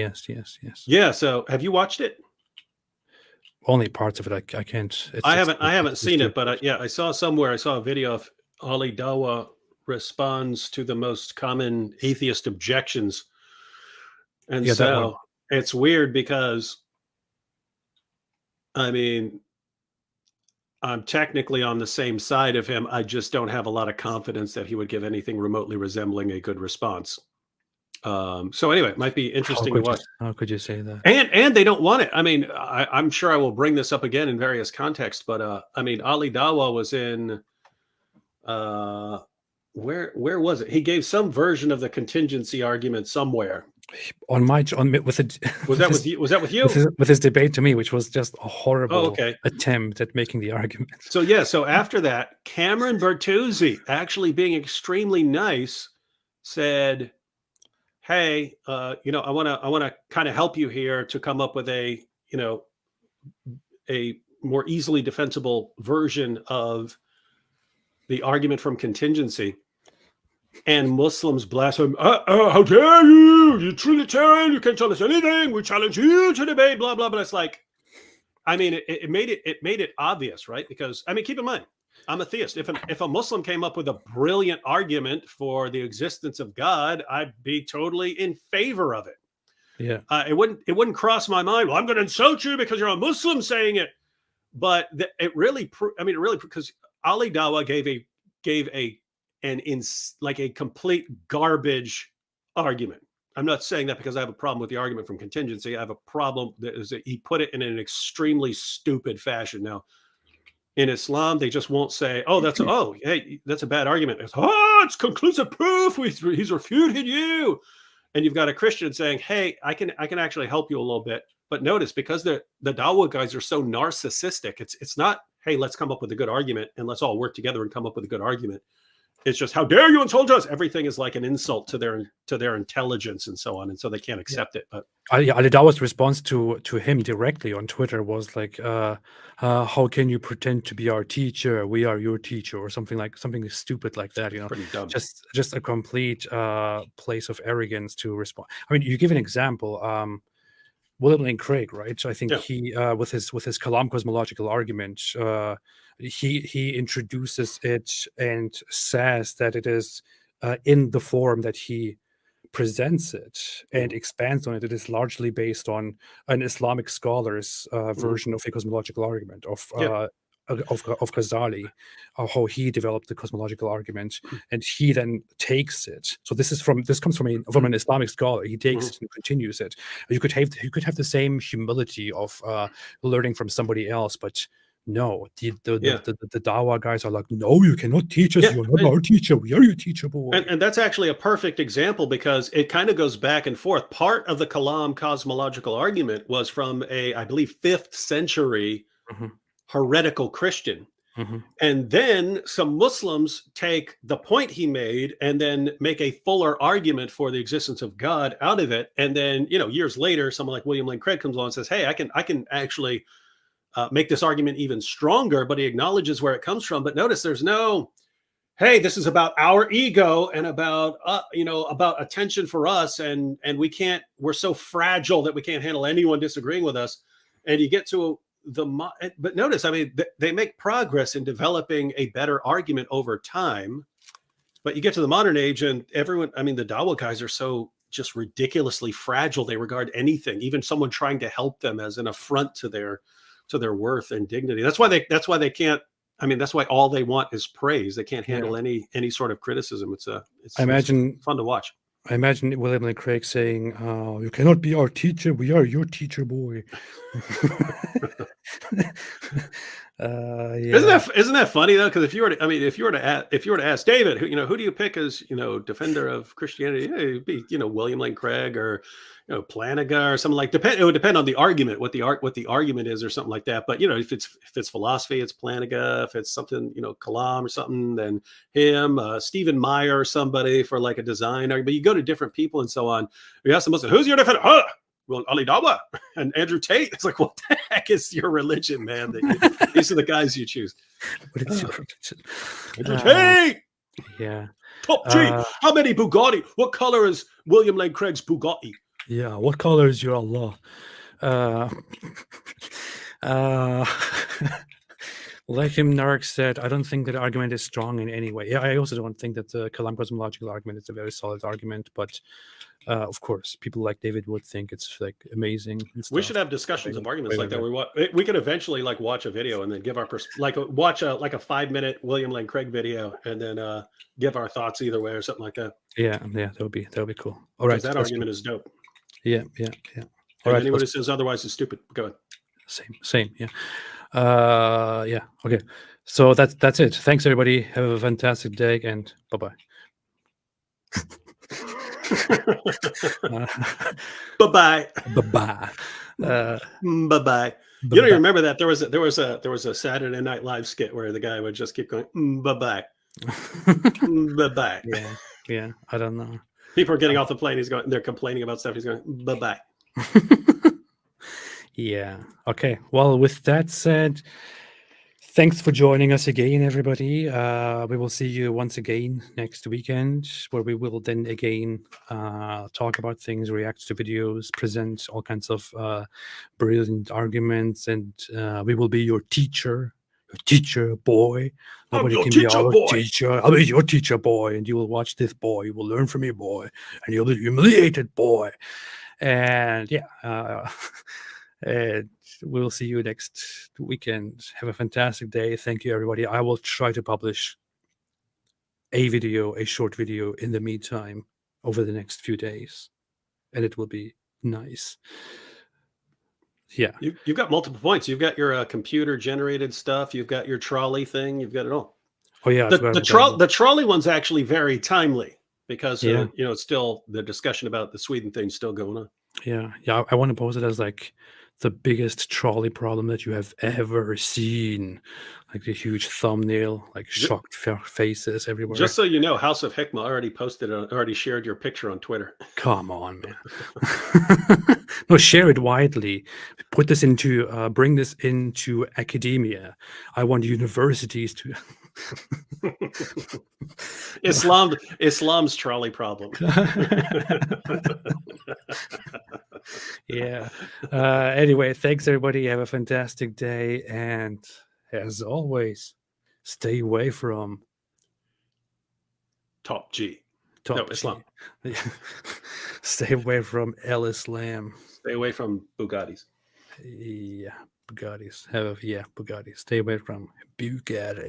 Yeah. So have you watched it? Only parts of it. I can't. I haven't seen it, but I saw somewhere. I saw a video of Ali Dawah responds to the most common atheist objections, and so it's weird because I mean, I'm technically on the same side of him. I just don't have a lot of confidence that he would give anything remotely resembling a good response. So anyway, it might be interesting to watch. How could you say that? And they don't want it. I mean, I'm sure I will bring this up again in various contexts, but I mean, Ali Dawa was in where was it? He gave some version of the contingency argument somewhere. On with it Was that with you? Was that with you? with his debate to me, which was just a horrible okay. attempt at making the argument. So yeah, so after that, Cameron Bertuzzi, actually being extremely nice, said, "Hey, you know, I want to kind of help you here to come up with a, you know, a more easily defensible version of the argument from contingency." And Muslims blaspheme, how dare you? You're Trinitarian, you can't tell us anything. We challenge you to debate, blah, blah, blah. It's like, I mean, it made it obvious, right? Because, I mean, keep in mind, I'm a theist. If a Muslim came up with a brilliant argument for the existence of God, I'd be totally in favor of it. Yeah. It wouldn't cross my mind, well, I'm going to insult you because you're a Muslim saying it. But it really, because Ali Dawa gave a complete garbage argument. I'm not saying that because I have a problem with the argument from contingency. I have a problem that he put it in an extremely stupid fashion. Now, in Islam, they just won't say, hey, that's a bad argument. It's conclusive proof. He's refuted you. And you've got a Christian saying, hey, I can actually help you a little bit. But notice, because the Dawa guys are so narcissistic, it's not, hey, let's come up with a good argument and let's all work together and come up with a good argument. It's just, how dare you insult us? Everything is like an insult to their intelligence and so on, and so they can't accept it. But Ali Dawa's response to him directly on Twitter was like, "How can you pretend to be our teacher? We are your teacher," or something stupid like that. You know, pretty dumb. Just a complete place of arrogance to respond. I mean, you give an example. William Lane Craig, right? So I think he, with his Kalam cosmological argument, he introduces it and says that it is in the form that he presents it and expands on it. It is largely based on an Islamic scholar's version of a cosmological argument of Ghazali, how he developed the cosmological argument, and he then takes it. So this comes from an Islamic scholar. He takes it and continues it. You could have the same humility of learning from somebody else, but no, the Dawa guys are like, no, you cannot teach us. You're not our teacher. We are your teacher, boy. And that's actually a perfect example, because it kind of goes back and forth. Part of the Kalam cosmological argument was from I believe, 5th century heretical Christian. And then some Muslims take the point he made and then make a fuller argument for the existence of God out of it. And then, years later, someone like William Lane Craig comes along and says, hey, I can actually make this argument even stronger, but he acknowledges where it comes from. But notice there's no, hey, this is about our ego and about, about attention for us. And we're so fragile that we can't handle anyone disagreeing with us. And you get to but notice, I mean, they make progress in developing a better argument over time, but you get to the modern age and everyone, I mean, the Dawa guys are so just ridiculously fragile. They regard anything, even someone trying to help them, as an affront to their worth and dignity. That's why they can't, I mean, that's why all they want is praise. They can't handle any sort of criticism. It's fun to watch. I imagine William Lane Craig saying, you cannot be our teacher. We are your teacher, boy. Isn't that funny though? Because if you were to ask David, who do you pick as defender of Christianity? Yeah, it'd be William Lane Craig or Planaga or something like. It would depend on the argument, what the argument is or something like that. But if it's philosophy, it's Planaga. If it's something Kalam or something, then him. Stephen Meyer or somebody for like a design argument. But you go to different people and so on. You ask the Muslim, who's your defender? Well, Ali Dawa and Andrew Tate. It's like, what the heck is your religion, man? These are the guys you choose. What is your religion? Andrew Tate. Yeah. Top G. How many Bugatti? What color is William Lane Craig's Bugatti? Yeah. What color is your Like him, Narek said, I don't think that argument is strong in any way. Yeah, I also don't think that the Kalam cosmological argument is a very solid argument, but of course, people like David would think it's like amazing. And We stuff. should have discussions of arguments like that. Right. We could eventually like watch a video and then give our watch a 5-minute William Lane Craig video and then give our thoughts either way or something like that. Yeah, that would be cool. All right, That argument is dope. Yeah. All right, anyone who says otherwise is stupid. Go ahead. Same. Yeah. Yeah. Okay. So that's it. Thanks everybody. Have a fantastic day and bye-bye. Bye-bye. Bye-bye. Bye-bye. You don't even remember that there was a Saturday Night Live skit where the guy would just keep going bye-bye. Bye-bye. Yeah. I don't know. People are getting off the plane. They're complaining about stuff. He's going bye-bye. Yeah. Okay. Well, with that said, thanks for joining us again, everybody. We will see you once again next weekend, where we will then again talk about things, react to videos, present all kinds of brilliant arguments, and we will be your teacher boy. Nobody can be our teacher. I'll be your teacher boy, and you will watch this boy. You will learn from me, boy, and you'll be humiliated, boy. And yeah. And we'll see you next weekend. Have a fantastic day. Thank you, everybody. I will try to publish a short video in the meantime over the next few days, and it will be nice. Yeah. You've got multiple points. You've got your computer generated stuff. You've got your trolley thing. You've got it all. Oh yeah. The trolley one's actually very timely because it's still the discussion about the Sweden thing's still going on. Yeah. I want to pose it as like the biggest trolley problem that you have ever seen, like the huge thumbnail, like shocked faces everywhere. Just so you know, House of Hikmah already shared your picture on Twitter. Come on, man. No, share it widely. Put this into, bring this into academia. I want universities to. Islam's trolley problem. Yeah. Anyway, thanks everybody. Have a fantastic day, and as always, stay away from Top G. Islam. Stay away from El Islam. Stay away from Bugattis. Yeah, Bugattis. Bugattis. Stay away from Bugatti.